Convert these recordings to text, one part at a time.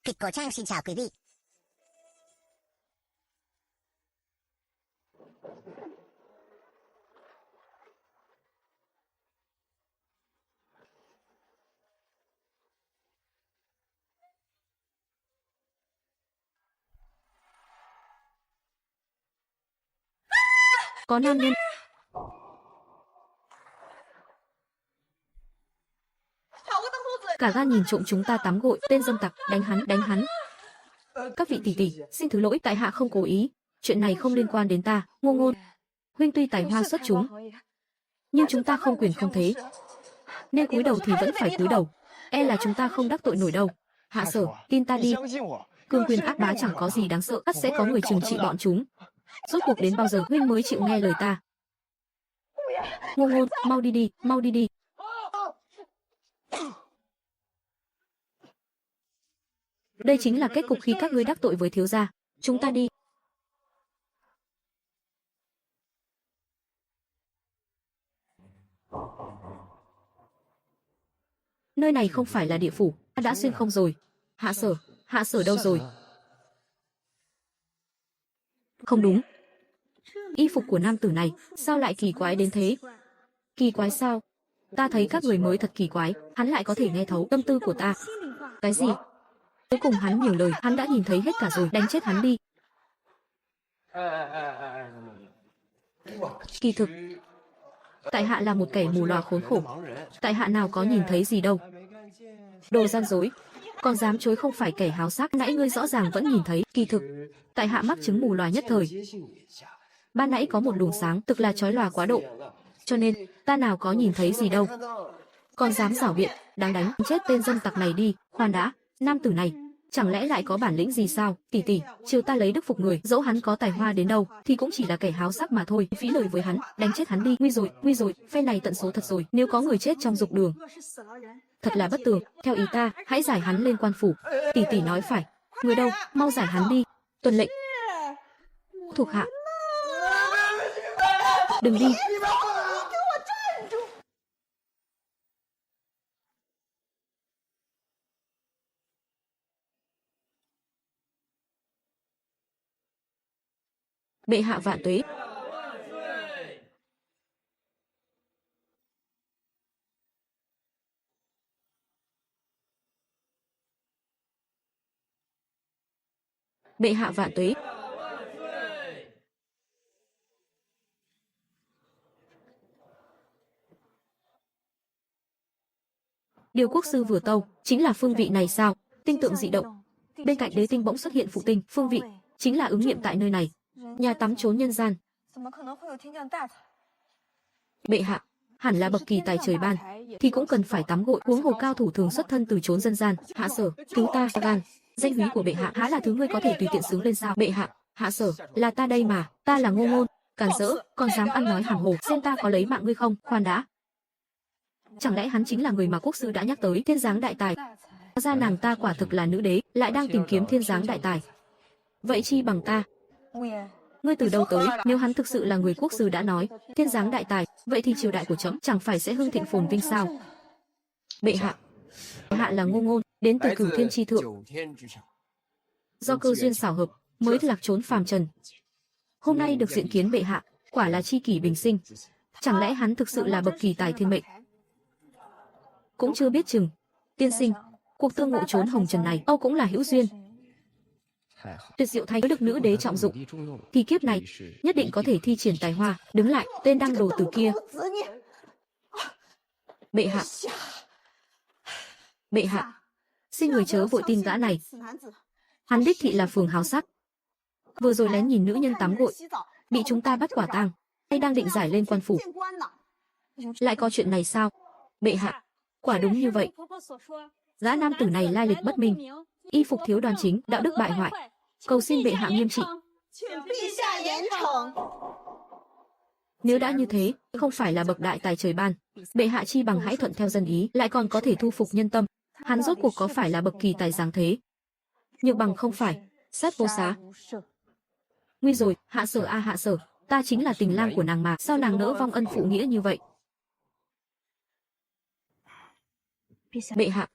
Kịch cổ trang xin chào quý vị. Có nam nhân. Cả gan nhìn trộm chúng ta tắm gội, tên dâm tặc, đánh hắn, đánh hắn. Các vị tỷ tỷ, xin thứ lỗi, tại hạ không cố ý, chuyện này không liên quan đến ta. Ngô Ngôn, huynh tuy tài hoa xuất chúng, nhưng chúng ta không quyền không thế, nên cúi đầu thì vẫn phải cúi đầu. E là chúng ta không đắc tội nổi đâu. Hạ Sở, tin ta đi, cương quyền ác bá chẳng có gì đáng sợ, ắt sẽ có người trừng trị bọn chúng. Rốt cuộc đến bao giờ huynh mới chịu nghe lời ta? Ngô Ngôn, mau đi đi, mau đi đi. Đây chính là kết cục khi các ngươi đắc tội với thiếu gia. Chúng ta đi. Nơi này không phải là địa phủ, đã xuyên không rồi. Hạ Sở đâu rồi? Không đúng. Y phục của nam tử này, sao lại kỳ quái đến thế? Kỳ quái sao? Ta thấy các người mới thật kỳ quái, hắn lại có thể nghe thấu tâm tư của ta. Cái gì? Cuối cùng hắn nhiều lời, hắn đã nhìn thấy hết cả rồi, đánh chết hắn đi. Kỳ thực, tại hạ là một kẻ mù lòa khốn khổ. Tại hạ nào có nhìn thấy gì đâu. Đồ gian dối, còn dám chối không phải kẻ háo sắc, nãy ngươi rõ ràng vẫn nhìn thấy. Kỳ thực, tại hạ mắc chứng mù lòa nhất thời. Ban nãy có một luồng sáng, tức là chói lòa quá độ, cho nên ta nào có nhìn thấy gì đâu. Còn dám giảo biện, đáng đánh chết tên dâm tặc này đi. Khoan đã, nam tử này chẳng lẽ lại có bản lĩnh gì sao? Tỷ tỷ, chiều ta lấy đức phục người, dẫu hắn có tài hoa đến đâu thì cũng chỉ là kẻ háo sắc mà thôi. Phí lời với hắn, đánh chết hắn đi. Nguy rồi, phe này tận số thật rồi. Nếu có người chết trong dục đường, thật là bất tường. Theo ý ta, hãy giải hắn lên quan phủ. Tỷ tỷ nói phải. Người đâu, mau giải hắn đi. Tuân lệnh. Thuộc hạ. Đừng đi. Bệ hạ vạn tuế. Bệ hạ vạn tuế. Điều quốc sư vừa tâu, chính là phương vị này sao? Tinh tượng dị động. Bên cạnh đế tinh bỗng xuất hiện phụ tinh, phương vị chính là ứng nghiệm tại nơi này. Nhà tắm trốn nhân gian. Bệ hạ, hẳn là bậc kỳ tài trời ban, thì cũng cần phải tắm gội, huống hồ cao thủ thường xuất thân từ chốn dân gian. Hạ Sở, cứu ta. Gan, danh húy của bệ hạ há là thứ ngươi có thể tùy tiện xướng lên sao? Bệ hạ, Hạ Sở, là ta đây mà, ta là Ngô Ngôn. Càn rỡ, còn dám ăn nói hàm hồ, xem ta có lấy mạng ngươi không? Khoan đã, chẳng lẽ hắn chính là người mà quốc sư đã nhắc tới, thiên giáng đại tài? Ra nàng ta quả thực là nữ đế, lại đang tìm kiếm thiên giáng đại tài. Vậy chi bằng ta? Ngươi từ đâu tới? Nếu hắn thực sự là người quốc sư đã nói, thiên giáng đại tài, vậy thì triều đại của trẫm chẳng phải sẽ hưng thịnh phồn vinh sao? Bệ hạ, hạ là Ngô Ngôn, đến từ Cửu Thiên chi thượng. Do cơ duyên xảo hợp, mới lạc trốn phàm trần. Hôm nay được diện kiến bệ hạ, quả là chi kỷ bình sinh. Chẳng lẽ hắn thực sự là bậc kỳ tài thiên mệnh? Cũng chưa biết chừng. Tiên sinh, cuộc tương ngộ trốn hồng trần này, âu cũng là hữu duyên. Tuyệt diệu thay được nữ đế trọng dụng, thì kiếp này nhất định có thể thi triển tài hoa. Đứng lại, tên đăng đồ tử kia. Bệ hạ, bệ hạ, xin người chớ vội tin gã này. Hắn đích thị là phường háo sắc, vừa rồi lén nhìn nữ nhân tắm gội, bị chúng ta bắt quả tang, hay đang định giải lên quan phủ. Lại có chuyện này sao? Bệ hạ, quả đúng như vậy. Gã nam tử này lai lịch bất minh, y phục thiếu đoan chính, đạo đức bại hoại. Cầu xin bệ hạ nghiêm trị. Nếu đã như thế, không phải là bậc đại tài trời ban, bệ hạ chi bằng hãy thuận theo dân ý, lại còn có thể thu phục nhân tâm. Hắn rốt cuộc có phải là bậc kỳ tài giáng thế? Nhược bằng không phải, sát vô xá. Nguy rồi, Hạ Sở a Hạ Sở, ta chính là tình lang của nàng mà, sao nàng nỡ vong ân phụ nghĩa như vậy? Bệ hạ,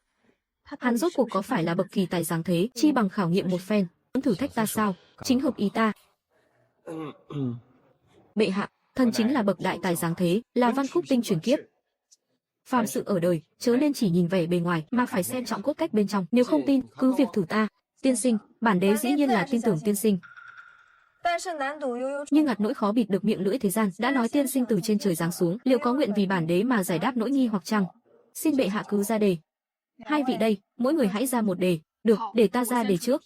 Hắn rốt cuộc có phải là bậc kỳ tài sáng thế, chi bằng khảo nghiệm một phen, muốn thử thách ta sao? Chính hợp ý ta. Bệ hạ, thần chính là bậc đại tài sáng thế, là văn khúc tinh truyền kiếp. Phàm sự ở đời, chớ nên chỉ nhìn vẻ bề ngoài mà phải xem trọng cốt cách bên trong. Nếu không tin, cứ việc thử ta. Tiên sinh, bản đế dĩ nhiên là tin tưởng tiên sinh. Nhưng ngặt nỗi khó bịt được miệng lưỡi thế gian, đã nói tiên sinh từ trên trời giáng xuống, liệu có nguyện vì bản đế mà giải đáp nỗi nghi hoặc chăng? Xin bệ hạ cứ ra đề. Hai vị đây, mỗi người hãy ra một đề. Được, để ta ra đề trước.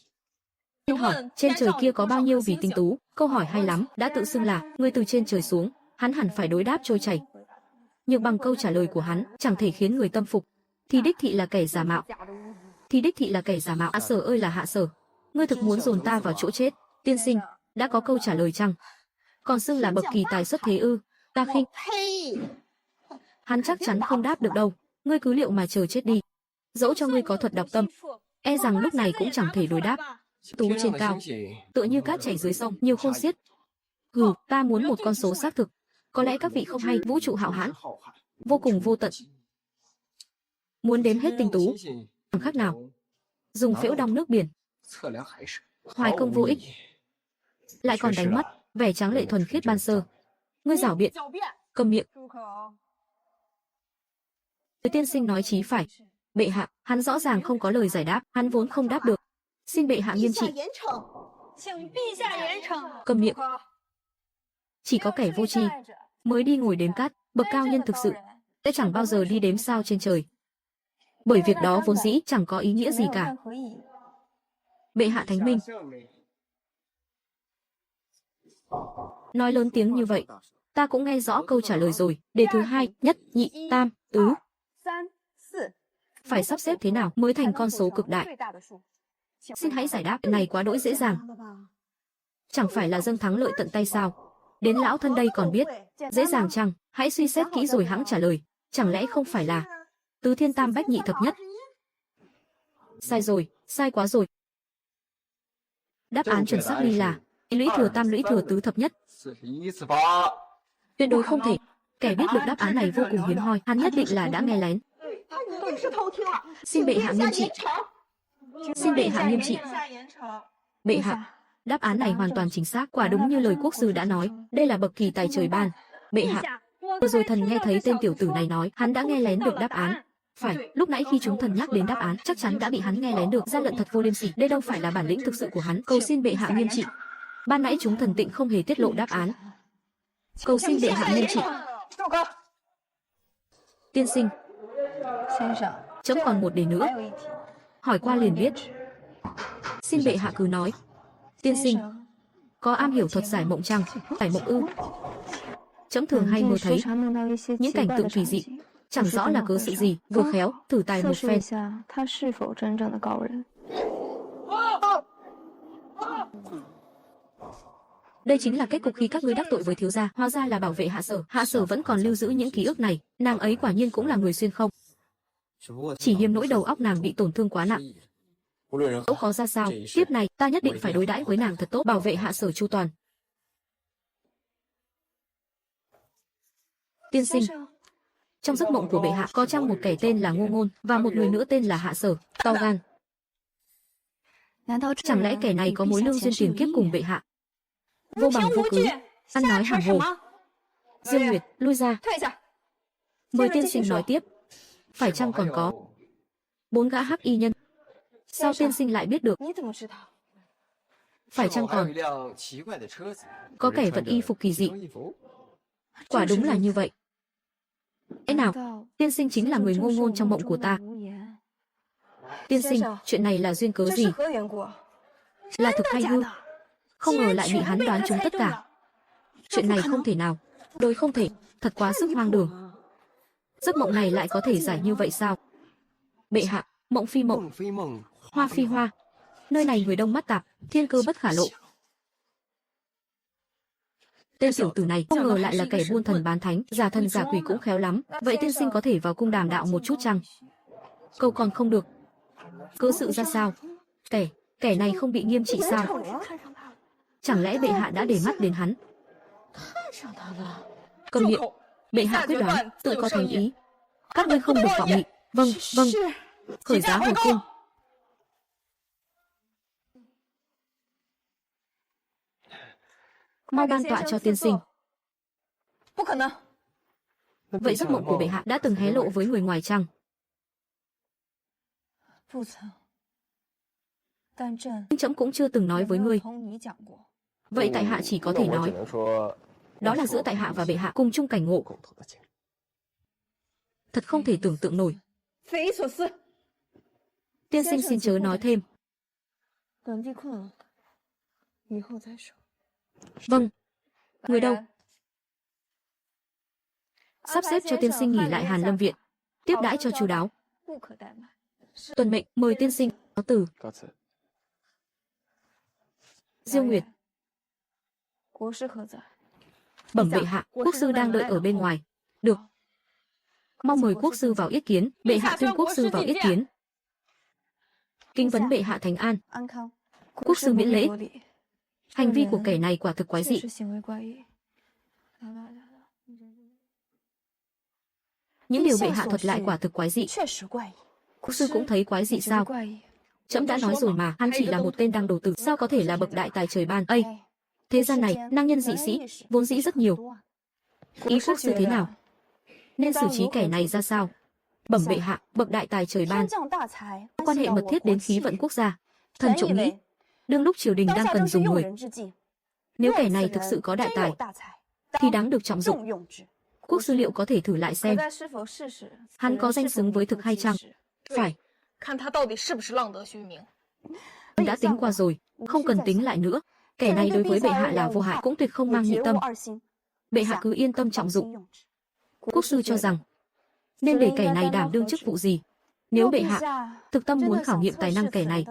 Xin hỏi, trên trời kia có bao nhiêu vị tinh tú? Câu hỏi hay lắm, đã tự xưng là người từ trên trời xuống, hắn hẳn phải đối đáp trôi chảy. Nhưng bằng câu trả lời của hắn, chẳng thể khiến người tâm phục. Thì đích thị là kẻ giả mạo. Thì đích thị là kẻ giả mạo. Hạ Sở ơi là Hạ Sở, ngươi thực muốn dồn ta vào chỗ chết. Tiên sinh, đã có câu trả lời chăng? Còn xưng là bậc kỳ tài xuất thế ư? Ta khinh. Hắn chắc chắn không đáp được đâu. Ngươi cứ liệu mà chờ chết đi. Dẫu cho ngươi có thuật đọc tâm, e rằng lúc này cũng chẳng thể đối đáp. Tú trên cao, tựa như cát chảy dưới sông, nhiều khôn xiết. Hừ, ta muốn một con số xác thực. Có lẽ các vị không hay, vũ trụ hạo hãn, vô cùng vô tận. Muốn đếm hết tinh tú, chẳng khác nào dùng phễu đong nước biển. Hoài công vô ích, lại còn đánh mất vẻ tráng lệ thuần khiết ban sơ. Ngươi giảo biện, câm miệng. Tiên sinh nói chí phải. Bệ hạ, hắn rõ ràng không có lời giải đáp, hắn vốn không đáp được. Xin bệ hạ nghiêm trị. Câm miệng. Chỉ có kẻ vô tri mới đi ngồi đếm cát, bậc cao nhân thực sự sẽ chẳng bao giờ đi đếm sao trên trời. Bởi việc đó vốn dĩ chẳng có ý nghĩa gì cả. Bệ hạ thánh minh. Nói lớn tiếng như vậy, ta cũng nghe rõ câu trả lời rồi. Đề thứ hai, nhất, nhị, tam, tứ. Phải sắp xếp thế nào mới thành con số cực đại? Xin hãy giải đáp, này quá đỗi dễ dàng. Chẳng phải là dâng thắng lợi tận tay sao? Đến lão thân đây còn biết. Dễ dàng chăng? Hãy suy xét kỹ rồi hãng trả lời. Chẳng lẽ không phải là tứ thiên tam bách nhị thập nhất? Sai rồi, sai quá rồi. Đáp án chuẩn xác đi là lũy thừa tam lũy thừa tứ thập nhất. Tuyệt đối không thể. Kẻ biết được đáp án này vô cùng hiếm hoi, hắn nhất định là đã nghe lén. Xin bệ hạ nghiêm trị. Xin bệ hạ nghiêm trị. Bệ hạ, đáp án này hoàn toàn chính xác, quả đúng như lời quốc sư đã nói, đây là bậc kỳ tài trời ban. Bệ hạ, vừa rồi thần nghe thấy tên tiểu tử này nói, hắn đã nghe lén được đáp án. Phải, lúc nãy khi chúng thần nhắc đến đáp án, chắc chắn đã bị hắn nghe lén được, gian lận thật vô liêm sỉ. Đây đâu phải là bản lĩnh thực sự của hắn. Cầu xin bệ hạ nghiêm trị. Ban nãy chúng thần tịnh không hề tiết lộ đáp án. Cầu xin bệ hạ nghiêm trị. Tiên sinh, chấm còn một đề nữa. Hỏi qua liền biết. Xin bệ hạ cứ nói. Tiên sinh, có am hiểu thuật giải mộng chăng? Giải mộng ư? Chấm thường hay mơ thấy những cảnh tượng kỳ dị, chẳng rõ là cớ sự gì, vừa khéo thử tài một phen. Đây chính là kết cục khi các ngươi đắc tội với thiếu gia, hóa ra là bảo vệ Hạ Sở. Hạ Sở vẫn còn lưu giữ những ký ức này, nàng ấy quả nhiên cũng là người xuyên không. Chỉ hiếm nỗi đầu óc nàng bị tổn thương quá nặng. Dẫu khó ra sao, tiếp này ta nhất định phải đối đãi với nàng thật tốt, bảo vệ Hạ Sở chu toàn. Tiên sinh, trong giấc mộng của bệ hạ có chăng một kẻ tên là Ngô Ngôn và một người nữa tên là Hạ Sở? To gan. Chẳng lẽ kẻ này có mối lương duyên tiền kiếp cùng bệ hạ? Vô bằng vô cứ, ăn nói hàng hồ. Dương Nguyệt, lui ra. Mời tiên sinh nói tiếp. Phải chăng còn có 4 gã hắc y nhân? Sao tiên sinh lại biết được? Phải chăng còn có kẻ vận y phục kỳ dị? Quả đúng là như vậy. Lẽ nào tiên sinh chính là người Ngô Ngôn trong mộng của ta? Tiên sinh, chuyện này là duyên cớ gì? Là thực hay hư? Không ngờ lại bị hắn đoán trúng tất cả. Chuyện này không thể nào, đối không thể, thật quá sức hoang đường. Giấc mộng này lại có thể giải như vậy sao? Bệ hạ, mộng phi mộng, hoa phi hoa. Nơi này người đông mắt tạp, thiên cơ bất khả lộ. Tên tiểu tử này không ngờ lại là kẻ buôn thần bán thánh, giả thần giả quỷ cũng khéo lắm. Vậy tiên sinh có thể vào cung đàm đạo một chút chăng? Câu còn không được. Cớ sự ra sao? Kẻ này không bị nghiêm trị sao? Chẳng lẽ bệ hạ đã để mắt đến hắn? Câm miệng. Bệ hạ quyết đoán, tự có thành ý. Các ngươi không được vọng nghị. Vâng, vâng. khởi giá hồi cung. Mau ban tọa cho tiên sinh. Vậy giấc mộng của bệ hạ đã từng hé lộ với người ngoài chăng? Nhưng trẫm cũng chưa từng nói với ngươi. Vậy tại hạ chỉ có thể nói, đó là giữa tại hạ và bệ hạ cùng chung cảnh ngộ. Thật không thể tưởng tượng nổi. Tiên sinh xin chớ nói thêm. Vâng. Người đâu? Sắp xếp cho tiên sinh nghỉ lại Hàn Lâm viện, tiếp đãi cho chu đáo. Tuần mệnh, mời tiên sinh cáo từ. Diêu Nguyệt. Bẩm bệ hạ, quốc sư đang đợi ở bên ngoài. Được. Mong mời quốc sư vào yết kiến. Bệ hạ tuyên quốc sư vào yết kiến. Kính vấn bệ hạ thành an. Quốc sư miễn lễ. Hành vi của kẻ này quả thực quái dị. Những điều bệ hạ thuật lại quả thực quái dị. Quốc sư cũng thấy quái dị sao? Trẫm đã nói rồi mà, hắn chỉ là một tên đang đồ tử, sao có thể là bậc đại tài trời ban? Ây, thế gian này năng nhân dị sĩ vốn dĩ rất nhiều. Ý quốc sư thế nào? Nên xử trí kẻ này ra sao? Bẩm bệ hạ, bậc đại tài trời ban, quan hệ mật thiết đến khí vận quốc gia. Thần trộm nghĩ, đương lúc triều đình đang cần dùng người, nếu kẻ này thực sự có đại tài, thì đáng được trọng dụng. Quốc sư liệu có thể thử lại xem, hắn có danh xứng với thực hay chăng? Phải. Đã tính qua rồi, không cần tính lại nữa. Kẻ này đối với bệ hạ là vô hại, cũng tuyệt không mang nhị tâm. Bệ hạ cứ yên tâm trọng dụng. Quốc sư cho rằng nên để kẻ này đảm đương chức vụ gì? Nếu bệ hạ thực tâm muốn khảo nghiệm tài năng kẻ này,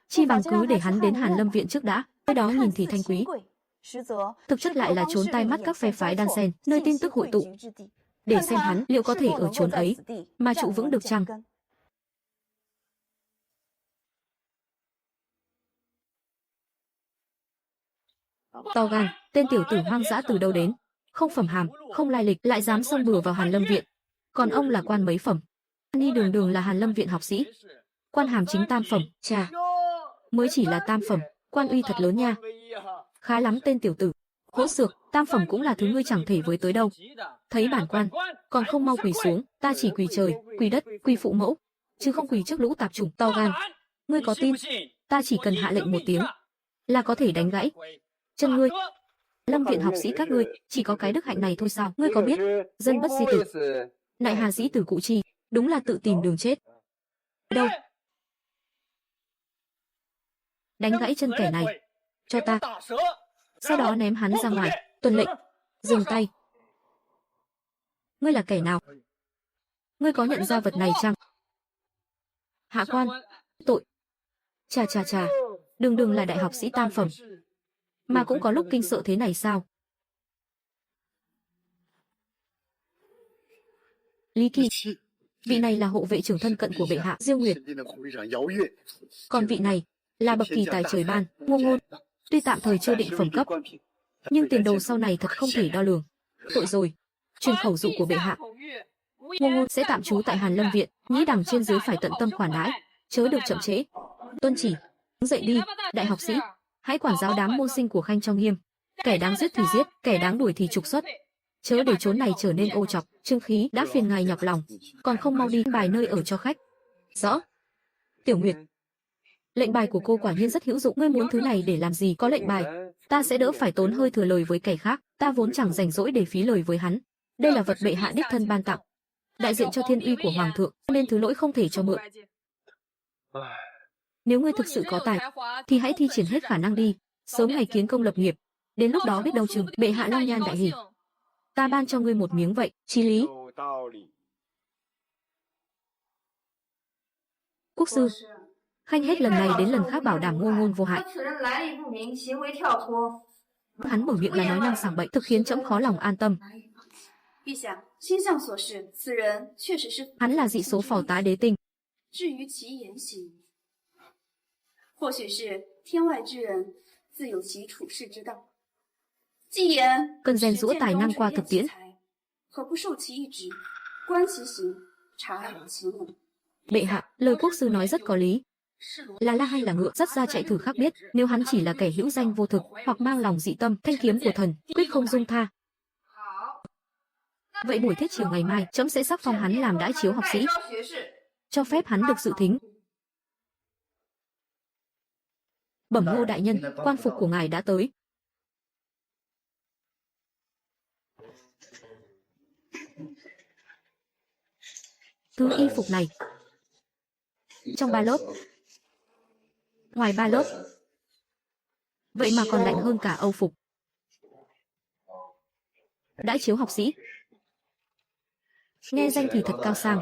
chi bằng cứ để hắn đến Hàn Lâm viện trước đã. Nơi đó nhìn thì thanh quý, thực chất lại là trốn tai mắt các phe phái đan xen, nơi tin tức hội tụ, để xem hắn liệu có thể ở chốn ấy mà trụ vững được chăng. To gan, tên tiểu tử hoang dã từ đâu đến, không phẩm hàm, không lai lịch, lại dám xông bừa vào Hàn Lâm viện. Còn ông là quan mấy phẩm? Ni đường đường là Hàn Lâm viện học sĩ, quan hàm chính tam phẩm. Chà, mới chỉ là tam phẩm, quan uy thật lớn nha. Khá lắm tên tiểu tử. Hỗn xược, tam phẩm cũng là thứ ngươi chẳng thể với tới đâu. Thấy bản quan, còn không mau quỳ xuống. Ta chỉ quỳ trời, quỳ đất, quỳ phụ mẫu, chứ không quỳ trước lũ tạp chủng. To gan, ngươi có tin ta chỉ cần hạ lệnh một tiếng là có thể đánh gãy chân ngươi? Lâm viện học sĩ các ngươi chỉ có cái đức hạnh này thôi sao? Ngươi có biết dân bất di tử, nại hà dĩ tử cụ chi, đúng là tự tìm đường chết. Đâu, đánh gãy chân kẻ này cho ta, sau đó ném hắn ra ngoài. Tuân lệnh. Dừng tay. Ngươi là kẻ nào? Ngươi có nhận ra vật này chăng? Hạ quan, tội. Chà chà chà, đường đường là đại học sĩ tam phẩm, mà cũng có lúc kinh sợ thế này sao? Lý Kỳ, vị này là hộ vệ trưởng thân cận của bệ hạ Diêu Nguyệt. Còn vị này là bậc kỳ tài trời ban, Ngô Ngôn. Tuy tạm thời chưa định phẩm cấp, nhưng tiền đồ sau này thật không thể đo lường. Tội rồi, truyền khẩu dụ của bệ hạ, Ngô Ngôn sẽ tạm trú tại Hàn Lâm viện, nhĩ đẳng trên dưới phải tận tâm khoản đãi, chớ được chậm trễ. Tuân chỉ. Dậy đi, đại học sĩ, hãy quản giáo đám môn sinh của Khanh cho nghiêm. Kẻ đáng giết thì giết, kẻ đáng đuổi thì trục xuất, chớ để chốn này trở nên ô trọc. Trương Khí đã phiền ngài nhọc lòng, còn không mau đi bài nơi ở cho khách. Rõ. Tiểu Nguyệt, lệnh bài của cô quả nhiên rất hữu dụng. Ngươi muốn thứ này để làm gì? Có lệnh bài, ta sẽ đỡ phải tốn hơi thừa lời với kẻ khác. Ta vốn chẳng rảnh rỗi để phí lời với hắn. Đây là vật bệ hạ đích thân ban tặng, đại diện cho thiên uy của hoàng thượng, nên thứ lỗi không thể cho mượn. Nếu ngươi thực sự có tài, thì hãy thi triển hết khả năng đi, sớm ngày kiến công lập nghiệp. Đến lúc đó biết đâu chừng bệ hạ long nhan đại hỷ, ta ban cho ngươi một miếng vậy. Chí lý. Quốc sư, Khanh hết lần này đến lần khác bảo đảm Ngô Ngôn vô hại. Hắn mở miệng là nói năng sảng bậy, thực khiến trẫm khó lòng an tâm. Hắn là dị số phò tá đế tinh. Cần rèn giũa tài năng qua thực tiễn. Bệ hạ, lời quốc sư nói rất có lý. Là la hay là ngựa, dắt ra chạy thử khác biết, nếu hắn chỉ là kẻ hữu danh vô thực, hoặc mang lòng dị tâm, thanh kiếm của thần, quyết không dung tha. Vậy buổi thiết chiều ngày mai, trẫm sẽ sắc phong hắn làm đãi chiếu học sĩ, cho phép hắn được dự thính. Bẩm Ngô đại nhân, quan phục của ngài đã tới. Thứ y phục này, trong 3 lớp, ngoài 3 lớp, vậy mà còn lạnh hơn cả âu phục. Đãi chiếu học sĩ, nghe danh thì thật cao sang,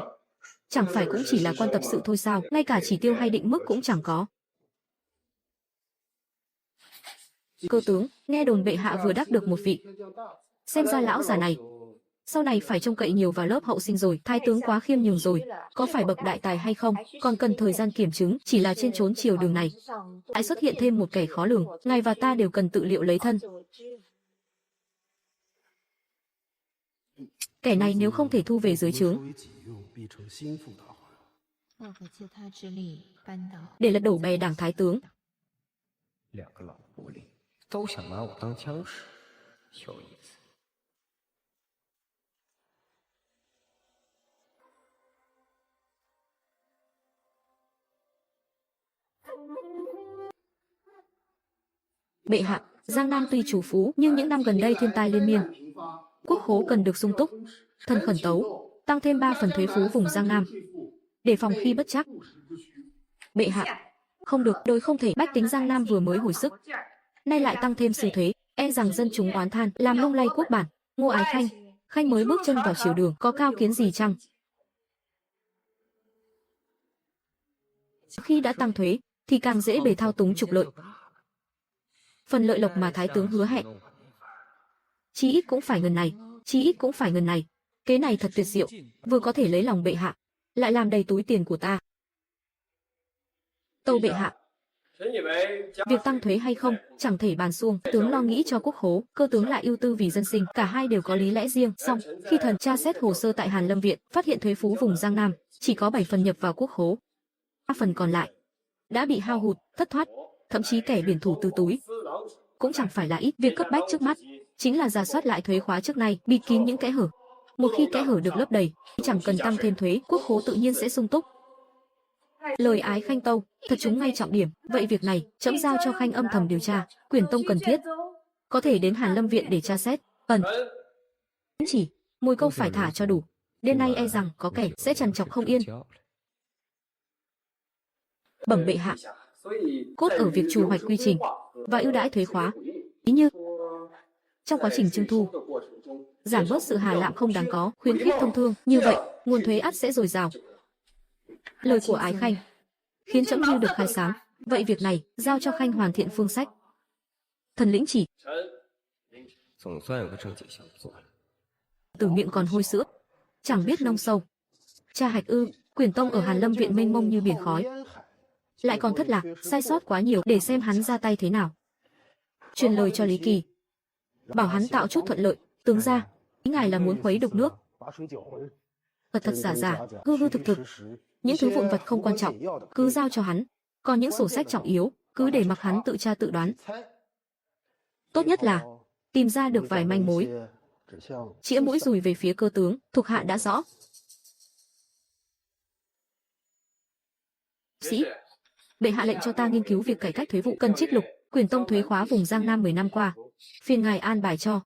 chẳng phải cũng chỉ là quan tập sự thôi sao, ngay cả chỉ tiêu hay định mức cũng chẳng có. Cơ tướng, nghe đồn bệ hạ vừa đắc được một vị. Xem ra lão già này sau này phải trông cậy nhiều vào lớp hậu sinh rồi. Thái tướng quá khiêm nhường rồi, có phải bậc đại tài hay không, còn cần thời gian kiểm chứng. Chỉ là trên chốn triều đường này lại xuất hiện thêm một kẻ khó lường, ngài và ta đều cần tự liệu lấy thân. Kẻ này nếu không thể thu về dưới trướng, để lật đổ bè đảng thái tướng. Bệ hạ, Giang Nam tuy chủ phú, nhưng những năm gần đây thiên tai liên miên, quốc khố cần được sung túc. Thần khẩn tấu, tăng thêm 3 phần thuế phú vùng Giang Nam, để phòng khi bất trắc. Bệ hạ, không được, đôi không thể. Bách tính Giang Nam vừa mới hồi sức, nay lại tăng thêm sự thuế, e rằng dân chúng oán than, làm lung lay quốc bản. Ngô Ái Khanh, Khanh mới bước chân vào triều đường, có cao kiến gì chăng? Khi đã tăng thuế, thì càng dễ bề thao túng trục lợi. Phần lợi lộc mà thái tướng hứa hẹn, chí ít cũng phải ngần này, chí ít cũng phải ngần này. Kế này thật tuyệt diệu, vừa có thể lấy lòng bệ hạ, lại làm đầy túi tiền của ta. Tâu bệ hạ, việc tăng thuế hay không, chẳng thể bàn xuông. Tướng lo nghĩ cho quốc khố, cơ tướng lại ưu tư vì dân sinh, cả hai đều có lý lẽ riêng. Song khi thần tra xét hồ sơ tại Hàn Lâm Viện, phát hiện thuế phú vùng Giang Nam chỉ có 7 phần nhập vào quốc khố, 3 phần còn lại đã bị hao hụt, thất thoát, thậm chí kẻ biển thủ từ túi cũng chẳng phải là ít. Việc cấp bách trước mắt chính là rà soát lại thuế khóa trước nay, bịt kín những kẽ hở. Một khi kẽ hở được lấp đầy, chẳng cần tăng thêm thuế, quốc khố tự nhiên sẽ sung túc. Lời Ái Khanh tâu, thật trúng ngay trọng điểm. Vậy việc này, trẫm giao cho Khanh âm thầm điều tra, Quyển tông cần thiết có thể đến Hàn Lâm Viện để tra xét. Chỉ mồi câu phải thả cho đủ, đêm nay e rằng có kẻ sẽ trằn trọc không yên. Bẩm bệ hạ, cốt ở việc trù hoạch quy trình và ưu đãi thuế khóa, ý như trong quá trình trưng thu, giảm bớt sự hà lạm không đáng có, khuyến khích thông thương, như vậy nguồn thuế ắt sẽ dồi dào. Lời của Ái Khanh khiến trẫm như được khai sáng. Vậy việc này giao cho Khanh hoàn thiện phương sách. Thần lĩnh chỉ. Từ miệng còn hôi sữa, chẳng biết nông sâu. Cha hạch ư? Quyển tông ở Hàn Lâm Viện mênh mông như biển khói, lại còn thất lạc, sai sót quá nhiều, để xem hắn ra tay thế nào. Truyền lời cho Lý Kỳ, bảo hắn tạo chút thuận lợi. Tướng gia, ý ngài là muốn khuấy đục nước. Thật thật giả giả, hư hư thực thực. Những thứ vụn vật không quan trọng cứ giao cho hắn, còn những sổ sách trọng yếu cứ để mặc hắn tự tra tự đoán. Tốt nhất là tìm ra được vài manh mối, chĩa mũi dùi về phía cơ tướng. Thuộc hạ đã rõ. Sĩ, bệ hạ lệnh cho ta nghiên cứu việc cải cách thuế vụ, cần trích lục Quyển tông thuế khóa vùng Giang Nam 10 năm qua, phiền ngài an bài cho.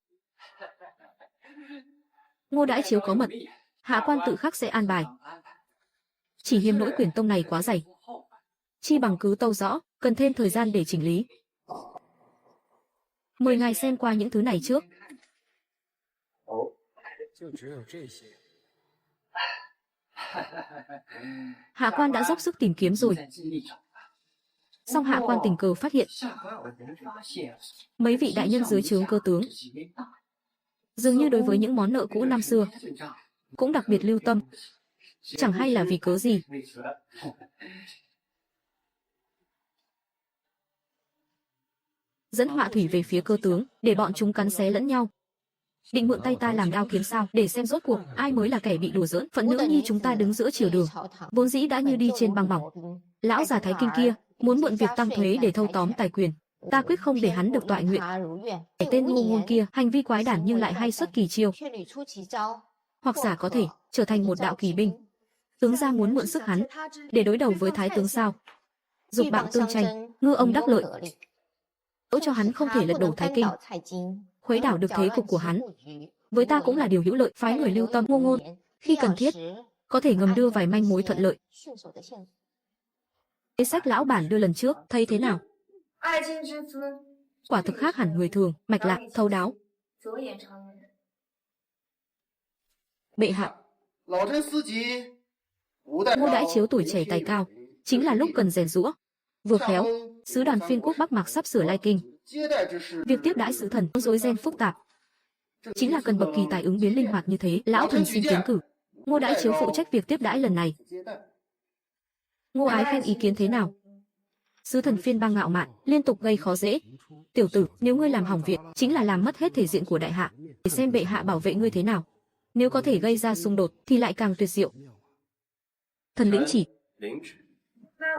Ngô đãi chiếu có mật, hạ quan tự khắc sẽ an bài. Chỉ hiếm nỗi Quyển tông này quá dày, chi bằng cứ tâu rõ, cần thêm thời gian để chỉnh lý. Mời ngài xem qua những thứ này trước. Hạ quan đã dốc sức tìm kiếm rồi, song hạ quan tình cờ phát hiện mấy vị đại nhân dưới trướng cơ tướng dường như đối với những món nợ cũ năm xưa cũng đặc biệt lưu tâm. Chẳng hay là vì cớ gì? Dẫn họa thủy về phía cơ tướng, để bọn chúng cắn xé lẫn nhau. định mượn tay ta làm đao kiếm sao, để xem rốt cuộc ai mới là kẻ bị đùa giỡn. Phận nữ nhi chúng ta đứng giữa chiều đường, vốn dĩ đã như đi trên băng mỏng. Lão già Thái Kinh kia muốn mượn việc tăng thuế để thâu tóm tài quyền, ta quyết không để hắn được toại nguyện. Cái tên ngu ngôn kia hành vi quái đản nhưng lại hay xuất kỳ chiêu, hoặc giả có thể trở thành một đạo kỳ binh. Tướng gia muốn mượn sức hắn để đối đầu với Thái tướng sao? Dục bạo tương tranh, ngư ông đắc lợi, dẫu cho hắn không thể lật đổ Thái Kinh, khuấy đảo được thế cục của hắn, với ta cũng là điều hữu lợi. Phái người lưu tâm Ngô Ngôn, khi cần thiết có thể ngầm đưa vài manh mối thuận lợi. Kế sách lão bản đưa lần trước thấy thế nào? Quả thực khác hẳn người thường, mạch lạc, thấu đáo. Bệ hạ, Ngô Đãi Chiếu tuổi trẻ tài cao, chính là lúc cần rèn giũa. Vừa khéo, sứ đoàn phiên quốc Bắc Mạc sắp sửa lai kinh, việc tiếp đãi sứ thần rối ren phức tạp, chính là cần bậc kỳ tài ứng biến linh hoạt như thế. Lão thần xin tiến cử Ngô Đãi Chiếu phụ trách việc tiếp đãi lần này. Ngô Ái Khanh ý kiến thế nào? Sứ thần phiên bang ngạo mạn, liên tục gây khó dễ. Tiểu tử, nếu ngươi làm hỏng việc, chính là làm mất hết thể diện của đại hạ. Để xem bệ hạ bảo vệ ngươi thế nào. Nếu có thể gây ra xung đột, thì lại càng tuyệt diệu. Thần lĩnh chỉ.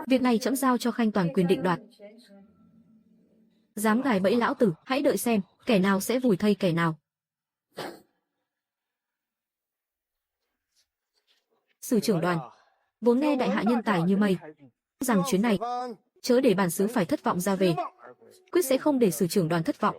Việc này trẫm giao cho Khanh toàn quyền định đoạt. Dám gài bẫy lão tử, hãy đợi xem, kẻ nào sẽ vùi thây kẻ nào. Sử trưởng đoàn, vốn nghe đại hạ nhân tài như mây, rằng chuyến này chớ để bản xứ phải thất vọng ra về, quyết sẽ không để sử trưởng đoàn thất vọng.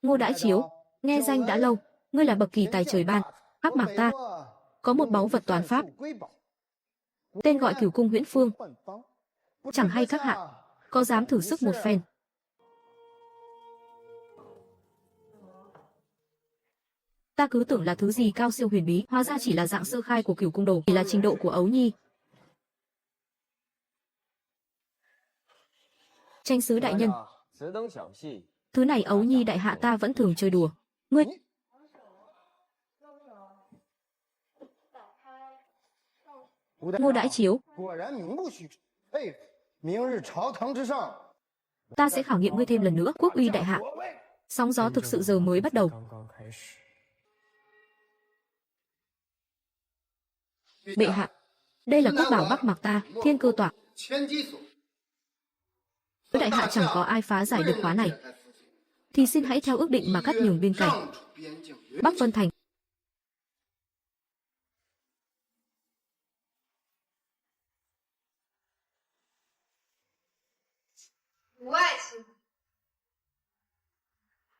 Ngô Đãi Chiếu, nghe danh đã lâu, ngươi là bậc kỳ tài trời ban. Bắc Mạc ta có một báu vật toán pháp, tên gọi Cửu Cung Huyễn Phương. Chẳng hay các hạ có dám thử sức một phen? Ta cứ tưởng là thứ gì cao siêu huyền bí, hóa ra chỉ là dạng sơ khai của Cửu Cung đồ, chỉ là trình độ của ấu nhi. Tranh sứ đại nhân, thứ này ấu nhi đại hạ ta vẫn thường chơi đùa. Ngươi Ngô Đãi Chiếu, ta sẽ khảo nghiệm ngươi thêm lần nữa. Quốc uy đại hạ, sóng gió thực sự giờ mới bắt đầu. Bệ hạ, đây là quốc bảo Bắc Mạc ta, Thiên Cơ Tọa. Với đại hạ chẳng có ai phá giải được khóa này, thì xin hãy theo ước định mà cắt nhường biên cảnh Bắc Vân Thành.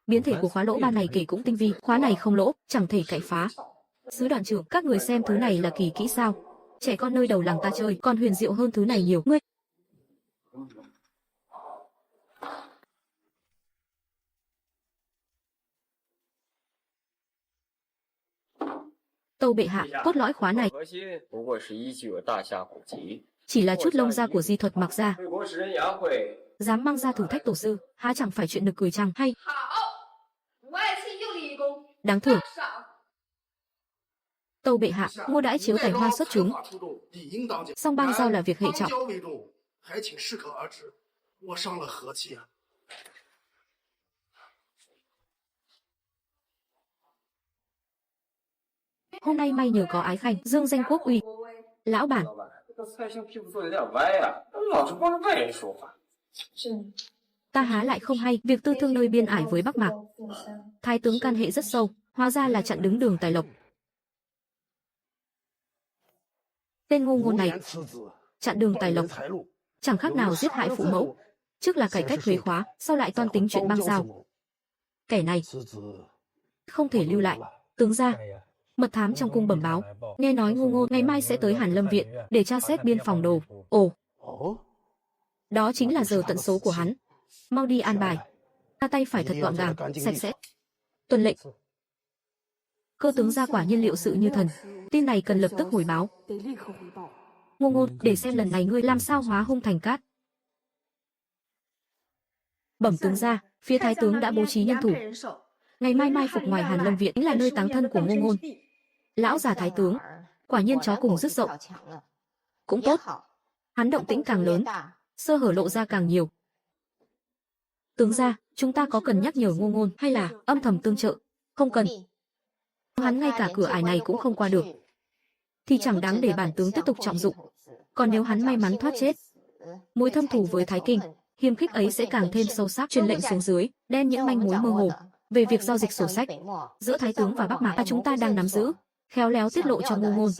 Biến thể của khóa lỗ ban này kể cũng tinh vi, khóa này không lỗ, chẳng thể cậy phá. Sứ đoàn trưởng, các người xem thứ này là kỳ kỹ sao? Trẻ con nơi đầu làng ta chơi, còn huyền diệu hơn thứ này nhiều. Ngươi tâu bệ hạ, cốt lõi khóa này chỉ là chút lông da của di thuật mặc ra, dám mang ra thử thách tổ sư, há chẳng phải chuyện nực cười chăng? Hay đáng thưởng. Tâu bệ hạ, Ngô Đãi Chiếu tài hoa xuất chúng, song bang giao là việc hệ trọng. Hôm nay may nhờ có Ái Khanh dương danh quốc uy. Lão bản, ta há lại không hay việc tư thương nơi biên ải với Bắc Mạc. Thái tướng can hệ rất sâu, hóa ra là chặn đứng đường tài lộc. Tên ngu ngôn này chặn đường tài lộc, chẳng khác nào giết hại phụ mẫu. Trước là cải cách thuế khóa, sau lại toan tính chuyện bang giao. Kẻ này không thể lưu lại. Tướng gia, mật thám trong cung bẩm báo, nghe nói Ngô Ngôn ngày mai sẽ tới Hàn Lâm viện để tra xét biên phòng đồ. Ồ, đó chính là giờ tận số của hắn. Mau đi an bài, ta tay phải thật gọn gàng, sạch sẽ. Tuân lệnh. Cơ tướng gia quả nhiên liệu sự như thần, tin này cần lập tức hồi báo. Ngô Ngôn, để xem lần này ngươi làm sao hóa hung thành cát. Bẩm tướng gia, phía thái tướng đã bố trí nhân thủ, ngày mai mai phục ngoài Hàn Lâm viện, chính là nơi táng thân của Ngô Ngôn. Lão già thái tướng Quả nhiên chó cùng rất rộng. Cũng tốt. Hắn động tĩnh càng lớn, sơ hở lộ ra càng nhiều. Tướng gia, chúng ta có cần nhắc nhở Ngô Ngôn hay là âm thầm tương trợ? Không cần. Hắn ngay cả cửa ải này cũng không qua được, thì chẳng đáng để bản tướng tiếp tục trọng dụng. Còn nếu hắn may mắn thoát chết, mối thâm thù với Thái Kinh, hiềm khích ấy sẽ càng thêm sâu sắc. Truyền lệnh xuống dưới, đem những manh mối mơ hồ về việc giao dịch sổ sách giữa Thái tướng và Bắc Mạc chúng ta đang nắm giữ, khéo léo tiết lộ cho Ngô Ngôn.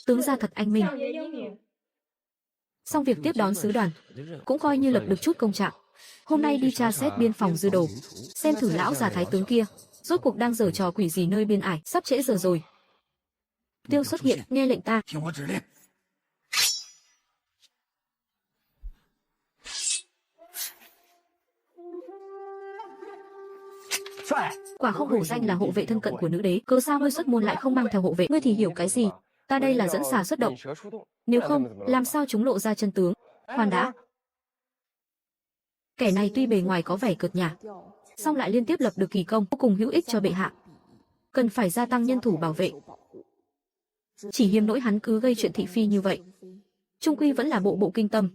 Tướng gia thật anh minh. Xong việc tiếp đón sứ đoàn, cũng coi như lập được chút công trạng. Hôm nay đi tra xét biên phòng Dư Đồ, xem thử lão già Thái tướng kia rốt cuộc đang giở trò quỷ gì nơi biên ải. Sắp trễ giờ rồi. Tiêu xuất hiện, nghe lệnh ta. Quả không hổ danh là hộ vệ thân cận của nữ đế, cớ sao ngươi xuất môn lại không mang theo hộ vệ? Ngươi thì hiểu cái gì? Ta đây là dẫn xà xuất động. Nếu không, làm sao chúng lộ ra chân tướng? Khoan đã. Kẻ này tuy bề ngoài có vẻ cợt nhả, song lại liên tiếp lập được kỳ công vô cùng hữu ích cho bệ hạ. Cần phải gia tăng nhân thủ bảo vệ. Chỉ hiếm nỗi hắn cứ gây chuyện thị phi như vậy. Trung quy vẫn là bộ kinh tâm.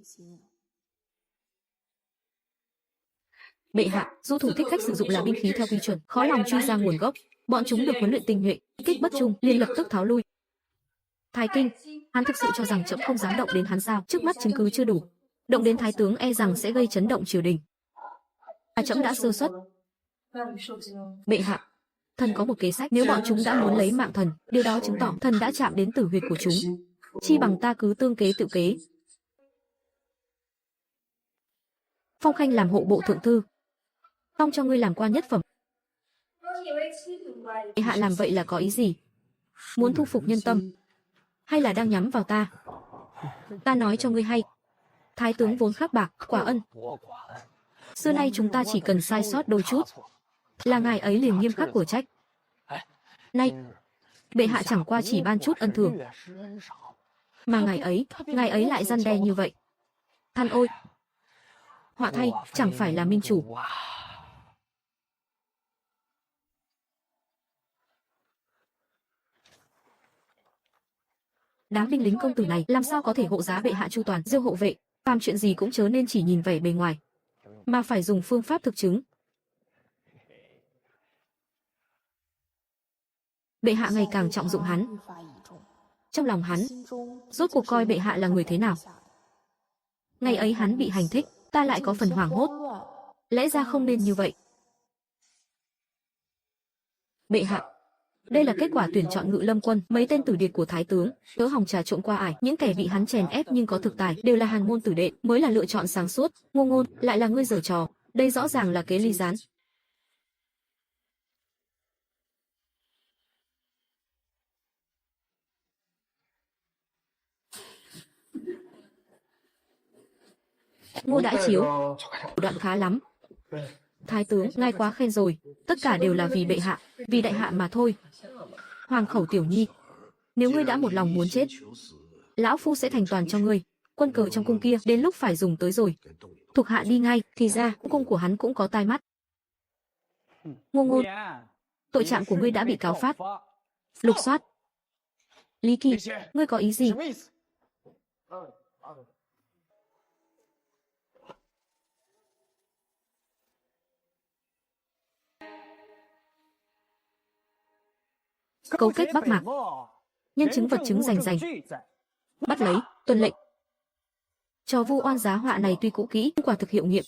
Bệ hạ, du thủ thích khách sử dụng là binh khí theo quy chuẩn, khó lòng truy ra nguồn gốc. Bọn chúng được huấn luyện tinh nhuệ, kích bất trung, liền lập tức tháo lui. Thái Kinh, hắn thực sự cho rằng trẫm không dám động đến hắn sao? Trước mắt chứng cứ chưa đủ, động đến thái tướng e rằng sẽ gây chấn động triều đình. Trẫm đã sơ suất. Bệ hạ, thần có một kế sách, nếu bọn chúng đã muốn lấy mạng thần, điều đó chứng tỏ thần đã chạm đến tử huyệt của chúng. Chi bằng ta cứ tương kế tự kế. Phong Khanh làm hộ bộ thượng thư, phong cho ngươi làm quan nhất phẩm. Bệ hạ làm vậy là có ý gì? Muốn thu phục nhân tâm, hay là đang nhắm vào ta? Ta nói cho ngươi hay, thái tướng vốn khắc bạc, quả ân. Xưa nay chúng ta chỉ cần sai sót đôi chút, là ngài ấy liền nghiêm khắc của trách. Nay, bệ hạ chẳng qua chỉ ban chút ân thường, mà ngài ấy lại răn đe như vậy. Than ôi! Họa thay, chẳng phải là minh chủ. Đám binh lính công tử này làm sao có thể hộ giá bệ hạ chu toàn? Diêu hộ vệ, phàm chuyện gì cũng chớ nên chỉ nhìn vẻ bề ngoài, mà phải dùng phương pháp thực chứng. Bệ hạ ngày càng trọng dụng hắn. Trong lòng hắn, rốt cuộc coi bệ hạ là người thế nào? Ngày ấy hắn bị hành thích, ta lại có phần hoảng hốt. Lẽ ra không nên như vậy. Bệ hạ, đây là kết quả tuyển chọn Ngự Lâm quân, mấy tên tử điệt của thái tướng, tớ hòng trà trộn qua ải, những kẻ bị hắn chèn ép nhưng có thực tài, đều là hàn môn tử đệ, mới là lựa chọn sáng suốt. Ngô Ngôn, lại là ngươi giở trò, đây rõ ràng là kế ly gián. Ngô Đại Chiếu, đoạn khá lắm. Thái tướng, ngài quá khen rồi, tất cả đều là vì bệ hạ, vì đại hạ mà thôi. Hoàng khẩu tiểu nhi, nếu ngươi đã một lòng muốn chết, lão phu sẽ thành toàn cho ngươi. Quân cờ trong cung kia đến lúc phải dùng tới rồi. Thuộc hạ đi ngay. Thì ra cung của hắn cũng có tai mắt. Ngô Ngôn, tội trạng của ngươi đã bị cáo phát, lục soát. Lý Kỳ, ngươi có ý gì? Cấu kết Bắc Mạc, nhân chứng vật chứng rành rành, bắt lấy, tuân lệnh. Trò vu oan giá họa này tuy cũ kỹ, nhưng quả thực hiệu nghiệm.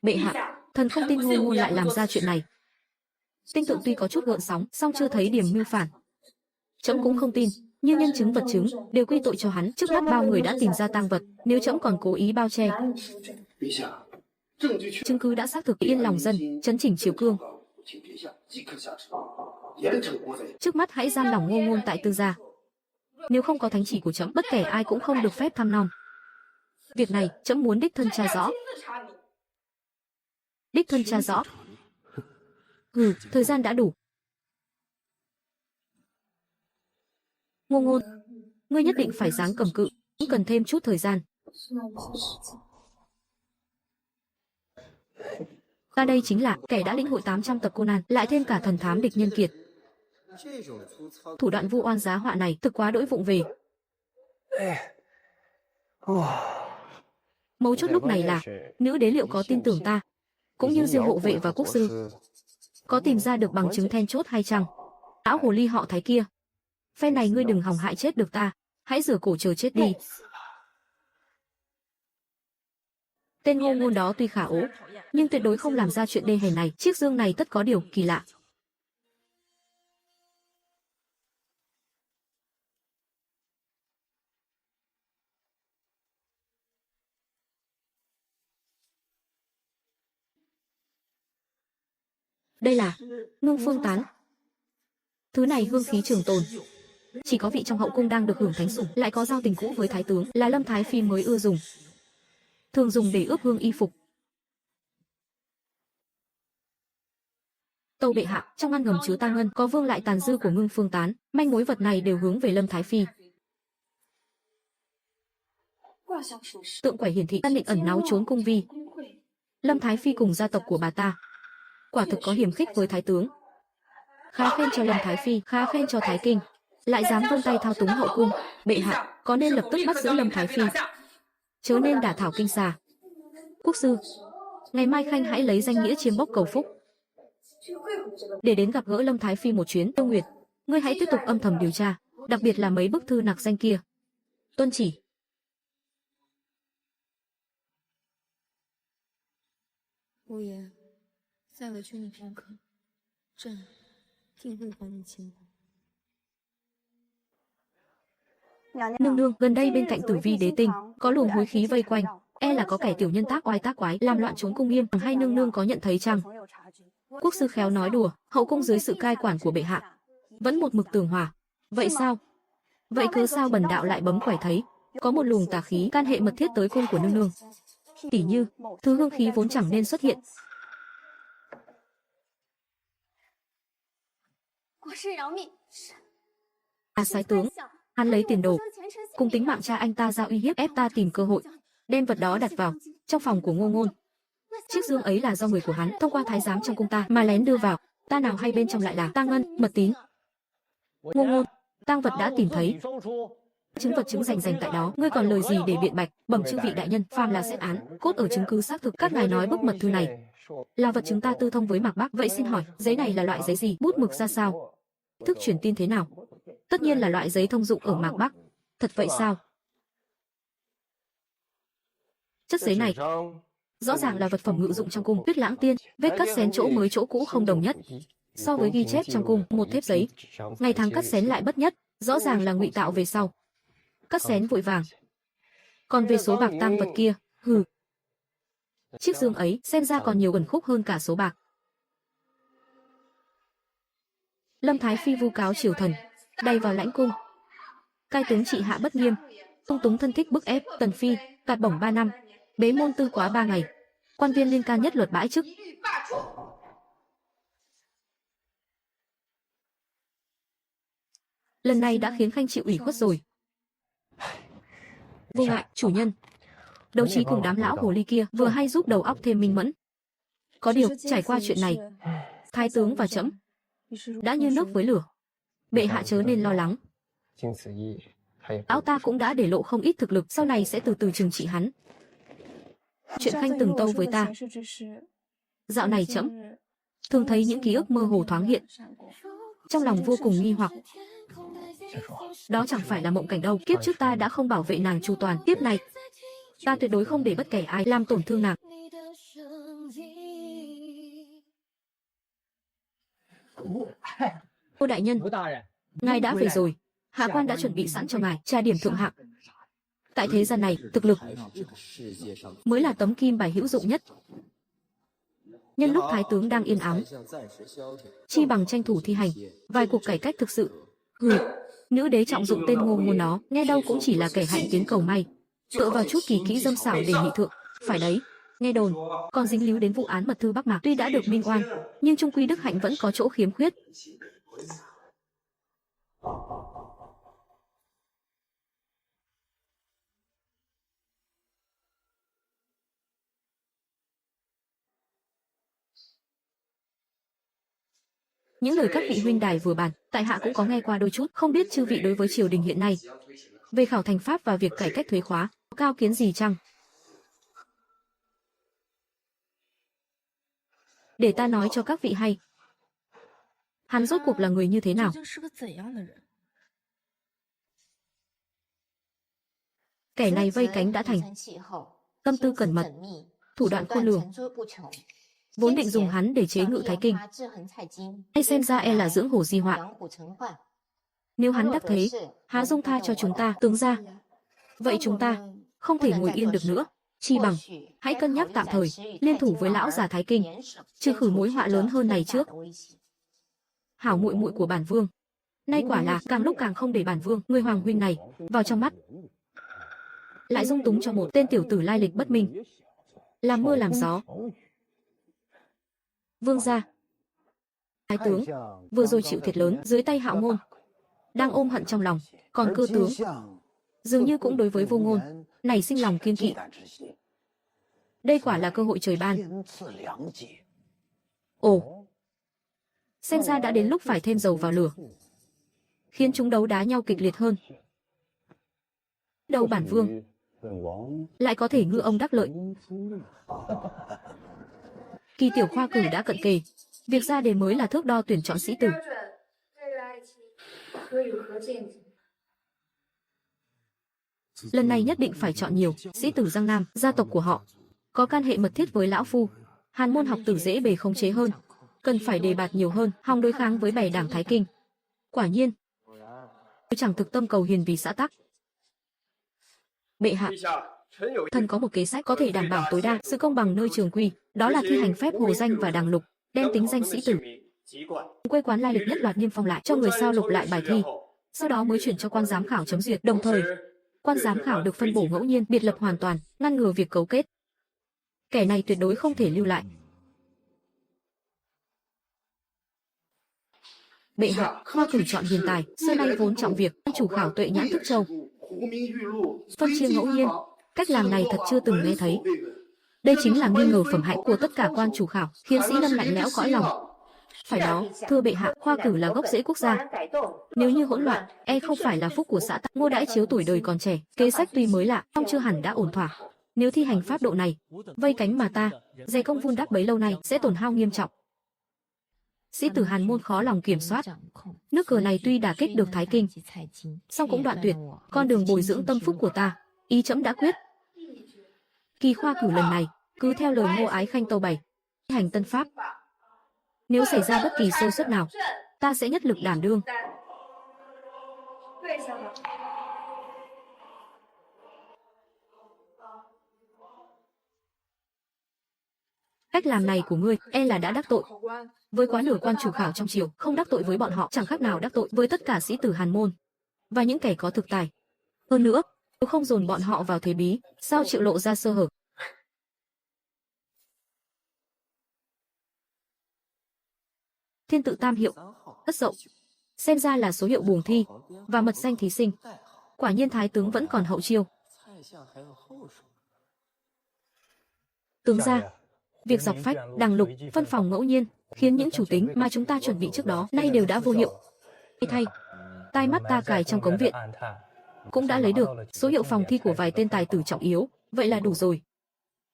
Bệ hạ, thần không tin Ngô Ngôn lại làm ra chuyện này. Tinh tượng tuy có chút gợn sóng, song chưa thấy điểm mưu phản. Trẫm cũng không tin, nhưng nhân chứng vật chứng đều quy tội cho hắn. Trước mắt bao người đã tìm ra tang vật, nếu trẫm còn cố ý bao che, chứng cứ đã xác thực, yên lòng dân, chấn chỉnh triều cương. Trước mắt hãy giam lỏng Ngô Ngôn tại tư gia. Nếu không có thánh chỉ của trẫm, bất kể ai cũng không được phép thăm nom. Việc này trẫm muốn đích thân tra rõ. Đích thân tra rõ. Thời gian đã đủ. Ngô Ngôn, ngươi nhất định phải giáng cầm cự, cũng cần thêm chút thời gian. Ta đây chính là kẻ đã lĩnh hội 800 tập Conan, lại thêm cả thần thám địch nhân kiệt. Thủ đoạn vu oan giá họa này thực quá đỗi vụng về. Mấu chốt lúc này là nữ đế liệu có tin tưởng ta, cũng như Diêu hộ vệ và quốc sư, có tìm ra được bằng chứng then chốt hay chăng? Lão hồ ly họ Thái kia, phe này ngươi đừng hòng hại chết được ta, hãy rửa cổ chờ chết đi. Tên ngô ngôn đó tuy khả ố, nhưng tuyệt đối không làm ra chuyện đê hèn này. Chiếc dương này tất có điều kỳ lạ. Đây là ngưng phương tán. Thứ này hương khí trường tồn, chỉ có vị trong hậu cung đang được hưởng thánh sủng, lại có giao tình cũ với thái tướng, là Lâm Thái Phi mới ưa dùng, thường dùng để ướp hương y phục. Tâu bệ hạ, trong ngăn ngầm chứa tang ngân có vương lại tàn dư của ngưng phương tán, manh mối vật này đều hướng về Lâm Thái Phi. Tượng quẻ hiển thị, Tân Định ẩn náu trốn cung vi. Lâm Thái Phi cùng gia tộc của bà ta quả thực có hiềm khích với thái tướng. Khá khen cho Lâm Thái Phi, khá khen cho Thái Kinh, lại dám vươn tay thao túng hậu cung. Bệ hạ có nên lập tức bắt giữ Lâm Thái Phi, chớ nên đả thảo kinh xà. Quốc sư, ngày mai khanh hãy lấy danh nghĩa chiêm bốc cầu phúc, để đến gặp gỡ Lâm Thái Phi một chuyến. Tiêu Nguyệt, ngươi hãy tiếp tục âm thầm điều tra, đặc biệt là mấy bức thư nặc danh kia. Tuân chỉ.无言，再委屈你片刻，朕定会还你清白。Nương nương, gần đây bên cạnh Tử Vi Đế Tinh có luồng hối khí vây quanh, e là có kẻ tiểu nhân tác oai tác quái làm loạn trốn cung nghiêm, hay nương nương có nhận thấy chăng? Quốc sư khéo nói đùa, hậu cung dưới sự cai quản của bệ hạ vẫn một mực tường hòa. Vậy sao? Vậy cứ sao bần đạo lại bấm quẻ thấy có một luồng tà khí can hệ mật thiết tới cung của nương nương? Tỉ như thứ hương khí vốn chẳng nên xuất hiện. Sái tướng, hắn lấy tiền đồ cùng tính mạng cha anh ta ra uy hiếp ép ta tìm cơ hội đem vật đó đặt vào trong phòng của Ngô Ngôn. Chiếc dương ấy là do người của hắn thông qua thái giám trong cung ta mà lén đưa vào, ta nào hay bên trong lại là tang ngân, mật tín. Ngô Ngôn, tang vật đã tìm thấy, chứng vật chứng rành rành tại đó, ngươi còn lời gì để biện bạch? Bẩm chư vị đại nhân, phàm là xét án, cốt ở chứng cứ xác thực. Các ngài nói bức mật thư này là vật chứng ta tư thông với Mạc Bắc, vậy xin hỏi, giấy này là loại giấy gì? Bút mực ra sao? Thức truyền tin thế nào? Tất nhiên là loại giấy thông dụng ở Mạc Bắc. Thật vậy sao? Chất giấy này rõ ràng là vật phẩm ngự dụng trong cung. Tuyết Lãng Tiên, vết cắt xén chỗ mới chỗ cũ không đồng nhất. So với ghi chép trong cung, một thép giấy, ngày tháng cắt xén lại bất nhất, rõ ràng là ngụy tạo về sau. Cắt xén vội vàng. Còn về số bạc tang vật kia, hừ. Chiếc dương ấy xem ra còn nhiều uẩn khúc hơn cả số bạc. Lâm Thái Phi vu cáo triều thần, đầy vào lãnh cung. Cai tướng trị hạ bất nghiêm, tung túng thân thích bức ép Tần Phi, phạt bổng 3 năm, bế môn tư quá 3 ngày. Quan viên liên can nhất luật bãi chức. Lần này đã khiến khanh chịu ủy khuất rồi. Vô ngại, chủ nhân. Đấu trí cùng đám lão hồ ly kia vừa hay giúp đầu óc thêm minh mẫn. Có điều, trải qua chuyện này, thái tướng và trẫm đã như nước với lửa. Bệ hạ chớ nên lo lắng. Áo ta cũng đã để lộ không ít thực lực, sau này sẽ từ từ trừng trị hắn. Chuyện khanh từng tâu với ta, dạo này trẫm thường thấy những ký ức mơ hồ thoáng hiện, trong lòng vô cùng nghi hoặc. Đó chẳng phải là mộng cảnh đâu. Kiếp trước ta đã không bảo vệ nàng chu toàn, kiếp này ta tuyệt đối không để bất kể ai làm tổn thương nàng. Ô đại nhân, ngài đã về rồi. Hạ quan đã chuẩn bị sẵn cho ngài trà điểm thượng hạng. Tại thế gian này, thực lực mới là tấm kim bài hữu dụng nhất. Nhân lúc thái tướng đang yên ắng, chi bằng tranh thủ thi hành vài cuộc cải cách thực sự. Nữ đế trọng dụng tên Ngô Ngôn nó, nghe đâu cũng chỉ là kẻ hạnh tiến cầu may, tựa vào chút kỳ kỹ dâm xảo để nghị thượng. Phải đấy, nghe đồn còn dính líu đến vụ án mật thư Bắc Mạc. Tuy đã được minh oan, nhưng trung quy đức hạnh vẫn có chỗ khiếm khuyết. Những lời các vị huynh đài vừa bàn, tại hạ cũng có nghe qua đôi chút, không biết chư vị đối với triều đình hiện nay về khảo thành pháp và việc cải cách thuế khóa, có cao kiến gì chăng? Để ta nói cho các vị hay. Hắn rốt cuộc là người như thế nào? Kẻ này vây cánh đã thành, tâm tư cẩn mật, thủ đoạn khôn lường. Vốn định dùng hắn để chế ngự Thái Kinh, hay xem ra e là dưỡng hổ di họa. Nếu hắn đắc thế, há dung tha cho chúng ta, tướng ra. Vậy chúng ta không thể ngồi yên được nữa, chi bằng hãy cân nhắc tạm thời liên thủ với lão già Thái Kinh, trừ khử mối họa lớn hơn này trước. Hảo muội muội của bản vương, nay quả là càng lúc càng không để bản vương, người hoàng huynh này, vào trong mắt. Lại dung túng cho một tên tiểu tử lai lịch bất minh, làm mưa làm gió. Vương gia, Thái tướng vừa rồi chịu thiệt lớn dưới tay Hạo Ngôn, đang ôm hận trong lòng, còn Cơ tướng dường như cũng đối với Vô Ngôn nảy sinh lòng kiêng kỵ. Đây quả là cơ hội trời ban. Ồ, xem ra đã đến lúc phải thêm dầu vào lửa, khiến chúng đấu đá nhau kịch liệt hơn. Đâu bản vương lại có thể ngư ông đắc lợi. Kỳ tiểu khoa cử đã cận kề, việc ra đề mới là thước đo tuyển chọn sĩ tử. Lần này nhất định phải chọn nhiều sĩ tử Giang Nam, gia tộc của họ có can hệ mật thiết với lão phu. Hàn môn học tử dễ bề khống chế hơn, cần phải đề bạt nhiều hơn, hòng đối kháng với bè đảng Thái Kinh. Quả nhiên, chẳng thực tâm cầu hiền vì xã tắc. Bệ hạ, thần có một kế sách có thể đảm bảo tối đa sự công bằng nơi trường quy, đó là thi hành phép hồ danh và đằng lục, đem tính danh sĩ tử, quê quán lai lịch nhất loạt niêm phong lại cho người sao lục lại bài thi, sau đó mới chuyển cho quan giám khảo chấm duyệt. Đồng thời, quan giám khảo được phân bổ ngẫu nhiên, biệt lập hoàn toàn, ngăn ngừa việc cấu kết. Kẻ này tuyệt đối không thể lưu lại. Bệ hạ, khoa cử chọn hiền tài, xưa nay vốn trọng việc, chủ khảo tuệ nhãn thức châu, phân chia ngẫu nhiên. Cách làm này thật chưa từng nghe thấy. Đây chính là nghi ngờ phẩm hạnh của tất cả quan chủ khảo, khiến sĩ lâm lạnh lẽo cõi lòng. Phải đó, thưa bệ hạ, khoa cử là gốc rễ quốc gia. Nếu như hỗn loạn, e không phải là phúc của xã tắc. Ngô Đãi Chiếu tuổi đời còn trẻ, kế sách tuy mới lạ, song chưa hẳn đã ổn thỏa. Nếu thi hành pháp độ này, vây cánh mà ta dày công vun đắp bấy lâu nay sẽ tổn hao nghiêm trọng. Sĩ tử Hàn môn khó lòng kiểm soát. Nước cờ này tuy đả kích được Thái Kinh, song cũng đoạn tuyệt con đường bồi dưỡng tâm phúc của ta. Ý trẫm đã quyết. Kỳ khoa cử lần này, cứ theo lời Ngô Ái Khanh tâu bày, hành tân pháp. Nếu xảy ra bất kỳ sơ suất nào, ta sẽ nhất lực đảm đương. Cách làm này của ngươi e là đã đắc tội với quá nửa quan chủ khảo trong triều, không đắc tội với bọn họ chẳng khác nào đắc tội với tất cả sĩ tử Hàn môn và những kẻ có thực tài. Hơn nữa, nếu không dồn bọn họ vào thế bí, sao chịu lộ ra sơ hở? Thiên tự tam hiệu, rất rộng, xem ra là số hiệu buồng thi và mật danh thí sinh. Quả nhiên Thái tướng vẫn còn hậu chiêu. Tướng ra, việc dọc phách, đằng lục, phân phòng ngẫu nhiên, khiến những chủ tính mà chúng ta chuẩn bị trước đó nay đều đã vô hiệu. Thay, tai mắt ta cài trong cống viện cũng đã lấy được số hiệu phòng thi của vài tên tài tử trọng yếu, vậy là đủ rồi.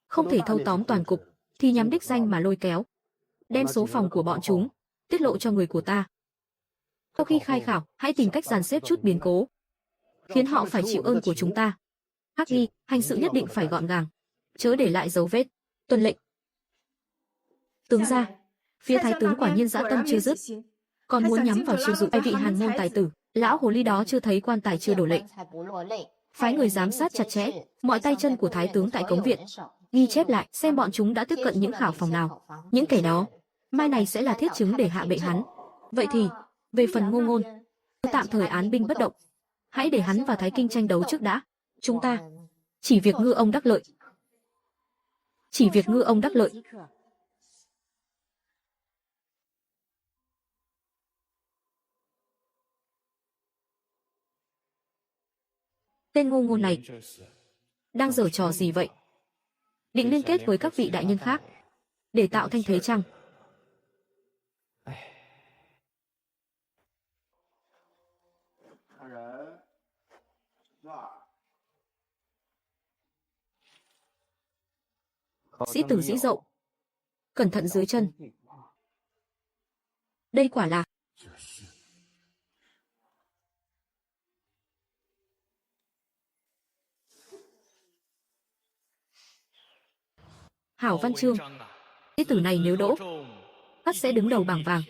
Không thể thâu tóm toàn cục, thì nhắm đích danh mà lôi kéo, đem số phòng của bọn chúng tiết lộ cho người của ta. Sau khi khai khảo, hãy tìm cách dàn xếp chút biến cố, khiến họ phải chịu ơn của chúng ta. Khắc ghi, hành sự nhất định phải gọn gàng, chớ để lại dấu vết. Tuân lệnh. Tướng ra, phía Thái tướng quả nhiên dã tâm chưa dứt, còn muốn nhắm vào chiêu dụ hai vị Hàn môn tài tử. Lão hồ ly đó chưa thấy quan tài chưa đổ lệnh, phái người giám sát chặt chẽ mọi tay chân của Thái tướng tại cống viện, ghi chép lại xem bọn chúng đã tiếp cận những khảo phòng nào. Những kẻ đó mai này sẽ là thiết chứng để hạ bệ hắn. Vậy thì về phần Ngô Ngôn, tạm thời án binh bất động, hãy để hắn và Thái Kinh tranh đấu trước đã. Chúng ta chỉ việc ngư ông đắc lợi, chỉ việc ngư ông đắc lợi. Tên Ngô Ngôn này đang giở trò gì vậy? Định liên kết với các vị đại nhân khác để tạo thanh thế chăng? Sĩ tử dĩ dậu, cẩn thận dưới chân. Đây quả là Hảo văn chương. Sĩ tử này nếu đỗ, ắt sẽ đứng đầu bảng vàng.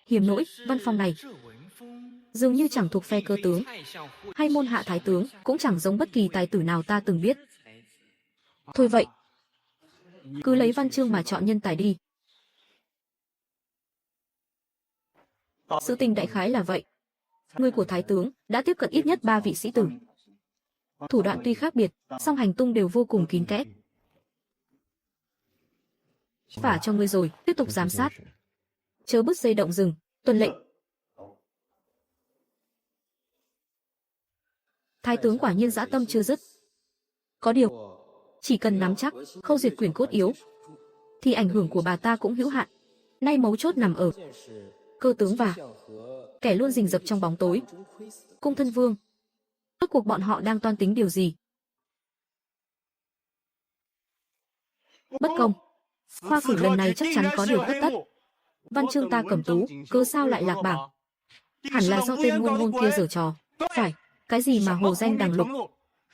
Hiếm nỗi, văn phong này dường như chẳng thuộc phe cơ tướng hay môn hạ thái tướng, cũng chẳng giống bất kỳ tài tử nào ta từng biết. Thôi vậy, cứ lấy văn chương mà chọn nhân tài đi. Sự tình đại khái là vậy. Người của thái tướng đã tiếp cận ít nhất 3 vị sĩ tử. Thủ đoạn tuy khác biệt, song hành tung đều vô cùng kín kẽ. Vả cho ngươi rồi, tiếp tục giám sát. Chớ bứt dây động rừng, tuân lệnh. Thái tướng quả nhiên dã tâm chưa dứt. Có điều, chỉ cần nắm chắc, khâu duyệt quyền cốt yếu, thì ảnh hưởng của bà ta cũng hữu hạn. Nay mấu chốt nằm ở cơ tướng và kẻ luôn rình rập trong bóng tối. Cung thân vương. Rốt cuộc bọn họ đang toan tính điều gì? Bất công. Khoa cử lần này chắc chắn có điều tất tất. Văn chương ta cẩm tú, cớ sao lại lạc bảng? Hẳn là do tên ngôn ngôn kia giở trò. Phải, cái gì mà hồ danh đằng lục?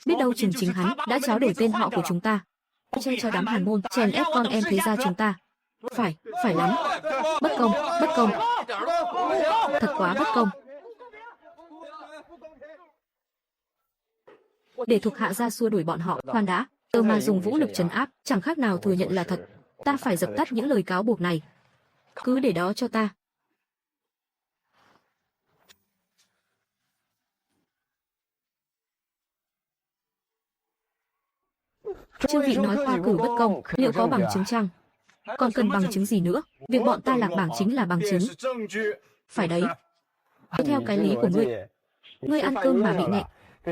Biết đâu chừng chính hắn đã tráo đổi tên họ của chúng ta, che cho đám Hàn Môn chèn ép con em thế gia chúng ta. Phải lắm. Bất công, bất công. Thật quá bất công. Để thuộc hạ ra xua đuổi bọn họ, khoan đã, tớ mà dùng vũ lực trấn áp, chẳng khác nào thừa nhận là thật. Ta phải dập tắt những lời cáo buộc này. Cứ để đó cho ta. Chư vị nói khoa cử bất công, liệu có bằng chứng chăng? Còn cần bằng chứng gì nữa? Việc bọn ta lạc bảng chính là bằng chứng. Phải đấy. Theo cái lý của ngươi, ngươi ăn cơm mà bị nghẹn,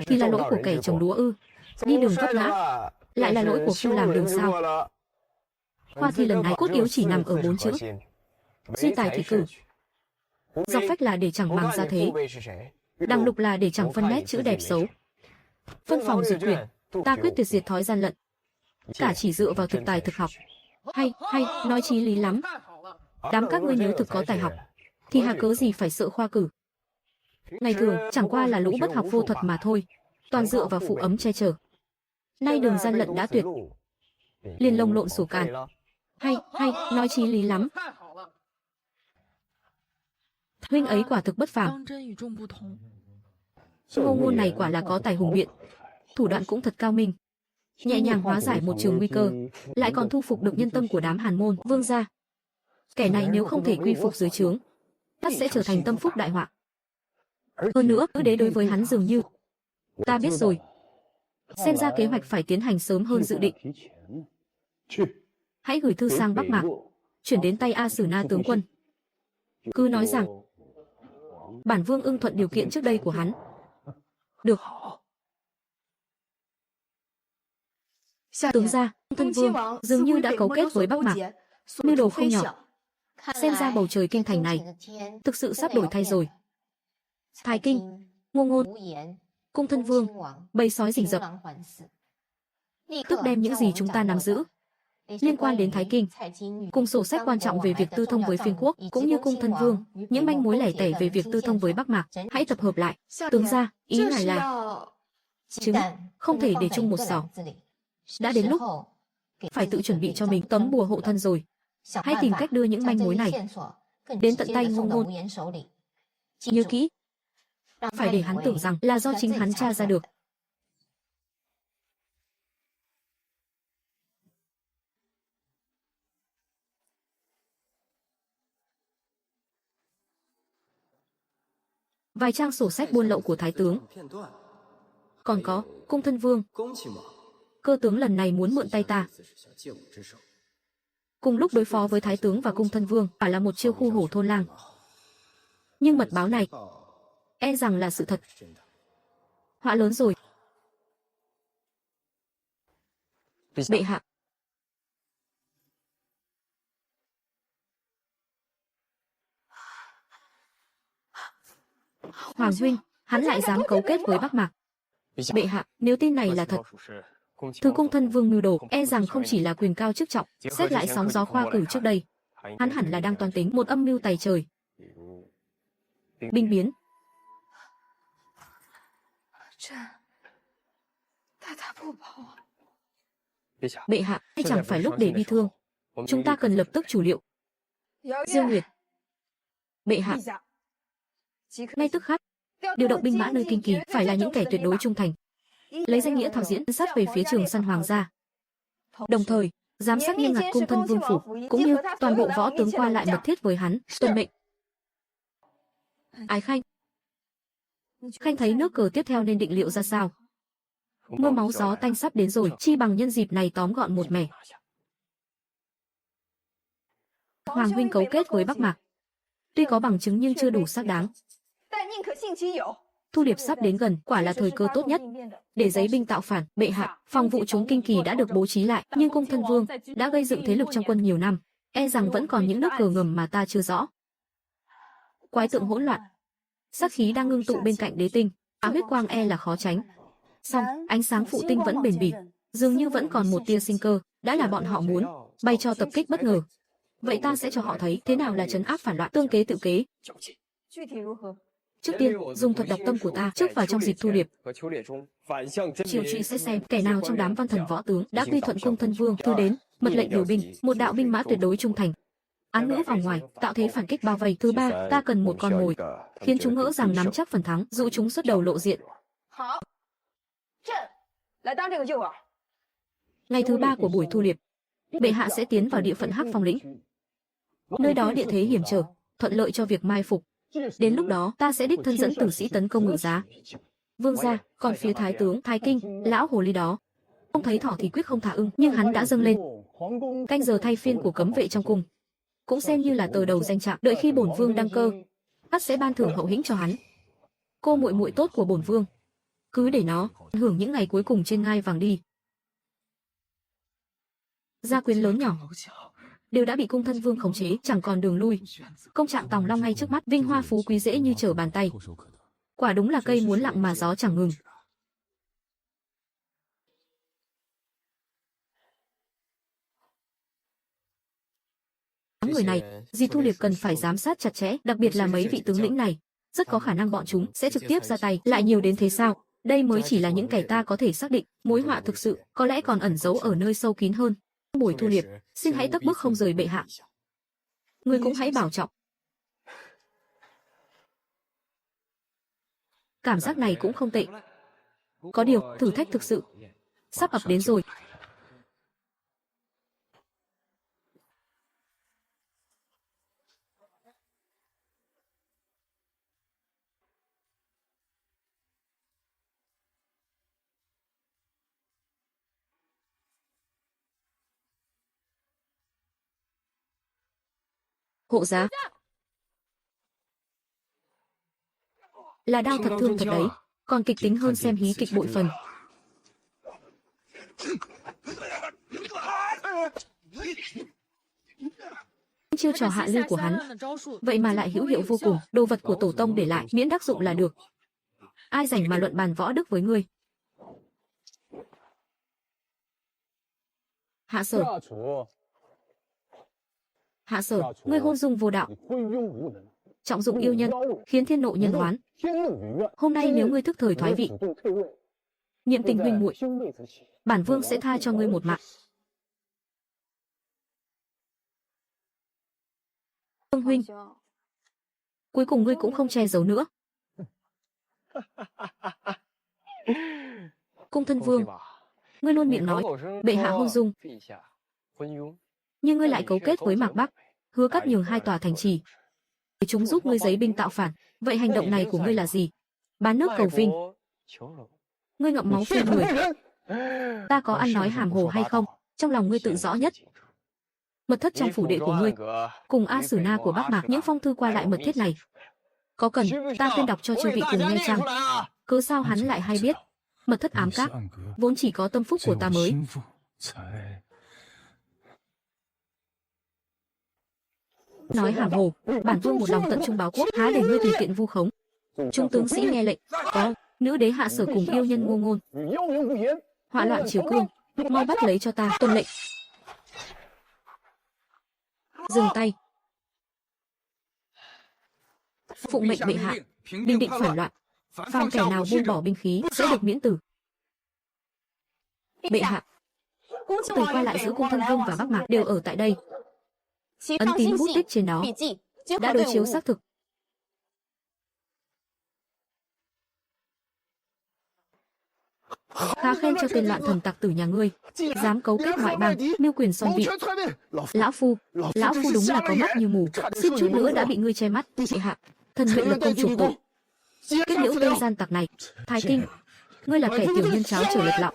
thì là lỗi của kẻ trồng lúa ư? Đi đường vấp ngã, lại là lỗi của phu làm đường sao? Khoa thi lần này cốt yếu chỉ nằm ở 4 chữ: duy tài thì cử. Dọc phách là để chẳng màng ra thế, đằng lục là để chẳng phân nét chữ đẹp xấu. Phân phòng duyệt tuyển, ta quyết tuyệt diệt thói gian lận, cả chỉ dựa vào thực tài thực học. Hay, nói chí lý lắm. Đám các ngươi nếu thực có tài học, thì hà cớ gì phải sợ khoa cử? Ngày thường chẳng qua là lũ bất học vô thuật mà thôi, toàn dựa vào phụ ấm che chở. Nay đường gian lận đã tuyệt, liền lồng lộn sổ càn. Hay, nói chí lý lắm. Huynh ấy quả thực bất phàm. Ngô ngôn này quả là có tài hùng biện, thủ đoạn cũng thật cao minh, nhẹ nhàng hóa giải một trường nguy cơ, lại còn thu phục được nhân tâm của đám Hàn Môn vương gia. Kẻ này nếu không thể quy phục dưới trướng, tất sẽ trở thành tâm phúc đại họa. Hơn nữa, nữ đế đối với hắn dường như... Ta biết rồi. Xem ra kế hoạch phải tiến hành sớm hơn dự định. Hãy gửi thư sang Bắc Mạc, chuyển đến tay A Sử Na tướng quân. Cứ nói rằng bản vương ưng thuận điều kiện trước đây của hắn. Được. Tướng ra, thân vương dường như đã cấu kết với Bắc Mạc, mưu đồ không nhỏ. Xem ra bầu trời kinh thành này thực sự sắp đổi thay rồi. Thái Kinh, Ngô Ngôn, Cung thân vương, bầy sói rình rập, tức đem những gì chúng ta nắm giữ liên quan đến Thái Kinh, cùng sổ sách quan trọng về việc tư thông với phiên quốc, cũng như cung thân vương, những manh mối lẻ tẻ về việc tư thông với Bắc Mạc, hãy tập hợp lại. Tướng ra, ý ngài là trứng không thể để chung một sào. Đã đến lúc phải tự chuẩn bị cho mình tấm bùa hộ thân rồi. Hãy tìm cách đưa những manh mối này đến tận tay Ngô Ngôn. Nhớ kỹ, phải để hắn tưởng rằng là do chính hắn tra ra được. Vài trang sổ sách buôn lậu của Thái tướng. Còn có, cung thân vương. Cơ tướng lần này muốn mượn tay ta. Cùng lúc đối phó với Thái tướng và cung thân vương, phải là một chiêu khu hổ thôn lang. Nhưng mật báo này, e rằng là sự thật. Họa lớn rồi. Bệ hạ. Hoàng huynh, hắn lại dám cấu kết với Bắc Mạc. Bệ hạ, nếu tin này là thật, thứ cung thân vương mưu đồ, e rằng không chỉ là quyền cao chức trọng, xét lại sóng gió khoa cử trước đây, hắn hẳn là đang toan tính một âm mưu tày trời. Binh biến. Bệ hạ, hay chẳng phải lúc để bi thương, chúng ta cần lập tức chủ liệu. Diêu Nguyệt. Bệ hạ, ngay tức khắc điều động binh mã nơi kinh kỳ phải là những kẻ tuyệt đối trung thành, lấy danh nghĩa thảo diễn sát về phía Trường Săn Hoàng gia, đồng thời giám sát nghiêm ngặt cung thân vương phủ, cũng như toàn bộ võ tướng qua lại mật thiết với hắn, tuân mệnh. Ái Khanh, Khanh thấy nước cờ tiếp theo nên định liệu ra sao? Mưa máu gió tanh sắp đến rồi, chi bằng nhân dịp này tóm gọn một mẻ. Hoàng huynh cấu kết với Bắc Mạc, tuy có bằng chứng nhưng chưa đủ xác đáng. Thu Liệp sắp đến gần, quả là thời cơ tốt nhất để giấy binh tạo phản. Bệ hạ, phòng vụ chúng kinh kỳ đã được bố trí lại, nhưng cung thân vương đã gây dựng thế lực trong quân nhiều năm, e rằng vẫn còn những nước cờ ngầm mà ta chưa rõ. Quái tượng hỗn loạn, sát khí đang ngưng tụ bên cạnh đế tinh, huyết quang e là khó tránh. Song ánh sáng phụ tinh vẫn bền bỉ, dường như vẫn còn một tia sinh cơ. Đã là bọn họ muốn bày cho tập kích bất ngờ, vậy ta sẽ cho họ thấy thế nào là trấn áp phản loạn, tương kế tự kế. Trước tiên, dùng thuật đọc tâm của ta trước vào trong dịp Thu Liệp. Triều trị sẽ xem kẻ nào trong đám văn thần võ tướng đã quy thuận cung thân vương thư đến, mật lệnh điều binh, một đạo binh mã tuyệt đối trung thành, án ngữ vòng ngoài, tạo thế phản kích bao vây. Thứ ba, ta cần một con mồi, khiến chúng ngỡ rằng nắm chắc phần thắng, dụ chúng xuất đầu lộ diện. Ngày thứ ba của buổi Thu Liệp, bệ hạ sẽ tiến vào địa phận Hắc Phong lĩnh. Nơi đó địa thế hiểm trở, thuận lợi cho việc mai phục. Đến lúc đó, ta sẽ đích thân dẫn tử sĩ tấn công Ngự Giá. Vương gia, còn phía thái tướng, Thái Kinh, lão hồ ly đó, không thấy thỏ thì quyết không thả ưng, nhưng hắn đã dâng lên. Canh giờ thay phiên của cấm vệ trong cung, cũng xem như là tờ đầu danh trạng. Đợi khi bổn vương đăng cơ, ắt sẽ ban thưởng hậu hĩnh cho hắn. Cô muội muội tốt của bổn vương, cứ để nó hưởng những ngày cuối cùng trên ngai vàng đi. Gia quyến lớn nhỏ đều đã bị cung thân vương khống chế, chẳng còn đường lui. Công trạng Tòng Long ngay trước mắt, vinh hoa phú quý dễ như trở bàn tay. Quả đúng là cây muốn lặng mà gió chẳng ngừng. Người này, Di Thu Liệp cần phải giám sát chặt chẽ, đặc biệt là mấy vị tướng lĩnh này. Rất có khả năng bọn chúng sẽ trực tiếp ra tay, lại nhiều đến thế sao? Đây mới chỉ là những kẻ ta có thể xác định, mối họa thực sự có lẽ còn ẩn giấu ở nơi sâu kín hơn. Buổi Thu Liệp, xin hãy tấc bước không rời bệ hạ. Ngươi cũng hãy bảo trọng. Cảm giác này cũng không tệ. Có điều, thử thách thực sự sắp ập đến rồi. Hộ giá, là đao thật thương thật đấy, còn kịch tính hơn xem hí kịch bội phần. Chiêu trò hạ lưu của hắn, vậy mà lại hữu hiệu vô cùng. Đồ vật của tổ tông để lại, miễn đắc dụng là được. Ai rảnh mà luận bàn võ đức với ngươi. Hạ Sở, Hạ Sở, ngươi hôn dung vô đạo, trọng dụng yêu nhân, khiến thiên nộ nhân oán. Hôm nay nếu ngươi thức thời thoái vị, niệm tình huynh muội, bản vương sẽ tha cho ngươi một mạng. Vương huynh, cuối cùng ngươi cũng không che giấu nữa. Cung thân vương, ngươi luôn miệng nói bệ hạ hôn dung, nhưng ngươi lại cấu kết với Mạc Bắc, hứa cắt nhường 2 tòa thành trì để chúng giúp ngươi giấy binh tạo phản. Vậy hành động này của ngươi là gì? Bán nước cầu vinh? Ngươi ngậm máu phun người. Ta có ăn nói hàm hồ hay không? Trong lòng ngươi tự rõ nhất. Mật thất trong phủ đệ của ngươi, cùng A Sử Na của Bắc Mạc, những phong thư qua lại mật thiết này, có cần ta khuyên đọc cho chư vị cùng nghe chăng? Cớ sao hắn lại hay biết? Mật thất ám các, vốn chỉ có tâm phúc của ta mới. Nói hàm hồ, bản vương một lòng tận trung báo quốc, há để ngươi tùy tiện vu khống. Trung tướng sĩ nghe lệnh. Có. Nữ đế Hạ Sở cùng yêu nhân Ngô Ngôn. Hỏa loạn triều cương, mau bắt lấy cho ta. Tuân lệnh. Dừng tay. Phụng mệnh bệ hạ, bình định phản loạn. Phàm kẻ nào buông bỏ binh khí sẽ được miễn tử. Bệ hạ, từ qua lại giữa cung Thân Vương và Bắc Mạc đều ở tại đây. Ấn tín bút tích trên đó đã đối chiếu xác thực. Khá khen cho tên loạn thần tặc tử nhà ngươi, dám cấu kết ngoại bang, mưu quyền xoan vị. Lão phu đúng là có mắt như mù, suýt chút nữa đã bị ngươi che mắt. Bệ hạ, thần nguyện lập công chuộc tội. Kết liễu tên gian tặc này. Thái Kinh, ngươi là kẻ tiểu nhân cháo trở lệch lọng.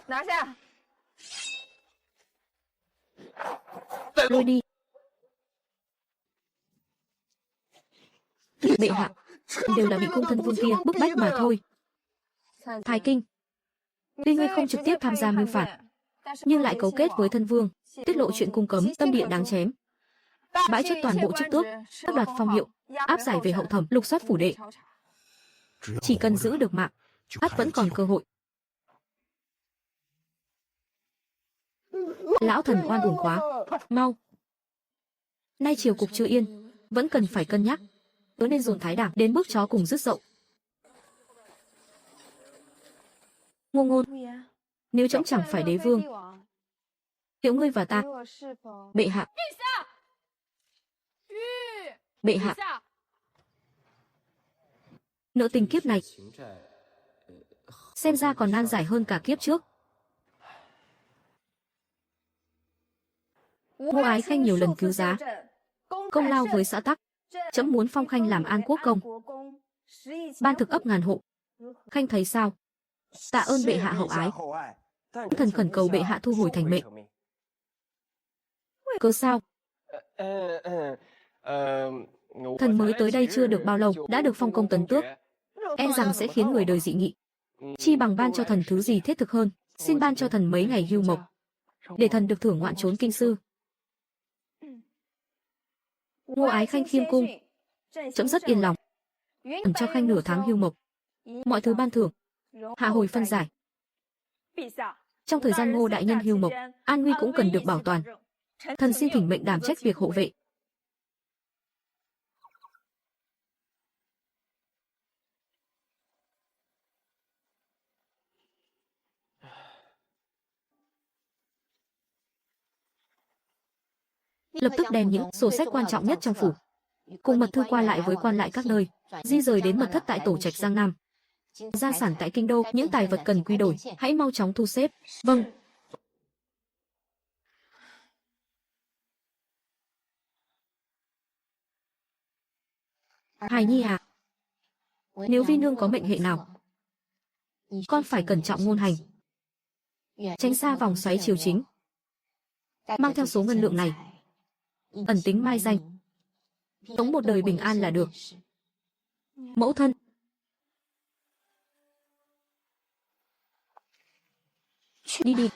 Lôi đi. Bệ hạ, đều là bị cung Thân Vương kia bức bách mà thôi. Thái Kinh, tuy ngươi không trực tiếp tham gia mưu phạt, nhưng lại cấu kết với Thân Vương, tiết lộ chuyện cung cấm, tâm địa đáng chém. Bãi chất toàn bộ chức tước, áp đoạt phong hiệu, áp giải về hậu thẩm, lục soát phủ đệ. Chỉ cần giữ được mạng, ắt vẫn còn cơ hội. Lão thần oan uổng quá, mau. Nay triều cục chưa yên, vẫn cần phải cân nhắc. Tớ nên dồn thái đảng đến bước chó cùng rứt dậu. Ngô Ngôn, nếu trẫm chẳng phải đế vương, liệu ngươi và ta? Bệ hạ. Bệ hạ. Nợ tình kiếp này xem ra còn nan giải hơn cả kiếp trước. Ngô Ái Khanh nhiều lần cứu giá, công lao với xã tắc. Trẫm muốn phong Khanh làm an quốc công, ban thực ấp ngàn hộ. Khanh thấy sao? Tạ ơn bệ hạ hậu ái. Thần khẩn cầu bệ hạ thu hồi thành mệnh. Cớ sao? Thần mới tới đây chưa được bao lâu đã được phong công tấn tước, e rằng sẽ khiến người đời dị nghị. Chi bằng ban cho thần thứ gì thiết thực hơn. Xin ban cho thần mấy ngày hưu mộc, để thần được thưởng ngoạn trốn kinh sư. Ngô Ái Khanh khiêm cung, trẫm rất yên lòng. Thần cho Khanh nửa tháng hưu mộc, mọi thứ ban thưởng, hạ hồi phân giải. Trong thời gian Ngô đại nhân hưu mộc, an nguy cũng cần được bảo toàn. Thần xin thỉnh mệnh đảm trách việc hộ vệ. Lập tức đem những sổ sách quan trọng nhất trong phủ cùng mật thư qua lại với quan lại các nơi, di rời đến mật thất tại tổ trạch Giang Nam. Gia sản tại kinh đô, những tài vật cần quy đổi, hãy mau chóng thu xếp. Vâng. Hài Nhi à, nếu vi nương có mệnh hệ nào, con phải cẩn trọng ngôn hành, tránh xa vòng xoáy triều chính. Mang theo số ngân lượng này, ẩn tính mai danh, sống một đời bình an là được. Mẫu thân. Đi đi.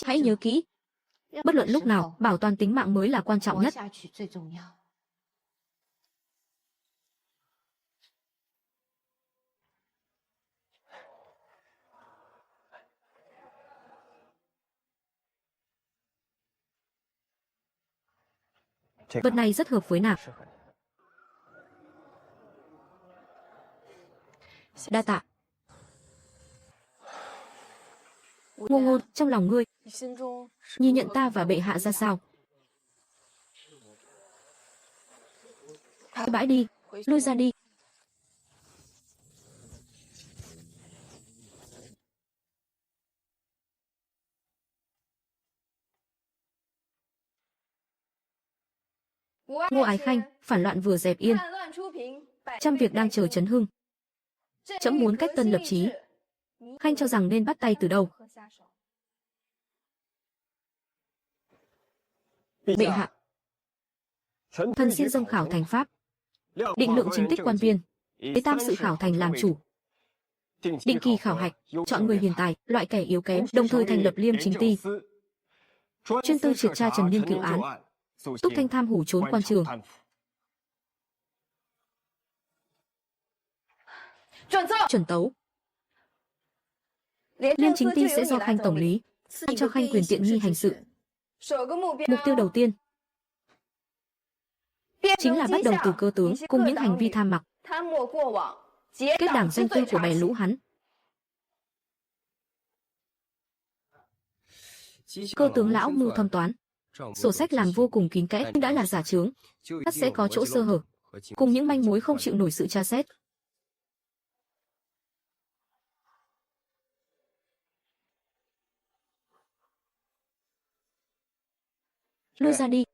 Hãy nhớ kỹ, bất luận lúc nào, bảo toàn tính mạng mới là quan trọng nhất. Vật này rất hợp với nàng. Đa tạ. Ngô Ngôn, trong lòng ngươi nhìn nhận ta và bệ hạ ra sao? Bãi đi, lui ra đi. Ngô Ái Khanh, phản loạn vừa dẹp yên, trăm việc đang chờ chấn hưng. Trẫm muốn cách tân lập chí. Khanh cho rằng nên bắt tay từ đâu? Bệ hạ, thần xin dâng khảo thành pháp, định lượng chính tích quan viên, lấy tam sự khảo thành làm chủ. Định kỳ khảo hạch, chọn người hiền tài, loại kẻ yếu kém, đồng thời thành lập liêm chính ty, chuyên tư triệt tra trần niên cựu án, túc thanh tham hủ trốn quan trường. Chuẩn tấu. Liên chính ti sẽ do Khanh tổng lý, cho Khanh quyền tiện nghi hành sự. Mục tiêu đầu tiên chính là bắt đầu từ cơ tướng cùng những hành vi tham mặc, kết đảng doanh tư của bè lũ hắn. Cơ tướng lão mưu thâm toán, sổ sách làm vô cùng kín kẽ, đã là giả chướng, tất sẽ có chỗ sơ hở, cùng những manh mối không chịu nổi sự tra xét. Lui ra đi.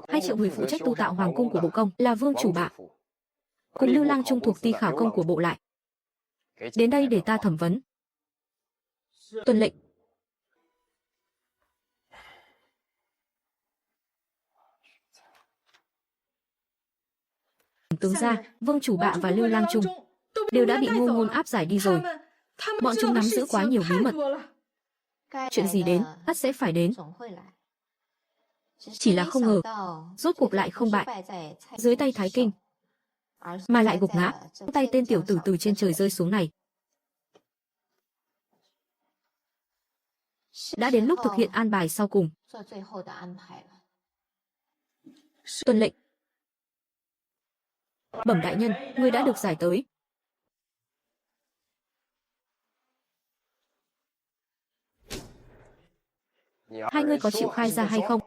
2 triệu người phụ trách tu tạo hoàng cung của bộ công là Vương Chủ Bạ, cùng Lưu Lang Trung thuộc ty khảo công của bộ lại. Đến đây để ta thẩm vấn. Tuân lệnh. Tướng gia, Vương Chủ Bạ và Lưu Lang Trung đều đã bị Ngô Ngôn áp giải đi rồi. Bọn chúng nắm giữ quá nhiều bí mật. Chuyện gì đến, ắt sẽ phải đến. Chỉ là không ngờ, rốt cuộc lại không bại dưới tay Thái Kinh, mà lại gục ngã tay tên tiểu tử từ trên trời rơi xuống này. Đã đến lúc thực hiện an bài sau cùng. Tuân lệnh. Bẩm đại nhân, ngươi đã được giải tới. Hai ngươi có chịu khai ra hay không?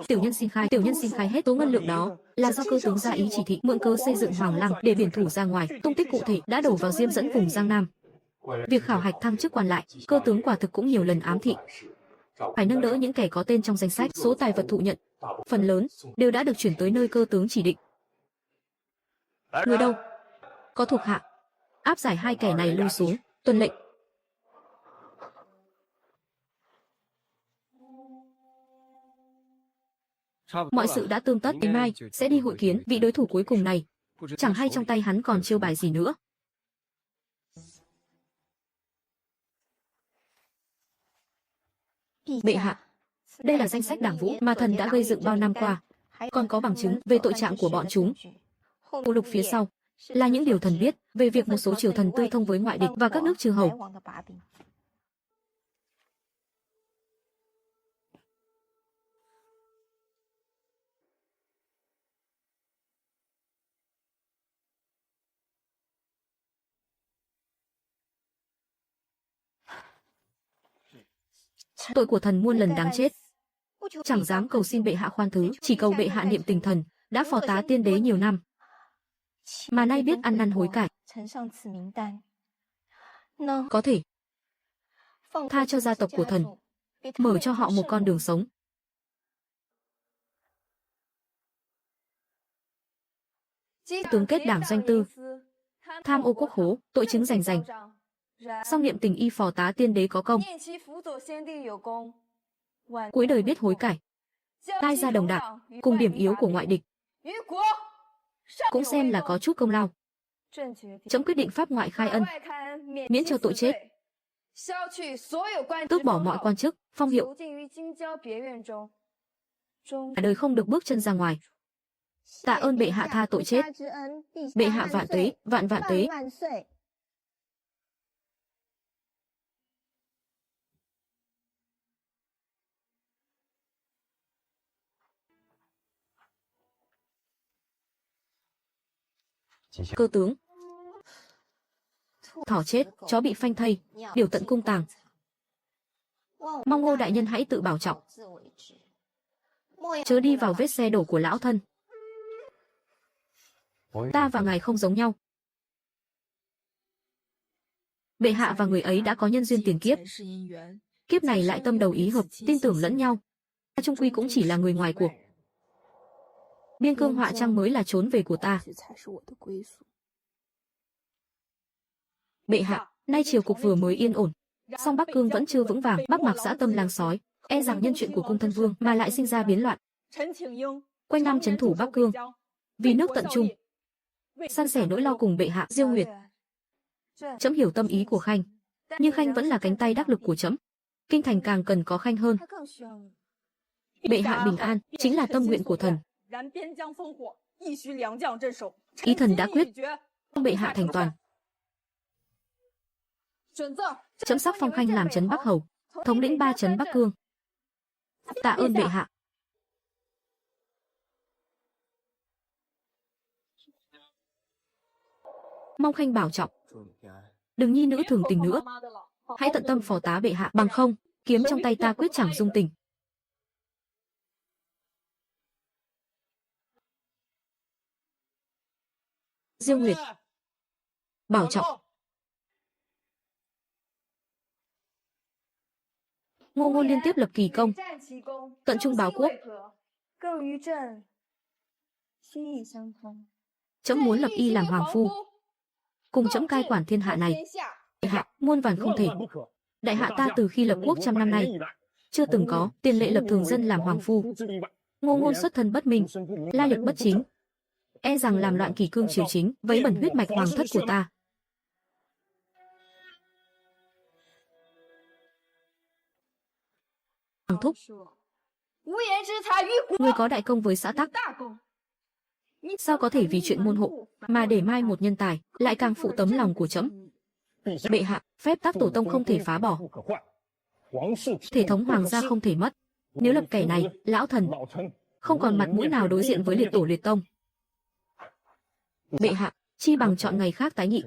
Tiểu nhân xin khai. Tiểu nhân xin khai hết số ngân lượng đó là do cơ tướng ra ý chỉ thị mượn cớ xây dựng Hoàng Lăng để biển thủ ra ngoài. Tung tích cụ thể đã đổ vào diêm dẫn vùng Giang Nam. Việc khảo hạch thăng chức quan lại, cơ tướng quả thực cũng nhiều lần ám thị. Phải nâng đỡ những kẻ có tên trong danh sách. Số tài vật thụ nhận, phần lớn đều đã được chuyển tới nơi cơ tướng chỉ định. Người đâu? Có thuộc hạ. Áp giải 2 kẻ này lui xuống. Tuân lệnh. Mọi sự đã tươm tất, đến mai sẽ đi hội kiến vị đối thủ cuối cùng này. Chẳng hay trong tay hắn còn chiêu bài gì nữa. Bệ hạ, đây là danh sách đảng vũ mà thần đã gây dựng bao năm qua, còn có bằng chứng về tội trạng của bọn chúng. Phụ lục phía sau là những điều thần biết về việc một số triều thần tư thông với ngoại địch và các nước chư hầu. Tội của thần muôn lần đáng chết. Chẳng dám cầu xin bệ hạ khoan thứ, chỉ cầu bệ hạ niệm tình thần, đã phò tá tiên đế nhiều năm, mà nay biết ăn năn hối cải. Có thể tha cho gia tộc của thần, mở cho họ một con đường sống. Tướng kết đảng doanh tư, tham ô quốc khố, tội chứng rành rành. Song niệm tình y phò tá tiên đế có công, cuối đời biết hối cải, tai ra đồng đạo, cùng điểm yếu của ngoại địch, cũng xem là có chút công lao. Trẫm quyết định pháp ngoại khai ân, miễn cho tội chết, tước bỏ mọi quan chức, phong hiệu, cả đời không được bước chân ra ngoài. Tạ ơn bệ hạ tha tội chết. Bệ hạ vạn tuế, vạn vạn tuế. Cơ tướng. Thỏ chết, chó bị phanh thây, điều tận cung tàng. Mong Ngô đại nhân hãy tự bảo trọng, chớ đi vào vết xe đổ của lão thân. Ta và ngài không giống nhau. Bệ hạ và người ấy đã có nhân duyên tiền kiếp, kiếp này lại tâm đầu ý hợp, tin tưởng lẫn nhau. Ta chung quy cũng chỉ là người ngoài cuộc. Biên cương họa trang mới là trốn về của ta. Bệ hạ, nay triều cục vừa mới yên ổn, song Bắc Cương vẫn chưa vững vàng. Bắc Mạc dã tâm lang sói, e rằng nhân chuyện của cung thân vương mà lại sinh ra biến loạn. Quanh năm trấn thủ Bắc Cương, vì nước tận trung, san sẻ nỗi lo cùng bệ hạ. Diêu Nguyệt, trẫm hiểu tâm ý của Khanh, nhưng Khanh vẫn là cánh tay đắc lực của trẫm. Kinh thành càng cần có Khanh hơn. Bệ hạ bình an chính là tâm nguyện của thần. Ý thần đã quyết, Bệ hạ thành toàn. Trẫm sắc phong Khanh làm trấn Bắc Hầu, thống lĩnh 3 trấn Bắc Cương. Tạ ơn bệ hạ. Mong Khanh bảo trọng. Đừng nhi nữ thường tình nữa. Hãy tận tâm phò tá bệ hạ, bằng không, kiếm trong tay ta quyết chẳng dung tình. Diêu Nguyệt, bảo trọng. Ngô Ngôn liên tiếp lập kỳ công, cận trung báo quốc. Trẫm muốn lập y làm hoàng phu, cùng trẫm cai quản thiên hạ này. Bệ hạ, muôn vàn không thể. Đại hạ ta từ khi lập quốc 100 năm nay, chưa từng có tiền lệ lập thường dân làm hoàng phu. Ngô Ngôn xuất thân bất minh, lai lịch bất chính, e rằng làm loạn kỷ cương triều chính, vấy bẩn huyết mạch hoàng thất của ta. Hoàng thúc, người có đại công với xã Tắc, sao có thể vì chuyện môn hộ mà để mai một nhân tài, lại càng phụ tấm lòng của trẫm. Bệ hạ, phép tắc tổ tông không thể phá bỏ, thể thống hoàng gia không thể mất. Nếu lập kẻ này, lão thần không còn mặt mũi nào đối diện với liệt tổ liệt tông. Bệ hạ, chi bằng chọn ngày khác tái nghị.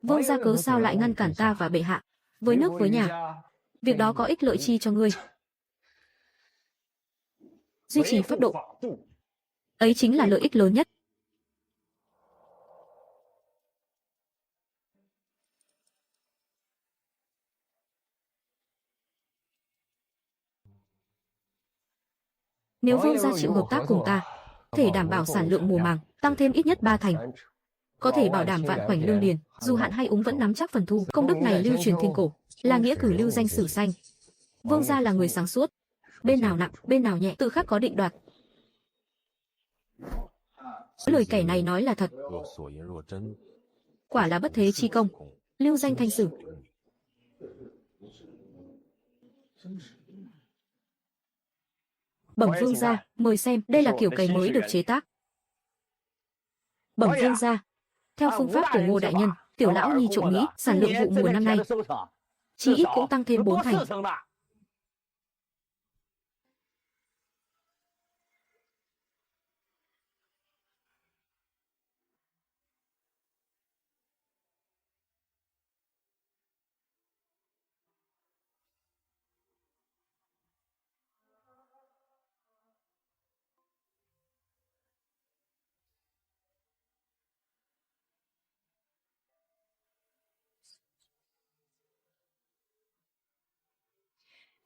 Vương gia cớ sao lại ngăn cản ta và bệ hạ, với nước với nhà? Việc đó có ích lợi chi cho ngươi? Duy trì pháp độ, ấy chính là lợi ích lớn nhất. Nếu vương gia chịu hợp tác cùng ta, thể đảm bảo sản lượng mùa màng tăng thêm ít nhất 3 thành, có thể bảo đảm vạn khoảnh lương điền, dù hạn hay úng vẫn nắm chắc phần thu. Công đức này lưu truyền thiên cổ, là nghĩa cử lưu danh sử xanh. Vương gia là người sáng suốt, bên nào nặng, bên nào nhẹ, tự khắc có định đoạt. Lời kẻ này nói là thật, quả là bất thế chi công, lưu danh thanh sử. Bẩm vương gia, mời xem, đây là kiểu cày mới được chế tác. Bẩm vương gia, theo phương pháp của Ngô đại nhân, tiểu lão nhi trộm nghĩ sản lượng vụ mùa năm nay chỉ ít cũng tăng thêm 4 thành.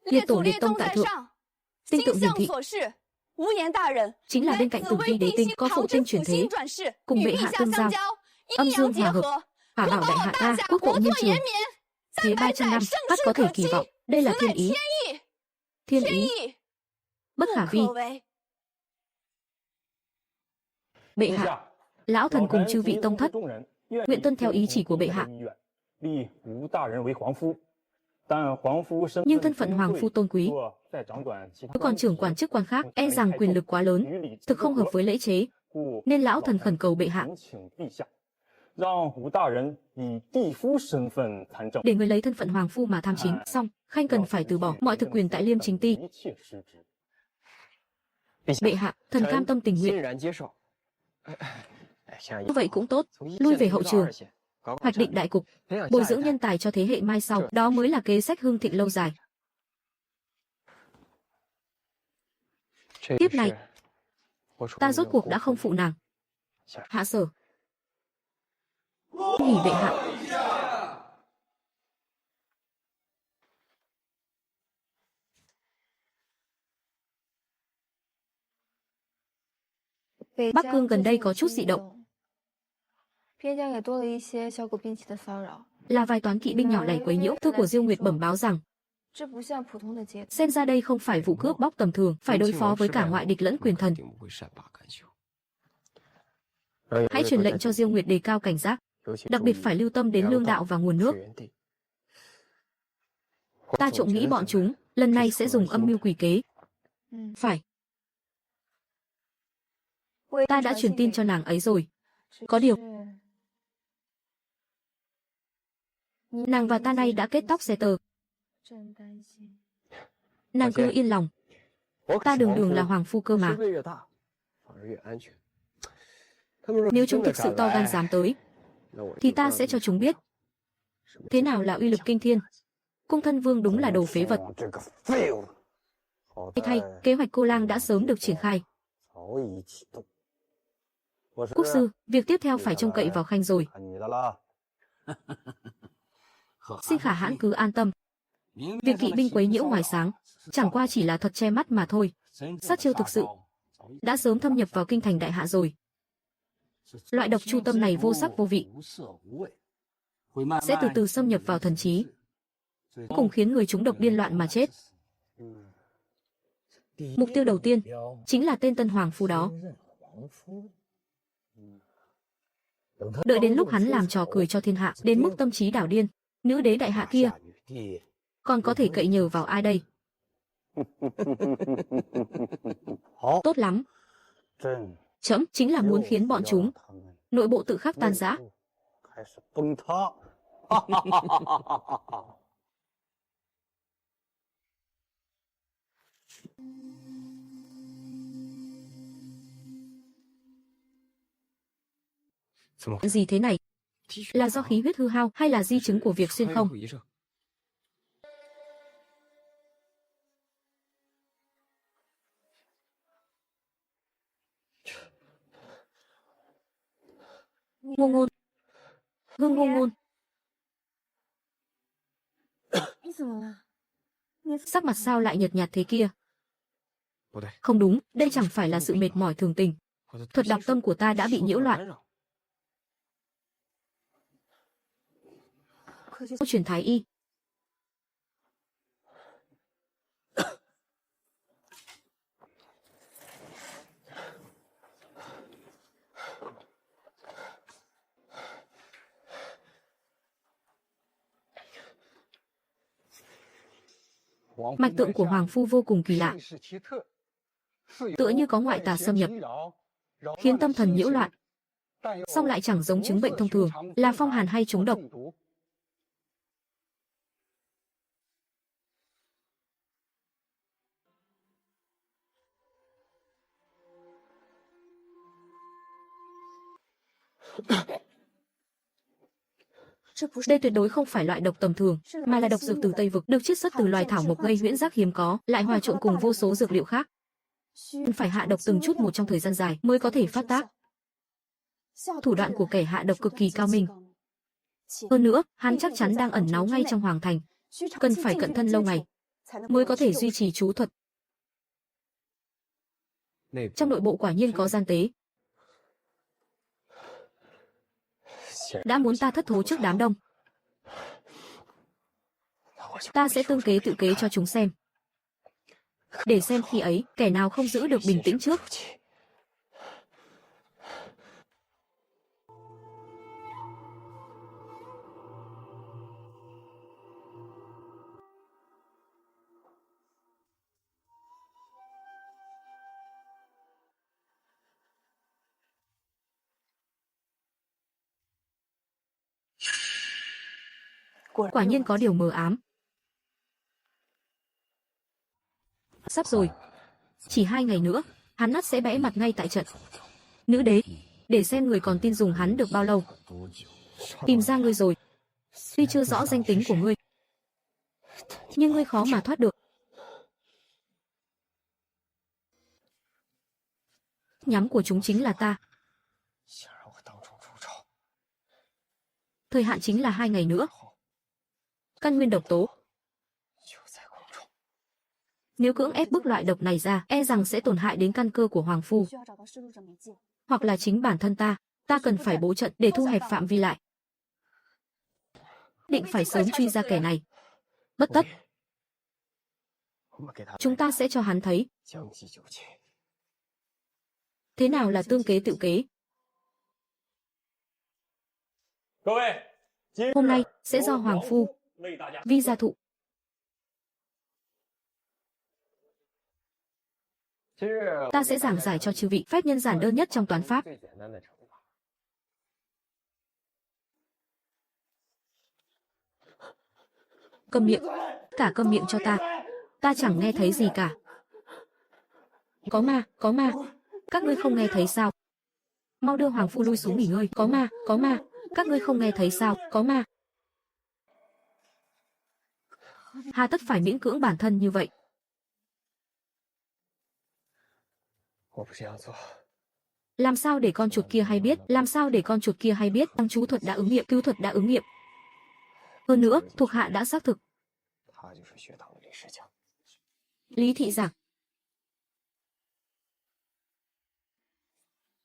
Liệt tổ liệt tông tại thượng, tinh tượng hiển thị, chính là bên cạnh Tử Vi đế tinh có phụ tinh chuyển thế, cùng bệ hạ tương giao, âm dương hòa hợp, khả bảo đại hạ ta quốc độ nhiên trường. Thế 300 năm, ắt có thể kỳ vọng, đây là thiên ý. Thiên ý, bất khả vi. Bệ hạ, lão thần cùng chư vị tông thất nguyện tuân theo ý chỉ của bệ hạ. Nhưng thân phận hoàng phu tôn quý, còn trưởng quản chức quan khác, e rằng quyền lực quá lớn, thực không hợp với lễ chế, nên lão thần khẩn cầu bệ hạ để người lấy thân phận hoàng phu mà tham chính. Xong, Khanh cần phải từ bỏ mọi thực quyền tại Liêm Chính Ti. Bệ hạ, thần cam tâm tình nguyện. Như vậy cũng tốt, lui về hậu trường, hoạch định đại cục, bồi dưỡng nhân tài cho thế hệ mai sau, đó mới là kế sách hưng thịnh lâu dài. Tiếp này, ta rốt cuộc đã không phụ nàng. Hạ Sở, nghỉ bệ hạ. Bắc Cương gần đây có chút dị động, là vài toán kỵ binh nhỏ lẻ quấy nhiễu. Thư của Diêu Nguyệt bẩm báo rằng, xem ra đây không phải vụ cướp bóc tầm thường, phải đối phó với cả ngoại địch lẫn quyền thần. Hãy truyền lệnh cho Diêu Nguyệt đề cao cảnh giác, đặc biệt phải lưu tâm đến lương đạo và nguồn nước. Ta trộm nghĩ bọn chúng lần này sẽ dùng âm mưu quỷ kế. Phải. Ta đã truyền tin cho nàng ấy rồi. Có điều, nàng và ta nay đã kết tóc xe tờ. Nàng cứ yên lòng. Ta đường đường là hoàng phu cơ mà. Nếu chúng thực sự to gan dám tới, thì ta sẽ cho chúng biết thế nào là uy lực kinh thiên. Cung thân vương đúng là đồ phế vật. Thay, kế hoạch cô lang đã sớm được triển khai. Quốc sư, việc tiếp theo phải trông cậy vào Khanh rồi. Xin Khả Hãn cứ an tâm. Việc kỵ binh quấy nhiễu ngoài sáng chẳng qua chỉ là thuật che mắt mà thôi. Sát chiêu thực sự đã sớm thâm nhập vào kinh thành đại hạ rồi. Loại độc chu tâm này vô sắc vô vị, sẽ từ từ xâm nhập vào thần trí, cùng khiến người chúng độc điên loạn mà chết. Mục tiêu đầu tiên chính là tên tân hoàng phu đó. Đợi đến lúc hắn làm trò cười cho thiên hạ, đến mức tâm trí đảo điên, nữ đế đại hạ kia còn có thể cậy nhờ vào ai đây? Tốt lắm. Trẫm chính là muốn khiến bọn chúng nội bộ tự khắc tan rã. Gì thế này? Là do khí huyết hư hao hay là di chứng của việc xuyên không? Ngô Ngôn, Hương Ngô Ngôn. Sắc mặt sao lại nhợt nhạt thế kia? Không đúng, đây chẳng phải là sự mệt mỏi thường tình. Thuật đọc tâm của ta đã bị nhiễu loạn. Truyền thái y. Mạch tượng của hoàng phu vô cùng kỳ lạ, tựa như có ngoại tà xâm nhập, khiến tâm thần nhiễu loạn, song lại chẳng giống chứng bệnh thông thường, là phong hàn hay trúng độc. Đây tuyệt đối không phải loại độc tầm thường, mà là độc dược từ Tây Vực, được chiết xuất từ loài thảo mộc gây huyễn giác hiếm có, lại hòa trộn cùng vô số dược liệu khác. Phải hạ độc từng chút một trong thời gian dài mới có thể phát tác. Thủ đoạn của kẻ hạ độc cực kỳ cao minh. Hơn nữa, hắn chắc chắn đang ẩn náu ngay trong hoàng thành, cần phải cận thân lâu ngày mới có thể duy trì chú thuật. Trong nội bộ quả nhiên có gian tế. Đã muốn ta thất thố trước đám đông. Ta sẽ tương kế tự kế cho chúng xem. Để xem khi ấy, kẻ nào không giữ được bình tĩnh trước. Quả nhiên có điều mờ ám. Sắp rồi. Chỉ 2 ngày nữa, hắn nát sẽ bẽ mặt ngay tại trận. Nữ đế, để xem người còn tin dùng hắn được bao lâu. Tìm ra ngươi rồi. Tuy chưa rõ danh tính của ngươi, nhưng ngươi khó mà thoát được. Nhắm của chúng chính là ta. Thời hạn chính là 2 ngày nữa. Căn nguyên độc tố. Nếu cưỡng ép bức loại độc này ra, e rằng sẽ tổn hại đến căn cơ của hoàng phu. Hoặc là chính bản thân ta cần phải bố trận để thu hẹp phạm vi lại. Định phải sớm truy ra kẻ này. Bất tất, chúng ta sẽ cho hắn thấy thế nào là tương kế tự kế. Hôm nay sẽ do hoàng phu vi gia thụ. Ta sẽ giảng giải cho chư vị phép nhân giản đơn nhất trong toán pháp. Câm miệng, cả câm miệng cho ta. Ta chẳng nghe thấy gì cả. Có ma, có ma. Các ngươi không nghe thấy sao? Mau đưa Hoàng Phu lui xuống nghỉ ngơi. Có ma, có ma. Các ngươi không nghe thấy sao? Có ma. Hà tất phải miễn cưỡng bản thân như vậy. Làm sao để con chuột kia hay biết? Làm sao để con chuột kia hay biết? Tăng chú thuật đã ứng nghiệm, cứu thuật đã ứng nghiệm. Hơn nữa, thuộc hạ đã xác thực. Lý thị giảng.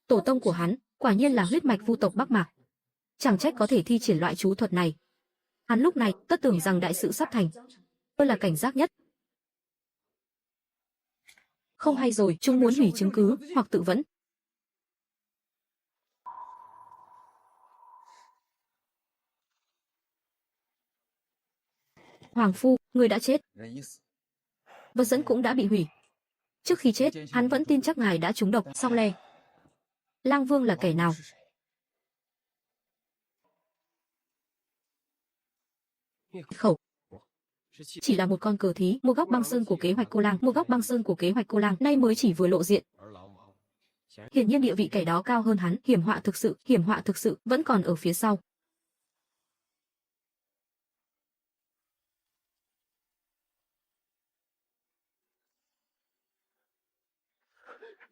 Tổ tông của hắn, quả nhiên là huyết mạch vu tộc Bắc Mạc. Chẳng trách có thể thi triển loại chú thuật này. Hắn lúc này tất tưởng rằng đại sự sắp thành. Tôi là cảnh giác nhất. Không hay rồi, chúng muốn hủy chứng cứ, hoặc tự vẫn. Hoàng Phu, người đã chết. Vật dẫn cũng đã bị hủy. Trước khi chết, hắn vẫn tin chắc ngài đã trúng độc. Sau lè. Lang Vương là kẻ nào? Khẩu. Chỉ là một con cờ thí, một góc băng sơn của kế hoạch cô lang, một góc băng sơn của kế hoạch cô lang, nay mới chỉ vừa lộ diện. Hiển nhiên địa vị kẻ đó cao hơn hắn, hiểm họa thực sự vẫn còn ở phía sau.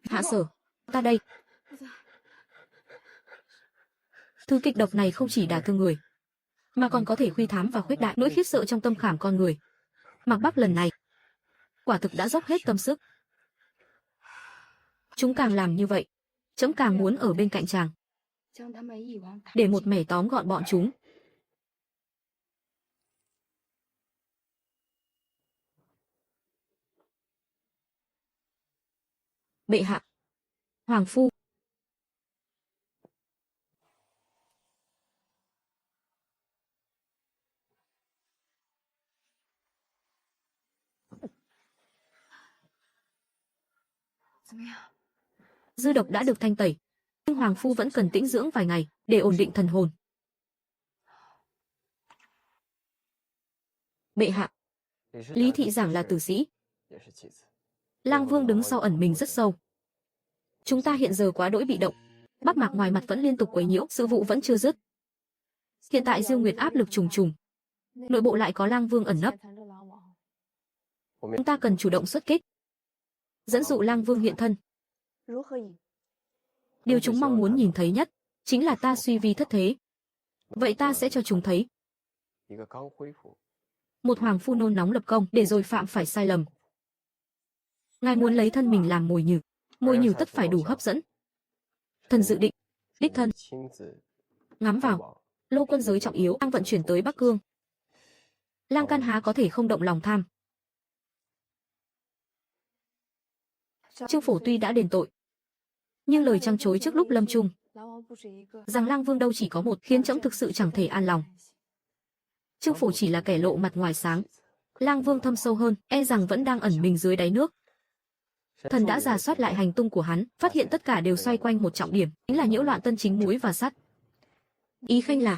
Hạ Sở, ta đây. Thứ kịch độc này không chỉ đả thương người, mà còn có thể khuy thám và khuếch đại nỗi khiếp sợ trong tâm khảm con người. Mạc Bắc lần này, quả thực đã dốc hết tâm sức. Chúng càng làm như vậy, trẫm càng muốn ở bên cạnh chàng, để một mẻ tóm gọn bọn chúng. Bệ hạ, Hoàng Phu. Dư độc đã được thanh tẩy, nhưng Hoàng Phu vẫn cần tĩnh dưỡng vài ngày để ổn định thần hồn. Bệ hạ, Lý thị giảng là tử sĩ. Lang Vương đứng sau ẩn mình rất sâu. Chúng ta hiện giờ quá đỗi bị động. Bắc Mạc ngoài mặt vẫn liên tục quấy nhiễu, sự vụ vẫn chưa dứt. Hiện tại Diêu Nguyệt áp lực trùng trùng, nội bộ lại có Lang Vương ẩn nấp. Chúng ta cần chủ động xuất kích, dẫn dụ Lang Vương hiện thân. Điều chúng mong muốn nhìn thấy nhất chính là ta suy vi thất thế. Vậy ta sẽ cho chúng thấy một Hoàng Phu nôn nóng lập công để rồi phạm phải sai lầm. Ngài muốn lấy thân mình làm mồi nhử tất phải đủ hấp dẫn. Thần dự định đích thân ngắm vào lô quân giới trọng yếu đang vận chuyển tới Bắc Cương. Lang Can há có thể không động lòng tham. Trương Phổ tuy đã đền tội, nhưng lời trăng chối trước lúc lâm chung rằng Lang Vương đâu chỉ có một khiến trẫm thực sự chẳng thể an lòng. Trương Phổ chỉ là kẻ lộ mặt ngoài sáng, Lang Vương thâm sâu hơn, e rằng vẫn đang ẩn mình dưới đáy nước. Thần đã rà soát lại hành tung của hắn, phát hiện tất cả đều xoay quanh một trọng điểm, chính là nhiễu loạn Tân Chính muối và sắt. Ý khanh là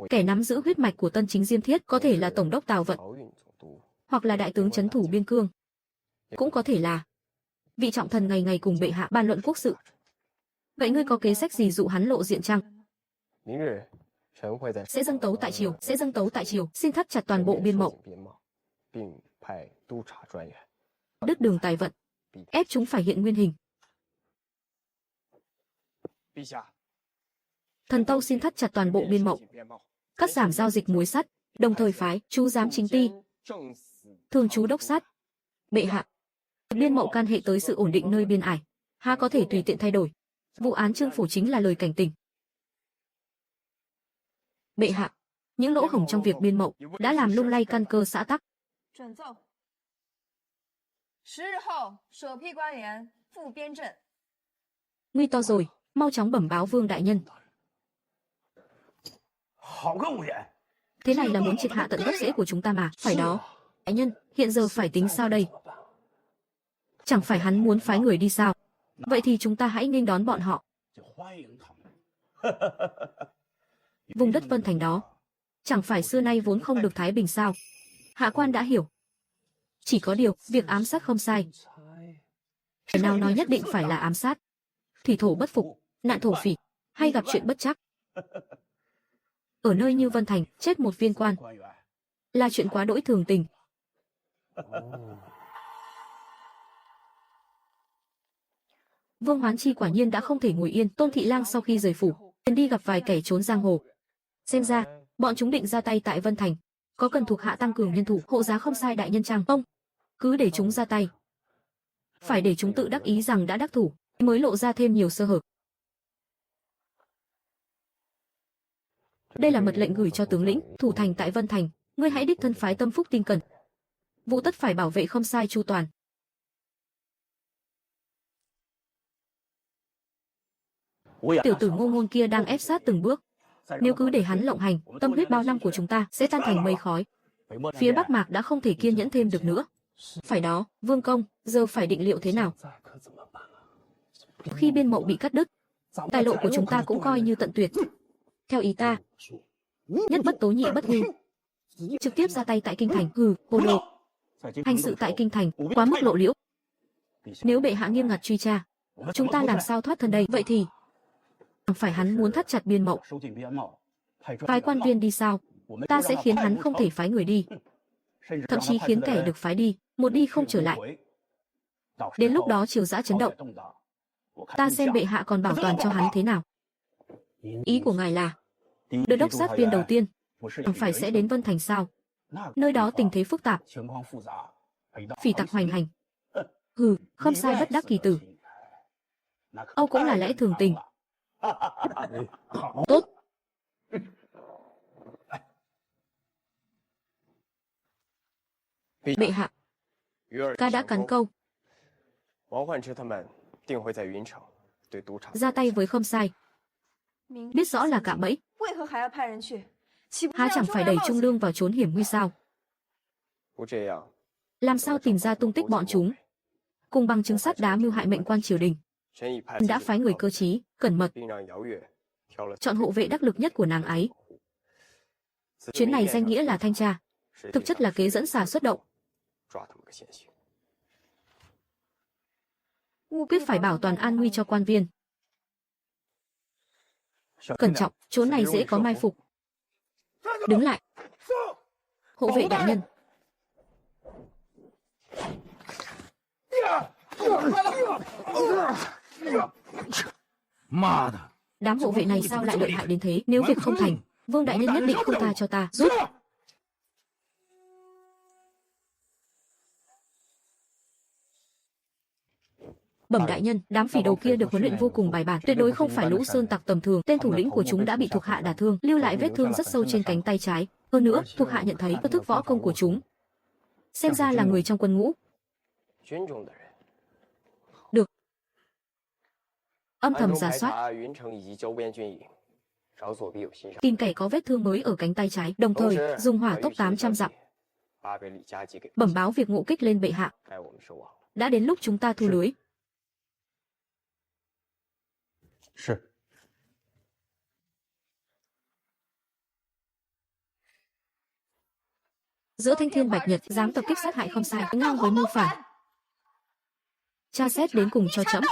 kẻ nắm giữ huyết mạch của Tân Chính Diêm Thiết, có thể là tổng đốc Tào Vận, hoặc là đại tướng trấn thủ biên cương, cũng có thể là vị trọng thần ngày ngày cùng bệ hạ bàn luận quốc sự. Vậy ngươi có kế sách gì dụ hắn lộ diện chăng? Sẽ dâng tấu tại triều, xin thắt chặt toàn bộ biên mậu, đứt đường tài vận, ép chúng phải hiện nguyên hình. Thần tâu xin thắt chặt toàn bộ biên mậu, cắt giảm giao dịch muối sắt, đồng thời phái chú giám chính ty, thường chú đốc sát. Bệ hạ, biên mậu can hệ tới sự ổn định nơi biên ải, há có thể tùy tiện thay đổi. Vụ án Trương Phổ chính là lời cảnh tỉnh. Bệ hạ, những lỗ hổng trong việc biên mậu đã làm lung lay căn cơ xã tắc. Nguy to rồi, mau chóng bẩm báo Vương đại nhân. Thế này là muốn triệt hạ tận gốc rễ của chúng ta mà, phải đó. Đại nhân, hiện giờ phải tính sao đây? Chẳng phải hắn muốn phái người đi sao? Vậy thì chúng ta hãy nghênh đón bọn họ. Vùng đất Vân Thành đó, chẳng phải xưa nay vốn không được thái bình sao? Hạ quan đã hiểu. Chỉ có điều, việc ám sát không sai. Kẻ nào nói nhất định phải là ám sát? Thủy thổ bất phục, nạn thổ phỉ, hay gặp chuyện bất trắc. Ở nơi như Vân Thành, chết một viên quan là chuyện quá đỗi thường tình. Vương Hoán Chi quả nhiên đã không thể ngồi yên. Tôn Thị Lang sau khi rời phủ, liền đi gặp vài kẻ trốn giang hồ. Xem ra, bọn chúng định ra tay tại Vân Thành. Có cần thuộc hạ tăng cường nhân thủ, hộ giá không sai đại nhân chăng? Ông, cứ để chúng ra tay. Phải để chúng tự đắc ý rằng đã đắc thủ, mới lộ ra thêm nhiều sơ hở. Đây là mật lệnh gửi cho tướng lĩnh, thủ thành tại Vân Thành. Ngươi hãy đích thân phái tâm phúc tinh cẩn. Vụ tất phải bảo vệ không sai chu toàn. Tiểu tử Ngô Ngôn kia đang ép sát từng bước. Nếu cứ để hắn lộng hành, tâm huyết bao năm của chúng ta sẽ tan thành mây khói. Phía Bắc Mạc đã không thể kiên nhẫn thêm được nữa. Phải đó, Vương Công, giờ phải định liệu thế nào? Khi biên mậu bị cắt đứt, tài lộ của chúng ta cũng coi như tận tuyệt. Theo ý ta, nhất bất tố nhị bất hưu. Trực tiếp ra tay tại Kinh Thành, hồ đồ. Hành sự tại Kinh Thành, quá mức lộ liễu. Nếu bệ hạ nghiêm ngặt truy tra, chúng ta làm sao thoát thân đây? Vậy thì phải hắn muốn thắt chặt biên mậu, phái quan viên đi sao? Ta sẽ khiến hắn không thể phái người đi, thậm chí khiến kẻ được phái đi, một đi không trở lại. Đến lúc đó triều dã chấn động, ta xem bệ hạ còn bảo toàn cho hắn thế nào. Ý của ngài là đợt đốc sát viên đầu tiên chẳng phải sẽ đến Vân Thành sao? Nơi đó tình thế phức tạp, phỉ tặc hoành hành. Không sai bất đắc kỳ tử. Âu cũng là lẽ thường tình. Tốt. Bệ hạ, ca đã cắn câu. Ra tay với không sai. Biết rõ là cạm bẫy, há chẳng phải đẩy Trung Lương vào chốn hiểm nguy sao? Làm sao tìm ra tung tích bọn chúng? Cùng bằng chứng sắt đá mưu hại mệnh quan triều đình. Đã phái người cơ trí, cẩn mật, chọn hộ vệ đắc lực nhất của nàng ấy. Chuyến này danh nghĩa là thanh tra, thực chất là kế dẫn xà xuất động. Quyết phải bảo toàn an nguy cho quan viên. Cẩn trọng, chốn này dễ có mai phục. Đứng lại. Hộ vệ đại nhân. Đám hộ vệ này sao lại lợi hại đến thế? Nếu việc không thành, Vương đại nhân nhất định không tha cho ta. Rút. Bẩm đại nhân, đám phỉ đầu kia được huấn luyện vô cùng bài bản, tuyệt đối không phải lũ sơn tặc tầm thường. Tên thủ lĩnh của chúng đã bị thuộc hạ đả thương, lưu lại vết thương rất sâu trên cánh tay trái. Hơn nữa, thuộc hạ nhận thấy có thức võ công của chúng, xem ra là người trong quân ngũ. Được. Âm thầm rà soát, tìm kẻ có vết thương mới ở cánh tay trái, đồng thời dùng hỏa tốc 800 dặm. Bẩm báo việc ngộ kích lên bệ hạ. Đã đến lúc chúng ta thu lưới. Giữa Thanh Thiên Bạch Nhật dám tập kích sát hại không sai, ngang với mưu phản. Tra xét đến cùng cho trẫm.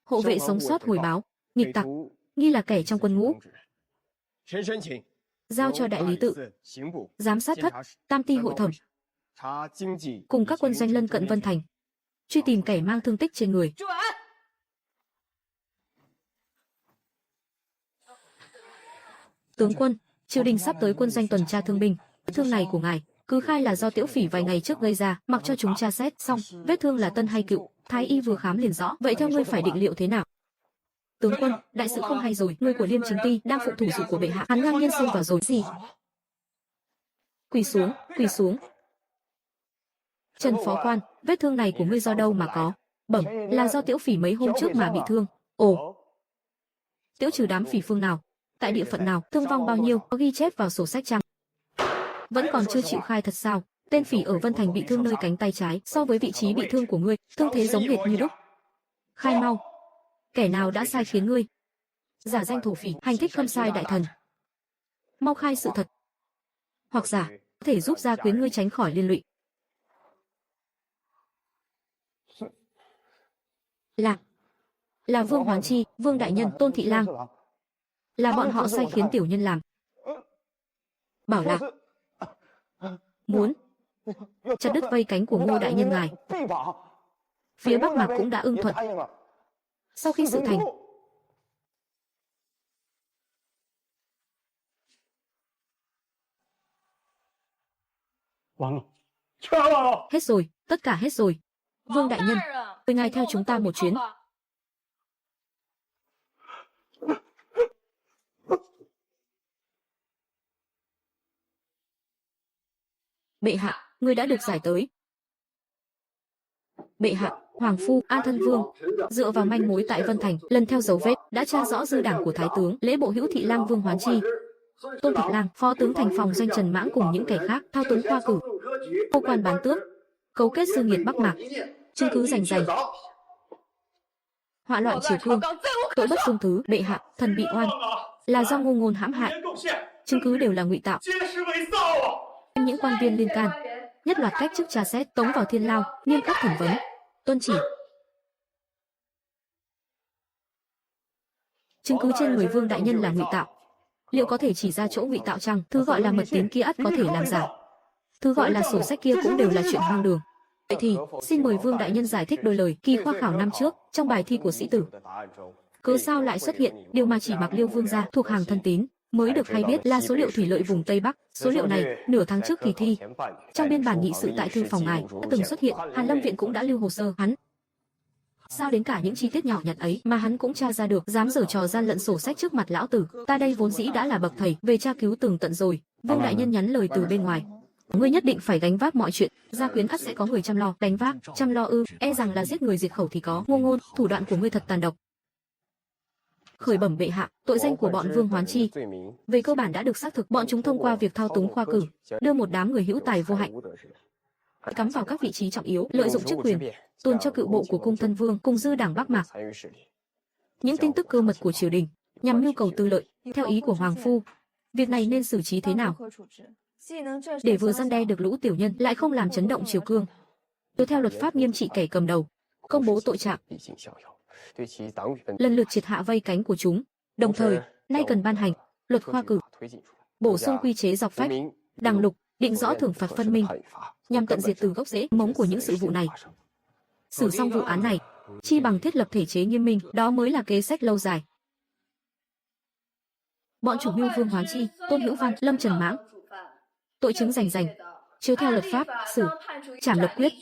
Hộ vệ sống sót hồi báo, nghịch tặc, nghi là kẻ trong quân ngũ. Giao cho đại lý tự, giám sát thất, tam ti hội thẩm, cùng các quân doanh lân cận Vân Thành, truy tìm kẻ mang thương tích trên người. Tướng quân, triều đình sắp tới quân doanh tuần tra thương binh. Thương này của ngài cứ khai là do Tiễu Phỉ vài ngày trước gây ra, mặc cho chúng tra xét xong, vết thương là tân hay cựu, thái y vừa khám liền rõ. Vậy theo ngươi phải định liệu thế nào? Tướng quân, đại sự không hay rồi, người của Liêm Chính Ti đang phụng thủ dụ của bệ hạ, hắn ngang nhiên xông vào rồi. Gì? Quỳ xuống, quỳ xuống. Trần phó quan, vết thương này của ngươi do đâu mà có? Bẩm, là do Tiễu Phỉ mấy hôm trước mà bị thương. Ồ. Tiễu trừ đám phỉ phương nào? Tại địa phận nào? Thương vong bao nhiêu? Có ghi chép vào sổ sách chăng? Vẫn còn chưa chịu khai thật sao? Tên phỉ ở Vân Thành bị thương nơi cánh tay trái, so với vị trí bị thương của ngươi, thương thế giống hệt như lúc. Khai mau. Kẻ nào đã sai khiến ngươi? Giả danh thổ phỉ, hành thích khâm sai đại thần. Mau khai sự thật. Hoặc giả, có thể giúp gia quyến ngươi tránh khỏi liên lụy. Là Vương Hoán Chi, Vương đại nhân, Tôn thị lang. Là bọn họ sai khiến tiểu nhân làm. Bảo là muốn chặt đứt vây cánh của Ngô đại nhân ngài. Phía Bắc Mạc cũng đã ưng thuận. Sau khi sự thành, hết rồi, tất cả hết rồi. Vương đại nhân, mời ngài theo chúng ta một chuyến. Bệ hạ, ngươi đã được giải tới. Bệ hạ, Hoàng phu, An Thân Vương, dựa vào manh mối tại Vân Thành, lần theo dấu vết, đã tra rõ dư đảng của Thái tướng, lễ bộ hữu thị lang Vương Hoán Chi, Tôn Thạch Lang, phó tướng thành phòng doanh Trần Mãng cùng những kẻ khác, thao túng khoa cử, ô quan bán tước, cấu kết dương nghiệt Bắc Mạc, chứng cứ rành rành, họa loạn triều cương, tội bất dung thứ. Bệ hạ, thần bị oan, là do ngô ngôn hãm hại, chứng cứ đều là ngụy tạo. Những quan viên liên can, nhất loạt cách chức tra xét, tống vào thiên lao, nghiêm khắc thẩm vấn. Tuân chỉ. Chứng cứ trên người Vương đại nhân là ngụy tạo. Liệu có thể chỉ ra chỗ ngụy tạo chăng? Thứ gọi là mật tín kia ắt có thể làm giả. Thứ gọi là sổ sách kia cũng đều là chuyện hoang đường. Vậy thì, xin mời Vương đại nhân giải thích đôi lời kỳ khoa khảo năm trước trong bài thi của sĩ tử. Cớ sao lại xuất hiện điều mà chỉ Mạc Liêu Vương gia thuộc hàng thân tín mới được hay biết là số liệu thủy lợi vùng Tây Bắc. Số liệu này nửa tháng trước kỳ thi, trong biên bản nghị sự tại thư phòng ngài đã từng xuất hiện. Hàn Lâm viện cũng đã lưu hồ sơ. Hắn sao đến cả những chi tiết nhỏ nhặt ấy mà hắn cũng tra ra được, dám giở trò gian lận sổ sách trước mặt lão tử. Ta đây vốn dĩ đã là bậc thầy về tra cứu tường tận rồi. Vương đại nhân nhắn lời từ bên ngoài. Ngươi nhất định phải gánh vác mọi chuyện, gia quyến ắt sẽ có người chăm lo. Đánh vác, chăm lo ư? E rằng là giết người diệt khẩu thì có. Ngô ngôn, thủ đoạn của ngươi thật tàn độc. Khởi bẩm bệ hạ, tội danh của bọn Vương Hoán Chi về cơ bản đã được xác thực. Bọn chúng thông qua việc thao túng khoa cử, đưa một đám người hữu tài vô hạnh cắm vào các vị trí trọng yếu, lợi dụng chức quyền, tuôn cho cựu bộ của cung thân vương cùng dư đảng Bắc Mạc những tin tức cơ mật của triều đình, nhằm mưu cầu tư lợi. Theo ý của hoàng phu, việc này nên xử trí thế nào để vừa răn đe được lũ tiểu nhân, lại không làm chấn động triều cương? Tôi theo luật pháp nghiêm trị kẻ cầm đầu, công bố tội trạng, lần lượt triệt hạ vây cánh của chúng. Đồng thời, nay cần ban hành luật khoa cử, bổ sung quy chế dọc phách, đằng lục, định rõ thưởng phạt phân minh, nhằm tận diệt từ gốc rễ mống của những sự vụ này. Xử xong vụ án này, chi bằng thiết lập thể chế nghiêm minh, đó mới là kế sách lâu dài. Bọn chủ mưu Vương Hoán Chi, Tôn Hữu Văn, Lâm Trần Mãng, tội chứng rành rành, chiếu theo luật pháp xử, trảm lập quyết.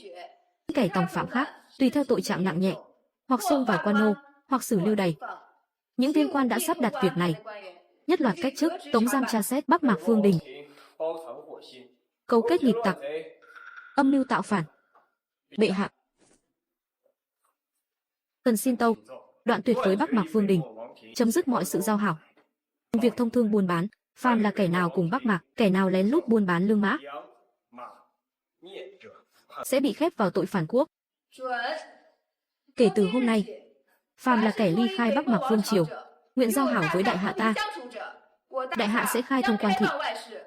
Kẻ tòng phạm khác, tùy theo tội trạng nặng nhẹ, hoặc xông vào quan ô, hoặc xử lưu đày. Những viên quan đã sắp đặt việc này, nhất loạt cách chức, tống giam tra xét Bắc Mạc Vương đình, cấu kết nghịch tặc, âm mưu tạo phản. Bệ hạ, cần xin tâu đoạn tuyệt với Bắc Mạc Vương đình, chấm dứt mọi sự giao hảo, việc thông thương buôn bán. Phàm là kẻ nào cùng Bắc Mạc, kẻ nào lén lút buôn bán lương mã, sẽ bị khép vào tội phản quốc. Kể từ hôm nay, phàm là kẻ ly khai Bắc Mạc Vương triều, nguyện giao hảo với đại hạ ta, đại hạ sẽ khai thông quan thị,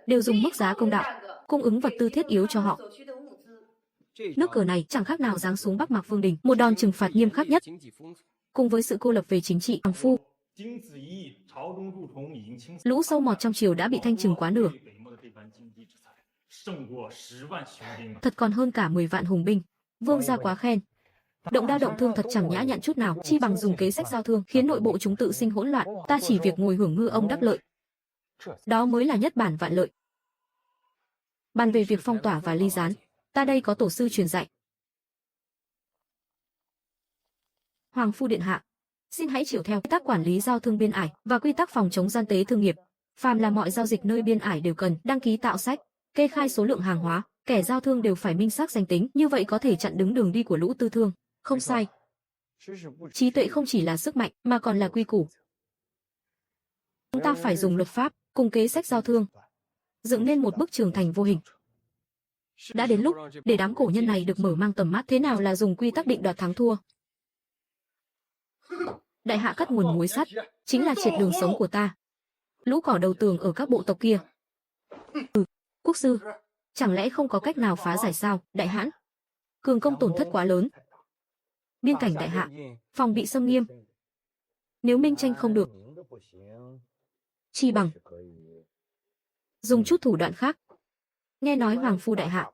đều dùng mức giá công đạo, cung ứng vật tư thiết yếu cho họ. Nước cờ này chẳng khác nào giáng xuống Bắc Mạc Vương đình, một đòn trừng phạt nghiêm khắc nhất. Cùng với sự cô lập về chính trị, hoàng phu, lũ sâu mọt trong triều đã bị thanh trừng quá nửa, thật còn hơn cả 10 vạn hùng binh. Vương gia quá khen. Động đao động thương thật chẳng nhã nhặn chút nào, chi bằng dùng kế sách giao thương, khiến nội bộ chúng tự sinh hỗn loạn, ta chỉ việc ngồi hưởng ngư ông đắc lợi. Đó mới là nhất bản vạn lợi. Bàn về việc phong tỏa và ly gián, ta đây có tổ sư truyền dạy. Hoàng phu điện hạ, xin hãy chiếu theo quy tắc quản lý giao thương biên ải và quy tắc phòng chống gian tế thương nghiệp. Phàm là mọi giao dịch nơi biên ải đều cần đăng ký tạo sách, kê khai số lượng hàng hóa, kẻ giao thương đều phải minh xác danh tính, như vậy có thể chặn đứng đường đi của lũ tư thương. Không sai. Trí tuệ không chỉ là sức mạnh mà còn là quy củ. Chúng ta phải dùng luật pháp cùng kế sách giao thương, dựng nên một bức tường thành vô hình. Đã đến lúc để đám cổ nhân này được mở mang tầm mắt. Thế nào là dùng quy tắc định đoạt thắng thua? Đại hạ cắt nguồn muối sắt, chính là triệt đường sống của ta. Lũ cỏ đầu tường ở các bộ tộc kia. Quốc sư, chẳng lẽ không có cách nào phá giải sao? Đại hãn, cường công tổn thất quá lớn. Biên cảnh đại hạ, phòng bị xâm nghiêm. Nếu minh tranh không được, chi bằng dùng chút thủ đoạn khác. Nghe nói hoàng phu đại hạ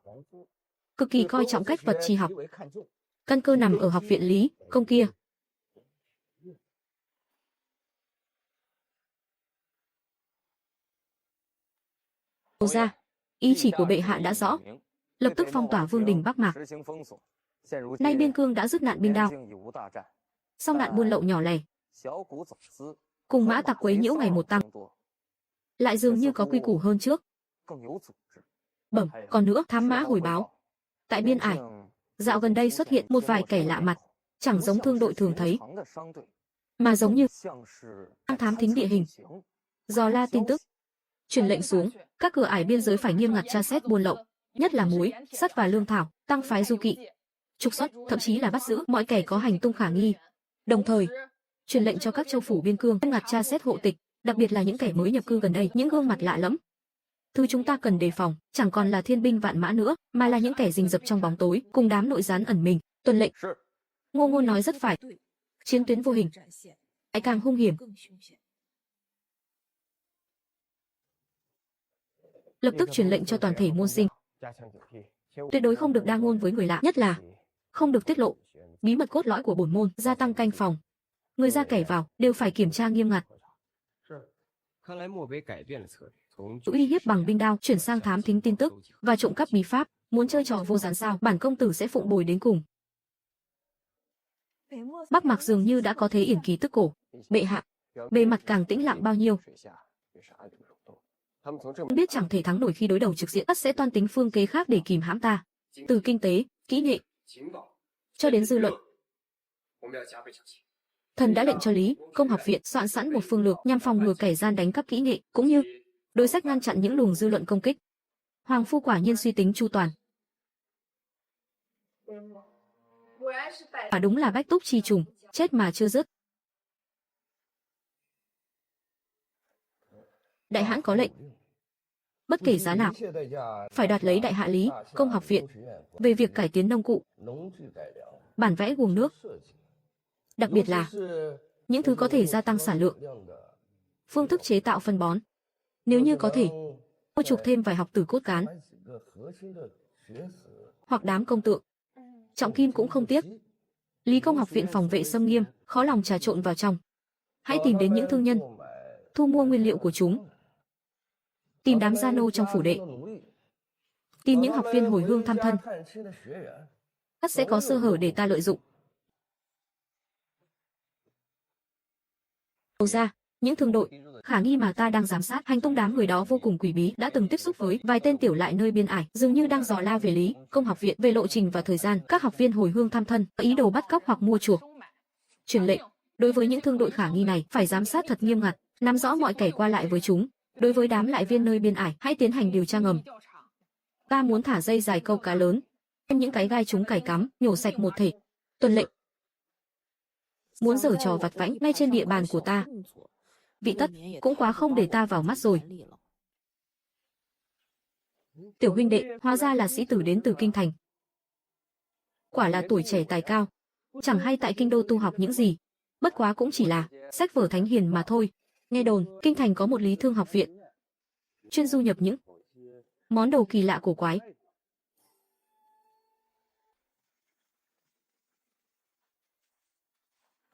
cực kỳ coi trọng cách vật tri học. Căn cơ nằm ở học viện Lý Công kia. Ra, ý chỉ của bệ hạ đã rõ, lập tức phong tỏa vương đình Bắc Mạc. Nay biên cương đã dứt nạn binh đao, song nạn buôn lậu nhỏ lẻ, cùng mã tặc quấy nhiễu ngày một tăng, lại dường như có quy củ hơn trước. Còn nữa, thám mã hồi báo, tại biên ải, dạo gần đây xuất hiện một vài kẻ lạ mặt, chẳng giống thương đội thường thấy, mà giống như đang thám thính địa hình, dò la tin tức, truyền lệnh xuống, các cửa ải biên giới phải nghiêm ngặt tra xét buôn lậu, nhất là muối, sắt và lương thảo, tăng phái du kỵ, trục xuất, thậm chí là bắt giữ mọi kẻ có hành tung khả nghi. Đồng thời, truyền lệnh cho các châu phủ biên cương nghiêm ngặt tra xét hộ tịch, đặc biệt là những kẻ mới nhập cư gần đây, những gương mặt lạ lẫm. Thứ chúng ta cần đề phòng, chẳng còn là thiên binh vạn mã nữa, mà là những kẻ rình rập trong bóng tối, cùng đám nội gián ẩn mình. Tuân lệnh. Ngô Ngôn nói rất phải. Chiến tuyến vô hình, lại càng hung hiểm. Lập tức truyền lệnh cho toàn thể môn sinh, tuyệt đối không được đa ngôn với người lạ, nhất là không được tiết lộ bí mật cốt lõi của bổn môn. Gia tăng canh phòng, người ra kẻ vào đều phải kiểm tra nghiêm ngặt. Uy hiếp bằng binh đao chuyển sang thám thính tin tức và trộm cắp bí pháp, muốn chơi trò vô gián sao? Bản công tử sẽ phụng bồi đến cùng. Bắc Mạc dường như đã có thế yển ký tức cổ. Bệ hạ, bề mặt càng tĩnh lặng bao nhiêu. Biết chẳng thể thắng nổi khi đối đầu trực diện, tất sẽ toan tính phương kế khác để kìm hãm ta. Từ kinh tế, kỹ nghệ, cho đến dư luận. Thần đã lệnh cho Lý Công học viện soạn sẵn một phương lược nhằm phòng ngừa kẻ gian đánh cắp kỹ nghệ, cũng như đối sách ngăn chặn những luồng dư luận công kích. Hoàng phu quả nhiên suy tính chu toàn. Và đúng là bách túc chi trùng, chết mà chưa dứt. Đại hãn có lệnh, bất kể giá nào, phải đoạt lấy Đại hạ Lý Công học viện về việc cải tiến nông cụ, bản vẽ guồng nước, đặc biệt là những thứ có thể gia tăng sản lượng, phương thức chế tạo phân bón. Nếu như có thể, mua chuộc thêm vài học tử cốt cán, hoặc đám công tượng, trọng kim cũng không tiếc. Lý Công học viện phòng vệ xâm nghiêm, khó lòng trà trộn vào trong. Hãy tìm đến những thương nhân, thu mua nguyên liệu của chúng. Tìm đám gia nô trong phủ đệ. Tìm những học viên hồi hương thăm thân. Tất sẽ có sơ hở để ta lợi dụng. Đầu ra, những thương đội khả nghi mà ta đang giám sát, hành tung đám người đó vô cùng quỷ bí, đã từng tiếp xúc với vài tên tiểu lại nơi biên ải, dường như đang dò la về Lý Công học viện, về lộ trình và thời gian các học viên hồi hương thăm thân, ý đồ bắt cóc hoặc mua chuộc. Truyền lệnh, đối với những thương đội khả nghi này, phải giám sát thật nghiêm ngặt, nắm rõ mọi kẻ qua lại với chúng. Đối với đám lại viên nơi biên ải, hãy tiến hành điều tra ngầm. Ta muốn thả dây dài câu cá lớn, đem những cái gai chúng cày cắm, nhổ sạch một thể. Tuân lệnh. Muốn giở trò vặt vãnh ngay trên địa bàn của ta, vị tất cũng quá không để ta vào mắt rồi. Tiểu huynh đệ, hóa ra là sĩ tử đến từ kinh thành. Quả là tuổi trẻ tài cao, chẳng hay tại kinh đô tu học những gì, bất quá cũng chỉ là sách vở thánh hiền mà thôi. Nghe đồn, kinh thành có một Lý Thương học viện, chuyên du nhập những món đồ kỳ lạ cổ quái.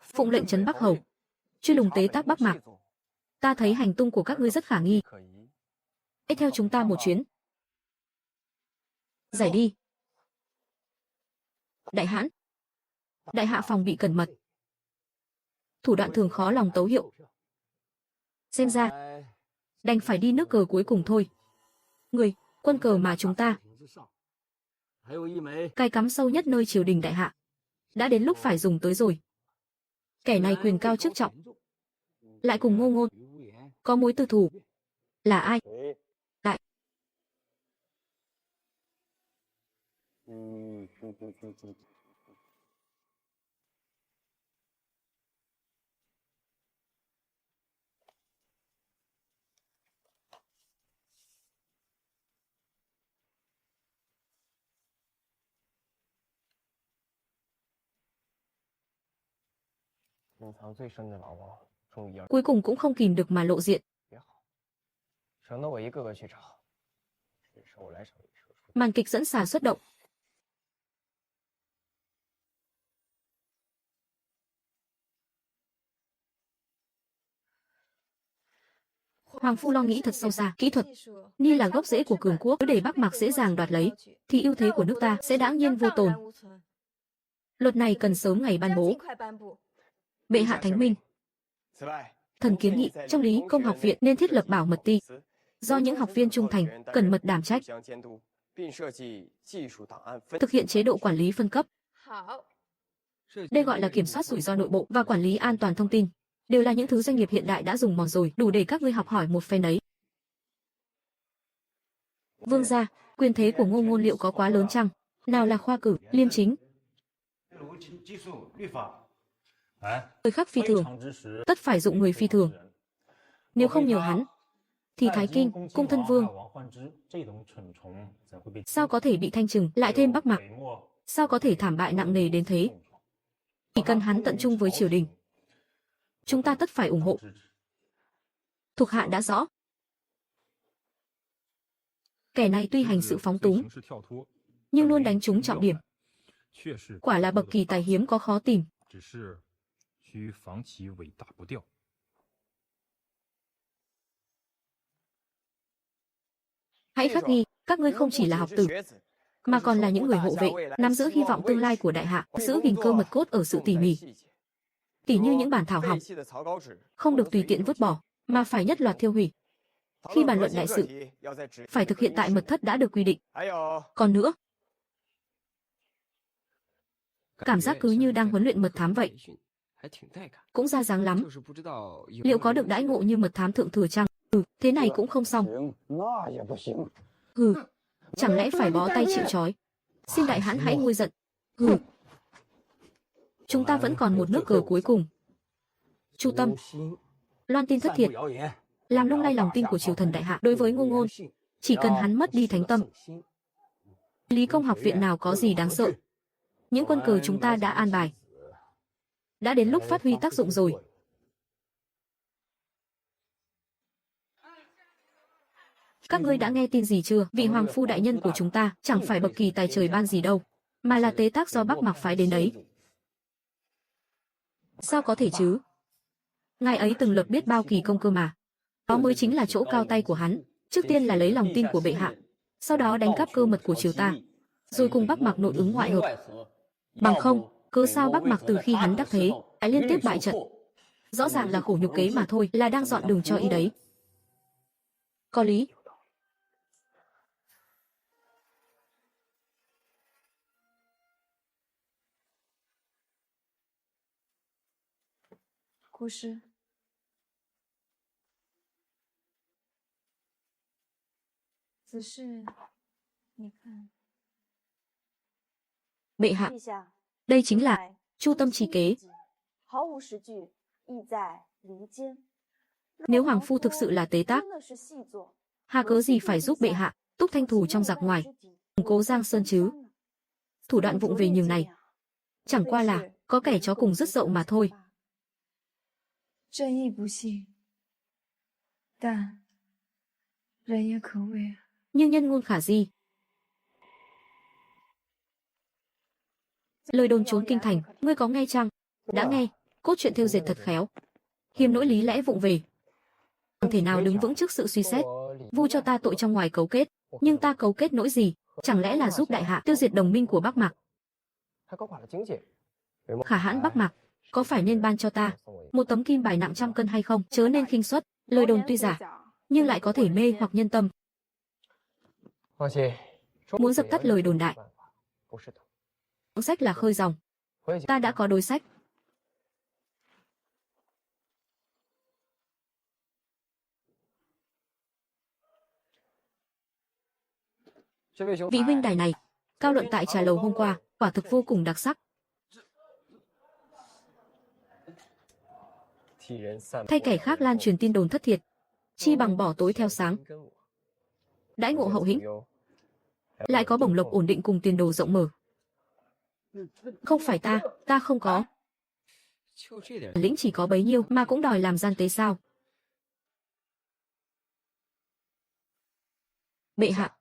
Phụng lệnh trấn Bắc Hầu, chuyên lùng tế tác Bắc Mạc. Ta thấy hành tung của các ngươi rất khả nghi. Hãy theo chúng ta một chuyến. Giải đi. Đại hãn, đại hạ phòng bị cẩn mật, thủ đoạn thường khó lòng tấu hiệu. Xem ra đành phải đi nước cờ cuối cùng thôi. Người, quân cờ mà chúng ta cài cắm sâu nhất nơi triều đình đại hạ, đã đến lúc phải dùng tới rồi. Kẻ này quyền cao chức trọng, lại cùng Ngô Ngôn có mối tư thù. Là ai? Đại Cuối cùng cũng không kìm được mà lộ diện. Màn kịch dẫn xà xuất động. Hoàng phu lo nghĩ thật sâu xa, kỹ thuật ni là gốc rễ của cường quốc, để Bắc Mạc dễ dàng đoạt lấy, thì ưu thế của nước ta sẽ đãng nhiên vô tồn. Luật này cần sớm ngày ban bố. Bệ hạ thánh minh. Thần kiến nghị trong Lý Công học viện nên thiết lập bảo mật ty, do những học viên trung thành, cẩn mật đảm trách, thực hiện chế độ quản lý phân cấp. Đây gọi là kiểm soát rủi ro nội bộ và quản lý an toàn thông tin. Đều là những thứ doanh nghiệp hiện đại đã dùng mòn rồi, đủ để các ngươi học hỏi một phen ấy. Vương gia, quyền thế của Ngô Ngôn liệu có quá lớn chăng? Nào là khoa cử, liêm chính. Thời khắc phi thường, tất phải dụng người phi thường. Nếu không nhờ hắn, thì Thái Kinh, cung thân vương sao có thể bị thanh trừng, lại thêm Bắc Mạc, sao có thể thảm bại nặng nề đến thế? Chỉ cần hắn tận trung với triều đình, chúng ta tất phải ủng hộ. Thuộc hạ đã rõ. Kẻ này tuy hành sự phóng túng, nhưng luôn đánh trúng trọng điểm. Quả là bậc kỳ tài hiếm có khó tìm. Hãy khắc ghi, các ngươi không chỉ là học tử, mà còn là những người hộ vệ, nắm giữ hy vọng tương lai của đại hạ, giữ gìn cơ mật cốt ở sự tỉ mỉ. Tỉ như những bản thảo học, không được tùy tiện vứt bỏ, mà phải nhất loạt thiêu hủy. Khi bàn luận đại sự, phải thực hiện tại mật thất đã được quy định. Còn nữa, cảm giác cứ như đang huấn luyện mật thám vậy. Cũng ra dáng lắm. Liệu có được đãi ngộ như mật thám thượng thừa chăng? Thế này cũng không xong. Chẳng lẽ phải bó tay chịu trói? Xin đại hãn hãy nguôi giận. Chúng ta vẫn còn một nước cờ cuối cùng. Chu tâm, loan tin thất thiệt, làm lung lay lòng tin của triều thần đại hạ đối với Ngô Ngôn. Chỉ cần hắn mất đi thánh tâm, Lý Công học viện nào có gì đáng sợ. Những quân cờ chúng ta đã an bài, đã đến lúc phát huy tác dụng rồi. Các ngươi đã nghe tin gì chưa? Vị hoàng phu đại nhân của chúng ta chẳng phải bậc kỳ tài trời ban gì đâu, mà là tế tác do Bắc Mạc phái đến đấy. Sao có thể chứ? Ngài ấy từng lập biết bao kỳ công cơ mà. Đó mới chính là chỗ cao tay của hắn. Trước tiên là lấy lòng tin của bệ hạ, sau đó đánh cắp cơ mật của triều ta, rồi cùng Bắc Mạc nội ứng ngoại hợp. Bằng không, cớ sao Bắc Mạc từ khi hắn đắc thế lại liên tiếp bại trận? Rõ ràng là khổ nhục kế mà thôi, là đang dọn đường cho y đấy. Có lý. quốc sư, Bệ hạ, đây chính là Chu tâm chỉ kế. Nếu hoàng phu thực sự là tế tác, hà cớ gì phải giúp bệ hạ túc thanh thù trong giặc ngoài, củng cố Giang Sơn chứ? Thủ đoạn vụng về nhường này, chẳng qua là có kẻ chó cùng rứt dậu mà thôi. Nhưng nhân ngôn khả di. Lời đồn trốn kinh thành, ngươi có nghe chăng? Đã nghe, cốt truyện thêu dệt thật khéo, hiếm nỗi lý lẽ vụng về. Không thể nào đứng vững trước sự suy xét. Vu cho ta tội trong ngoài cấu kết, nhưng ta cấu kết nỗi gì? Chẳng lẽ là giúp đại hạ tiêu diệt đồng minh của Bắc Mạc? Khả hãn Bắc Mạc, có phải nên ban cho ta một tấm kim bài nặng trăm cân hay không? Chớ nên khinh suất. Lời đồn tuy giả, nhưng lại có thể mê hoặc nhân tâm. Muốn dập tắt lời đồn đại, sách là khơi dòng. Ta đã có đối sách. Vị huynh đài này, Cao luận tại trà lầu hôm qua, quả thực vô cùng đặc sắc. Thay kẻ khác lan truyền tin đồn thất thiệt, chi bằng bỏ tối theo sáng. Đãi ngộ hậu hĩnh, lại có bổng lộc ổn định cùng tiền đồ rộng mở. Không phải ta không có. Lĩnh chỉ có bấy nhiêu mà cũng đòi làm gian tế sao? Bệ hạ,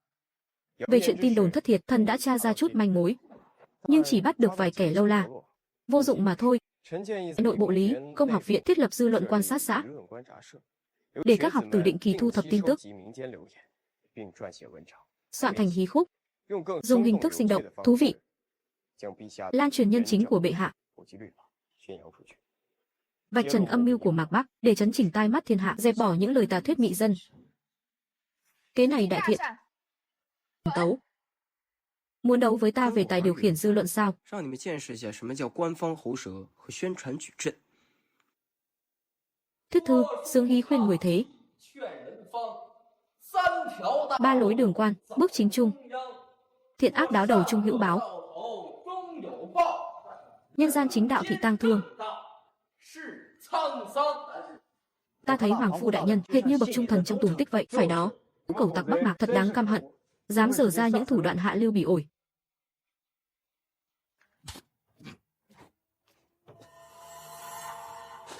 về chuyện tin đồn thất thiệt, thần đã tra ra chút manh mối, nhưng chỉ bắt được vài kẻ lâu la, vô dụng mà thôi. Nội bộ lý, công học viện thiết lập dư luận quan sát xã, để các học tử định kỳ thu thập tin tức, soạn thành hí khúc, dùng hình thức sinh động, thú vị, lan truyền nhân chính của bệ hạ, vạch trần âm mưu của Mạc Bắc để chấn chỉnh tai mắt thiên hạ, dẹp bỏ những lời tà thuyết mị dân. Kế này đại thiện. Tấu, muốn đấu với ta về tài điều khiển dư luận sao? Thuyết thư, xương hy khuyên người thế. Ba lối đường quan, bước chính trung. Thiện ác đáo đầu trung hữu báo. Nhân gian chính đạo thị tang thương. Ta thấy hoàng phu đại nhân hệt như bậc trung thần trong tùng tích vậy, phải đó. Cầu tặc Bắc Mạc thật đáng căm hận, dám dở ra những thủ đoạn hạ lưu bỉ ổi.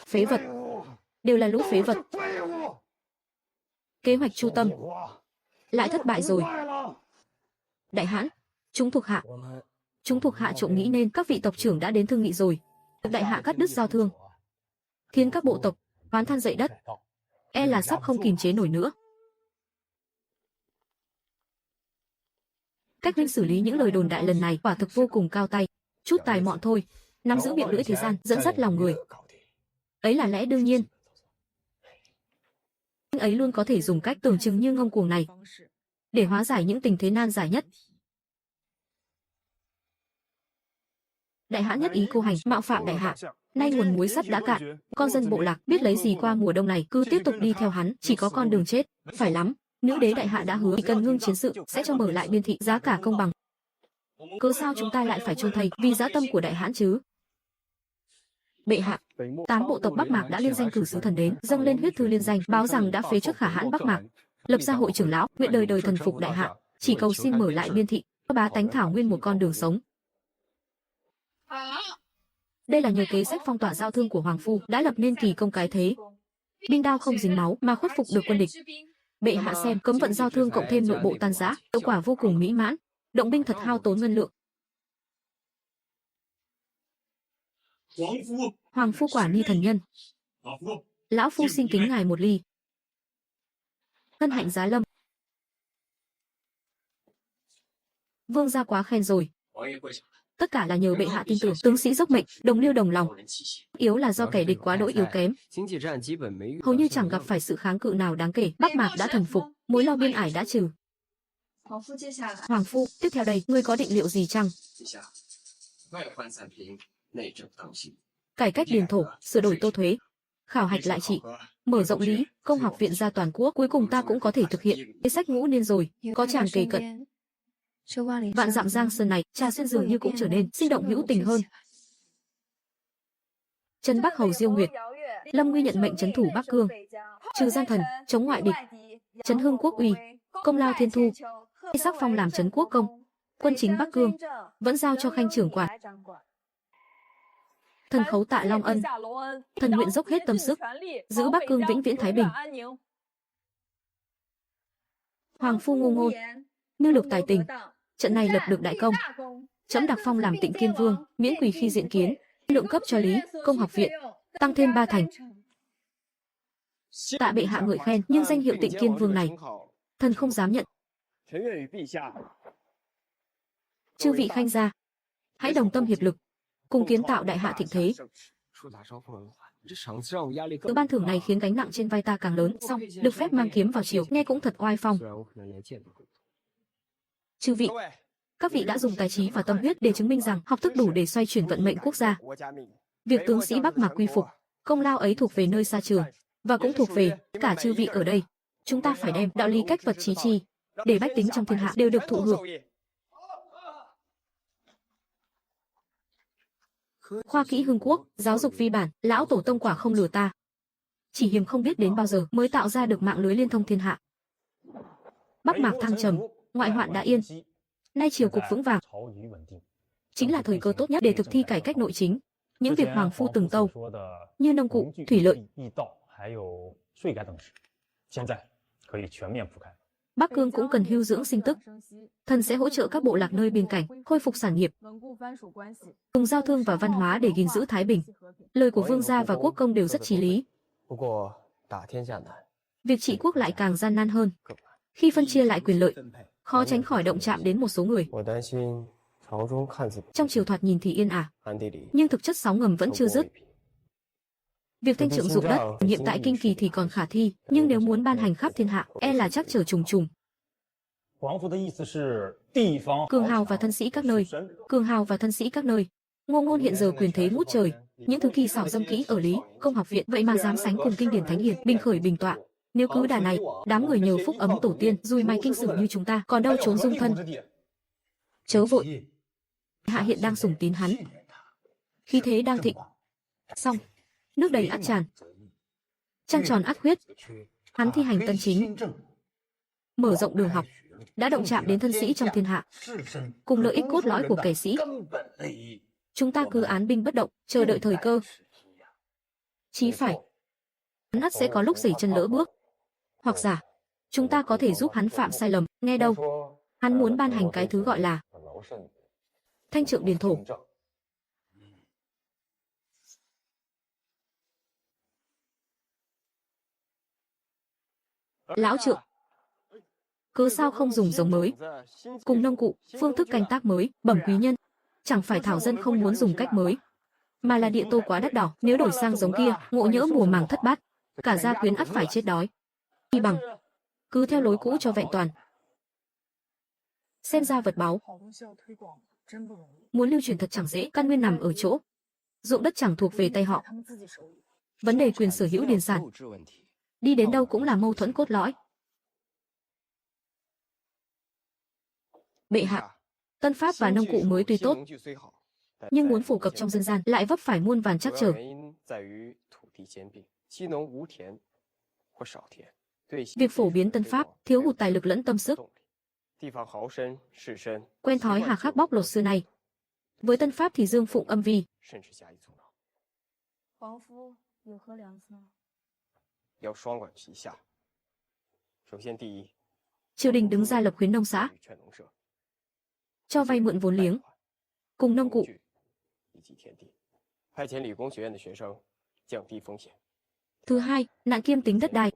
Phế vật, đều là lũ phế vật. Kế hoạch chu tâm lại thất bại rồi. Đại hãn, chúng thuộc hạ trộm nghĩ nên các vị tộc trưởng đã đến thương nghị rồi. Đại hạ cắt đứt giao thương, khiến các bộ tộc oán than dậy đất, e là sắp không kìm chế nổi nữa. Cách huynh xử lý những lời đồn đại lần này quả thực vô cùng cao tay, chút tài mọn thôi, nắm giữ miệng lưỡi thế gian, dẫn dắt lòng người. Ấy là lẽ đương nhiên. Nhưng ấy luôn có thể dùng cách tưởng chừng như ngông cuồng này để hóa giải những tình thế nan giải nhất. Đại hãn nhất ý cô hành, mạo phạm đại hạ. Nay nguồn muối sắt đã cạn, con dân bộ lạc biết lấy gì qua mùa đông này, cứ tiếp tục đi theo hắn, chỉ có con đường chết. Phải lắm, nữ đế đại hạ đã hứa chỉ cần ngưng chiến sự sẽ cho mở lại biên thị, giá cả công bằng. Cớ sao chúng ta lại phải chôn thây vì dã tâm của đại hãn chứ? Bệ hạ, 8 bộ tộc Bắc Mạc đã liên danh cử sứ thần đến, dâng lên huyết thư liên danh, báo rằng đã phế truất khả hãn Bắc Mạc, lập ra hội trưởng lão, nguyện đời đời thần phục đại hạ, chỉ cầu xin mở lại biên thị, cho bá tánh thảo nguyên một con đường sống. Đây là nhờ kế sách phong tỏa giao thương của hoàng phu đã lập nên kỳ công cái thế. Binh đao không dính máu mà khuất phục được quân địch. Bệ hạ xem, cấm vận giao thương cộng thêm nội bộ tan rã, hiệu quả vô cùng mỹ mãn. Động binh thật hao tốn ngân lượng. Hoàng phu quả ni thần nhân. Lão phu xin kính ngài một ly. Hân hạnh giá lâm. Vương gia quá khen rồi. Tất cả là nhờ bệ hạ tin tưởng, tướng sĩ dốc mệnh, đồng liêu đồng lòng. Yếu là do kẻ địch quá đỗi yếu kém, hầu như chẳng gặp phải sự kháng cự nào đáng kể. Bắc Mạc đã thần phục, mối lo biên ải đã trừ. Hoàng phu, tiếp theo đây, ngươi có định liệu gì chăng? Cải cách điền thổ, sửa đổi tô thuế, khảo hạch lại trị, mở rộng lý, công học viện ra toàn quốc, cuối cùng ta cũng có thể thực hiện kế sách ngũ niên rồi. Có chàng kề cận vạn dặm giang sơn này, Trà Xuyên dường như cũng trở nên sinh động hữu tình hơn. Trấn Bắc hầu Diêu Nguyệt, Lâm Nguy nhận mệnh trấn thủ Bắc Cương, trừ gian thần, chống ngoại địch, trấn hưng quốc uy, công lao thiên thu, sắc phong làm trấn quốc công. Quân chính Bắc Cương vẫn giao cho khanh trưởng quản. Thần khấu tạ Long ân, thần nguyện dốc hết tâm sức giữ Bắc Cương vĩnh viễn thái bình. Hoàng phu ngô ngôn, mưu lược tài tình, trận này lập được đại công. Trẫm đặc phong làm Tịnh Kiên Vương, miễn quỳ khi diện kiến, lượng cấp cho lý, công học viện tăng thêm 3 thành. Tạ bệ hạ ngợi khen, nhưng danh hiệu Tịnh Kiên Vương này, thần không dám nhận. Chư vị khanh gia, hãy đồng tâm hiệp lực, cùng kiến tạo đại hạ thịnh thế. Từ ban thưởng này khiến gánh nặng trên vai ta càng lớn, xong được phép mang kiếm vào triều, nghe cũng thật oai phong. Chư vị, các vị đã dùng tài trí và tâm huyết để chứng minh rằng học thức đủ để xoay chuyển vận mệnh quốc gia. Việc tướng sĩ Bắc Mạc quy phục, công lao ấy thuộc về nơi xa trường, và cũng thuộc về cả chư vị ở đây. Chúng ta phải đem đạo lý cách vật trí chi, để bách tính trong thiên hạ đều được thụ hưởng. Khoa kỹ Hưng Quốc, giáo dục vi bản, lão tổ tông quả không lừa ta. Chỉ hiềm không biết đến bao giờ mới tạo ra được mạng lưới liên thông thiên hạ. Bắc Mạc thăng trầm, ngoại hoạn đã yên. Nay triều cục vững vàng, chính là thời cơ tốt nhất để thực thi cải cách nội chính. Những việc hoàng phu từng tâu, như nông cụ, thủy lợi, Bắc Cương cũng cần hưu dưỡng sinh tức. Thần sẽ hỗ trợ các bộ lạc nơi biên cảnh khôi phục sản nghiệp, cùng giao thương và văn hóa để gìn giữ thái bình. Lời của vương gia và quốc công đều rất chí lý. Việc trị quốc lại càng gian nan hơn. Khi phân chia lại quyền lợi, khó tránh khỏi động chạm đến một số người. Trong triều thoạt nhìn thì yên ả, nhưng thực chất sóng ngầm vẫn chưa dứt. Việc thanh trượng dụng đất, nhiệm tại Kinh Kỳ thì còn khả thi, nhưng nếu muốn ban hành khắp thiên hạ, e là chắc trở trùng trùng. Cường hào và thân sĩ các nơi, cường hào và thân sĩ các nơi. Ngô Ngôn hiện giờ quyền thế ngút trời, những thứ kỳ xảo dâm kỹ ở Lý Công học viện vậy mà dám sánh cùng kinh điển thánh hiền, bình khởi bình tọa. Nếu cứ đà này, đám người nhờ phúc ấm tổ tiên, dùi may kinh sử như chúng ta, còn đâu trốn dung thân. Chớ vội. Hạ hiện đang sủng tín hắn, khí thế đang thịnh. Xong, nước đầy ắt tràn, trăng tròn ắt huyết. Hắn thi hành tân chính, mở rộng đường học, đã động chạm đến thân sĩ trong thiên hạ, cùng lợi ích cốt lõi của kẻ sĩ. Chúng ta cứ án binh bất động, chờ đợi thời cơ. Chí phải, hắn ắt sẽ có lúc giày chân lỡ bước. Hoặc giả, chúng ta có thể giúp hắn phạm sai lầm. Nghe đâu, hắn muốn ban hành cái thứ gọi là thanh trượng điền thổ. Lão trượng, cứ sao không dùng giống mới, cùng nông cụ, phương thức canh tác mới, bẩm quý nhân. Chẳng phải thảo dân không muốn dùng cách mới, mà là địa tô quá đắt đỏ. Nếu đổi sang giống kia, ngộ nhỡ mùa màng thất bát, cả gia quyến ắt phải chết đói. Chi bằng cứ theo lối cũ cho vẹn toàn. Xem ra vật báu, muốn lưu truyền thật chẳng dễ. Căn nguyên nằm ở chỗ ruộng đất chẳng thuộc về tay họ. Vấn đề quyền sở hữu điền sản, đi đến đâu cũng là mâu thuẫn cốt lõi. Bệ hạ, tân pháp và nông cụ mới tuy tốt, nhưng muốn phổ cập trong dân gian lại vấp phải muôn vàn trắc trở. Việc phổ biến tân pháp thiếu hụt tài lực lẫn tâm sức. Quen thói hà khắc bóc lột xưa nay, với tân pháp thì dương phụng âm vi. Triều đình đứng ra lập khuyến nông xã, cho vay mượn vốn liếng, cùng nông cụ. Thứ hai, nạn kiêm tính đất đai,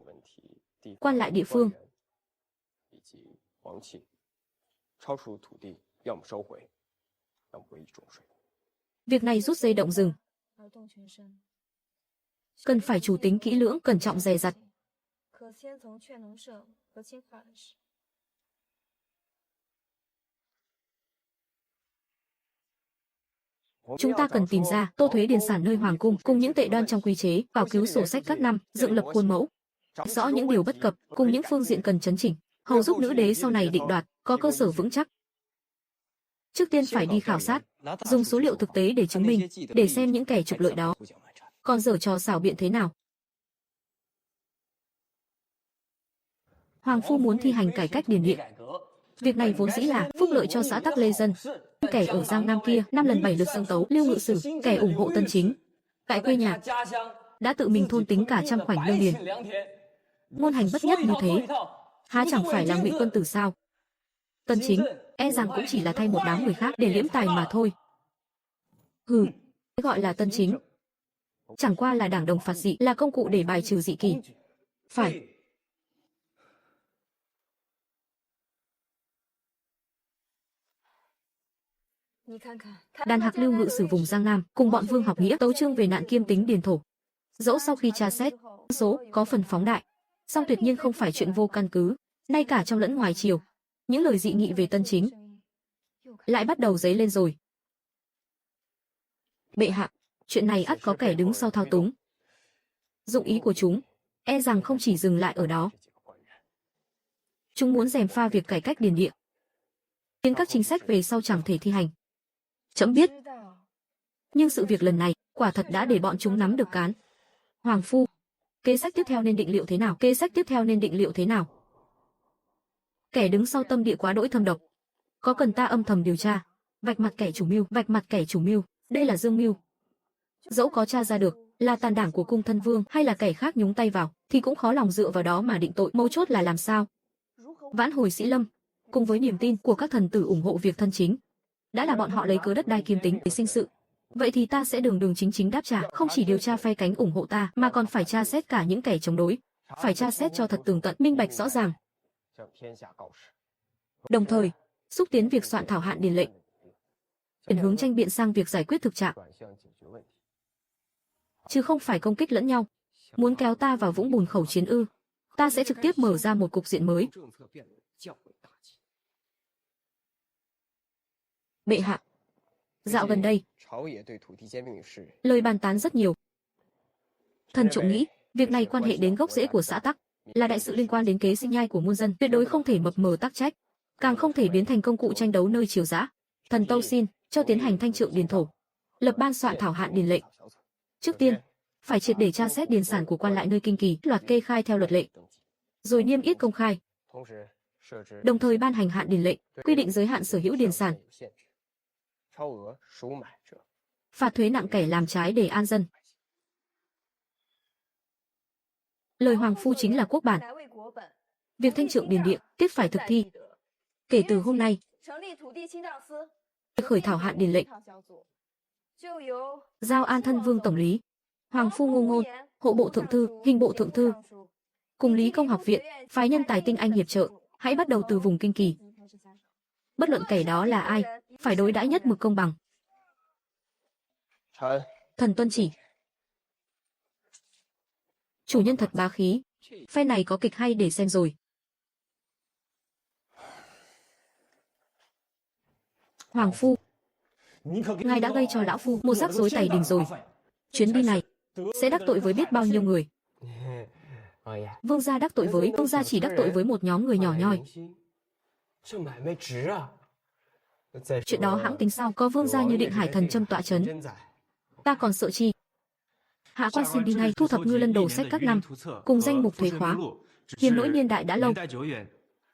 quan lại địa phương. Việc này rút dây động rừng, cần phải chủ tính kỹ lưỡng, cẩn trọng dè dặt. Chúng ta cần tìm ra tô thuế điền sản nơi hoàng cung cùng những tệ đoan trong quy chế, bảo cứu sổ sách các năm, dựng lập khuôn mẫu, rõ những điều bất cập cùng những phương diện cần chấn chỉnh, hầu giúp nữ đế sau này định đoạt có cơ sở vững chắc. Trước tiên phải đi khảo sát, dùng số liệu thực tế để chứng minh, để xem những kẻ trục lợi đó còn giở trò xảo biện thế nào. Hoàng phu muốn thi hành cải cách điền địa. Việc này vốn dĩ là phúc lợi cho xã tắc lê dân. Kẻ ở Giang Nam kia 5 lần 7 lượt dâng tấu Lưu Ngự Sử, kẻ ủng hộ tân chính tại quê nhà đã tự mình thôn tính cả trăm khoảnh lương điền. Ngôn hành bất nhất như thế, há chẳng phải là ngụy quân tử sao? Tân chính e rằng cũng chỉ là thay một đám người khác để liễm tài mà thôi. Hừ, gọi là tân chính, chẳng qua là đảng đồng phạt dị, là công cụ để bài trừ dị kỳ. Phải. Đàn hạc Lưu Ngự Sử vùng Giang Nam cùng bọn Vương Học Nghĩa tấu chương về nạn kiêm tính điền thổ. Dẫu sau khi tra xét, số có phần phóng đại, song tuyệt nhiên không phải chuyện vô căn cứ. Nay cả trong lẫn ngoài triều, những lời dị nghị về tân chính lại bắt đầu dấy lên rồi. Bệ hạ, chuyện này ắt có kẻ đứng sau thao túng. Dụng ý của chúng e rằng không chỉ dừng lại ở đó. Chúng muốn gièm pha việc cải cách điền địa, khiến các chính sách về sau chẳng thể thi hành. Trẫm biết. Nhưng sự việc lần này, quả thật đã để bọn chúng nắm được cán. Hoàng phu, kế sách tiếp theo nên định liệu thế nào? Kế sách tiếp theo nên định liệu thế nào? Kẻ đứng sau tâm địa quá đỗi thâm độc. Có cần ta âm thầm điều tra, vạch mặt kẻ chủ mưu, vạch mặt kẻ chủ mưu, đây là Dương Mưu. Dẫu có tra ra được, là tàn đảng của cung thân vương hay là kẻ khác nhúng tay vào, thì cũng khó lòng dựa vào đó mà định tội. Mấu chốt là làm sao vãn hồi Sĩ Lâm, cùng với niềm tin của các thần tử ủng hộ việc thân chính. Đã là bọn họ lấy cớ đất đai Kim Tính để sinh sự, vậy thì ta sẽ đường đường chính chính đáp trả, không chỉ điều tra phe cánh ủng hộ ta, mà còn phải tra xét cả những kẻ chống đối, phải tra xét cho thật tường tận, minh bạch rõ ràng. Đồng thời, xúc tiến việc soạn thảo hạn điền lệnh, chuyển hướng tranh biện sang việc giải quyết thực trạng, chứ không phải công kích lẫn nhau. Muốn kéo ta vào vũng bùn khẩu chiến ư? Ta sẽ trực tiếp mở ra một cục diện mới. Bệ hạ, dạo gần đây, lời bàn tán rất nhiều. Thần trộm nghĩ, việc này quan hệ đến gốc rễ của xã Tắc, là đại sự liên quan đến kế sinh nhai của muôn dân, tuyệt đối không thể mập mờ tắc trách, càng không thể biến thành công cụ tranh đấu nơi triều dã. Thần tâu xin cho tiến hành thanh trượng điền thổ, lập ban soạn thảo hạn điền lệnh. Trước tiên, phải triệt để tra xét điền sản của quan lại nơi kinh kỳ, loạt kê khai theo luật lệ, rồi niêm yết công khai. Đồng thời ban hành hạn điền lệnh, quy định giới hạn sở hữu điền sản, phạt thuế nặng kẻ làm trái để an dân. Lời hoàng phu chính là quốc bản. Việc thanh trượng điền địa tiếp phải thực thi. Kể từ hôm nay, khởi thảo hạn điền lệnh, giao An Thân Vương tổng lý, Hoàng phu Ngô Ngôn, hộ bộ thượng thư, hình bộ thượng thư, cùng Lý Công học viện, phái nhân tài tinh anh hiệp trợ, hãy bắt đầu từ vùng kinh kỳ. Bất luận kẻ đó là ai, phải đối đãi nhất mực công bằng. Thần tuân chỉ. Chủ nhân thật bá khí, phe này có kịch hay để xem rồi. Hoàng phu, ngài đã gây cho lão phu một rắc rối tày đình rồi. Chuyến đi này sẽ đắc tội với biết bao nhiêu người. Vương gia đắc tội với, vương gia chỉ đắc tội với một nhóm người nhỏ nhoi. Chuyện đó hãng tính sau, có vương gia như Định Hải thần châm tọa chấn, ta còn sợ chi. Hạ quan xin đi ngay thu thập ngư lân đồ sách các năm, cùng danh mục thuế khóa. Hiền nỗi niên đại đã lâu,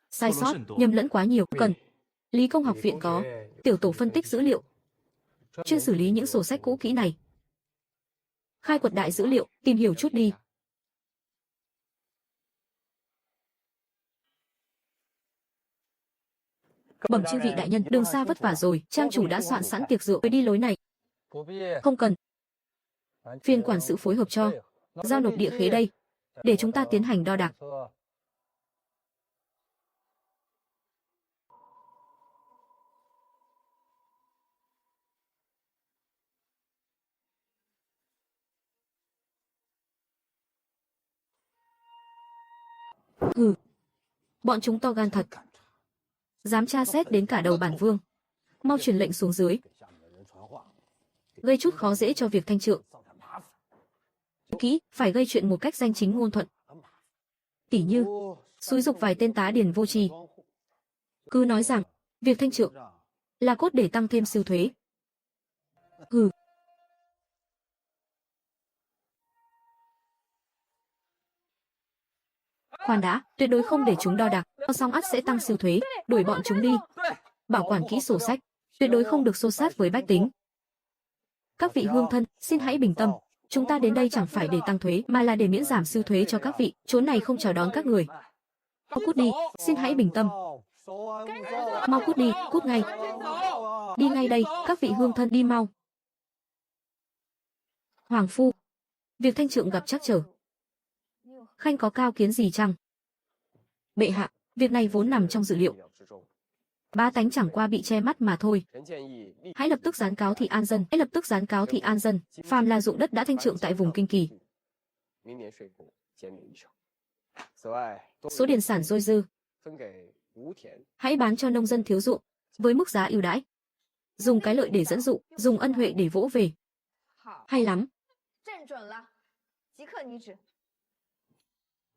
sai sót, nhầm lẫn quá nhiều. Cần Lý Công học viện có tiểu tổ phân tích dữ liệu, chuyên xử lý những sổ sách cũ kỹ này. Khai quật đại dữ liệu, tìm hiểu chút đi. Bẩm chư vị đại nhân, đường xa vất vả rồi, trang chủ đã soạn sẵn tiệc rượu, đi lối này. Không cần. Phiên quản sự phối hợp cho, giao nộp địa khế đây, để chúng ta tiến hành đo đạc. Hừ, bọn chúng to gan thật, dám tra xét đến cả đầu bản vương. Mau truyền lệnh xuống dưới, gây chút khó dễ cho việc thanh trượng. Kỹ, phải gây chuyện một cách danh chính ngôn thuận. Tỉ như xúi giục vài tên tá điền vô tri, cứ nói rằng việc thanh trượng là cốt để tăng thêm siêu thuế. Hừ. Khoan đã, tuyệt đối không để chúng đo đạc, xong ắt sẽ tăng siêu thuế, đuổi bọn chúng đi. Bảo quản kỹ sổ sách, tuyệt đối không được xô xát với bách tính. Các vị hương thân, xin hãy bình tâm, chúng ta đến đây chẳng phải để tăng thuế, mà là để miễn giảm siêu thuế cho các vị, chốn này không chào đón các người. Mau cút đi, xin hãy bình tâm. Mau cút đi, cút ngay. Đi ngay đây, các vị hương thân, đi mau. Hoàng phu, việc thanh trượng gặp trắc trở. Khanh có cao kiến gì chăng? Bệ hạ, việc này vốn nằm trong dự liệu. Bá tánh chẳng qua bị che mắt mà thôi. Hãy lập tức gián cáo thị an dân, hãy lập tức gián cáo thị an dân, phàm là dụng đất đã thanh trượng tại vùng kinh kỳ. Số điền sản dôi dư, hãy bán cho nông dân thiếu ruộng, với mức giá ưu đãi. Dùng cái lợi để dẫn dụ, dùng ân huệ để vỗ về. Hay lắm.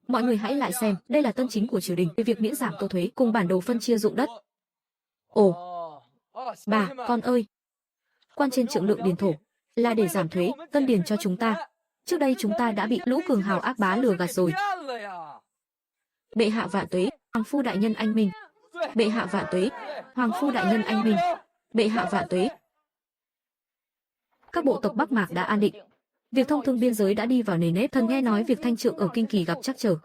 Mọi người hãy lại xem, đây là tân chính của triều đình về việc miễn giảm tô thuế cùng bản đồ phân chia ruộng đất. Ồ, bà, con ơi. Quan trên trượng lượng điền thổ, là để giảm thuế, tân điền cho chúng ta. Trước đây chúng ta đã bị lũ cường hào ác bá lừa gạt rồi. Bệ hạ vạn tuế, hoàng phu đại nhân anh minh. Bệ hạ vạn tuế, hoàng phu đại nhân anh minh. Bệ hạ vạn tuế. Các bộ tộc Bắc Mạc đã an định. Việc thông thương biên giới đã đi vào nề nếp. Thần nghe nói việc Thanh Trượng ở Kinh Kỳ gặp trắc trở.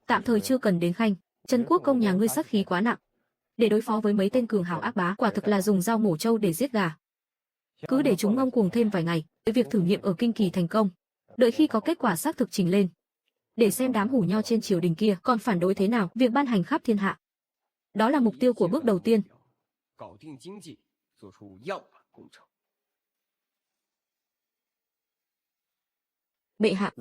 Tạm thời chưa cần đến Khanh. Trấn Quốc công nhà ngươi sát khí quá nặng. Để đối phó với mấy tên cường hào ác bá, quả thực là dùng dao mổ trâu để giết gà. Cứ để chúng ngông cuồng thêm vài ngày, để việc thử nghiệm ở Kinh Kỳ thành công. Đợi khi có kết quả xác thực trình lên, để xem đám hủ nho trên triều đình kia còn phản đối thế nào việc ban hành khắp thiên hạ. Đó là mục tiêu của bước đầu tiên. Bệ hạ.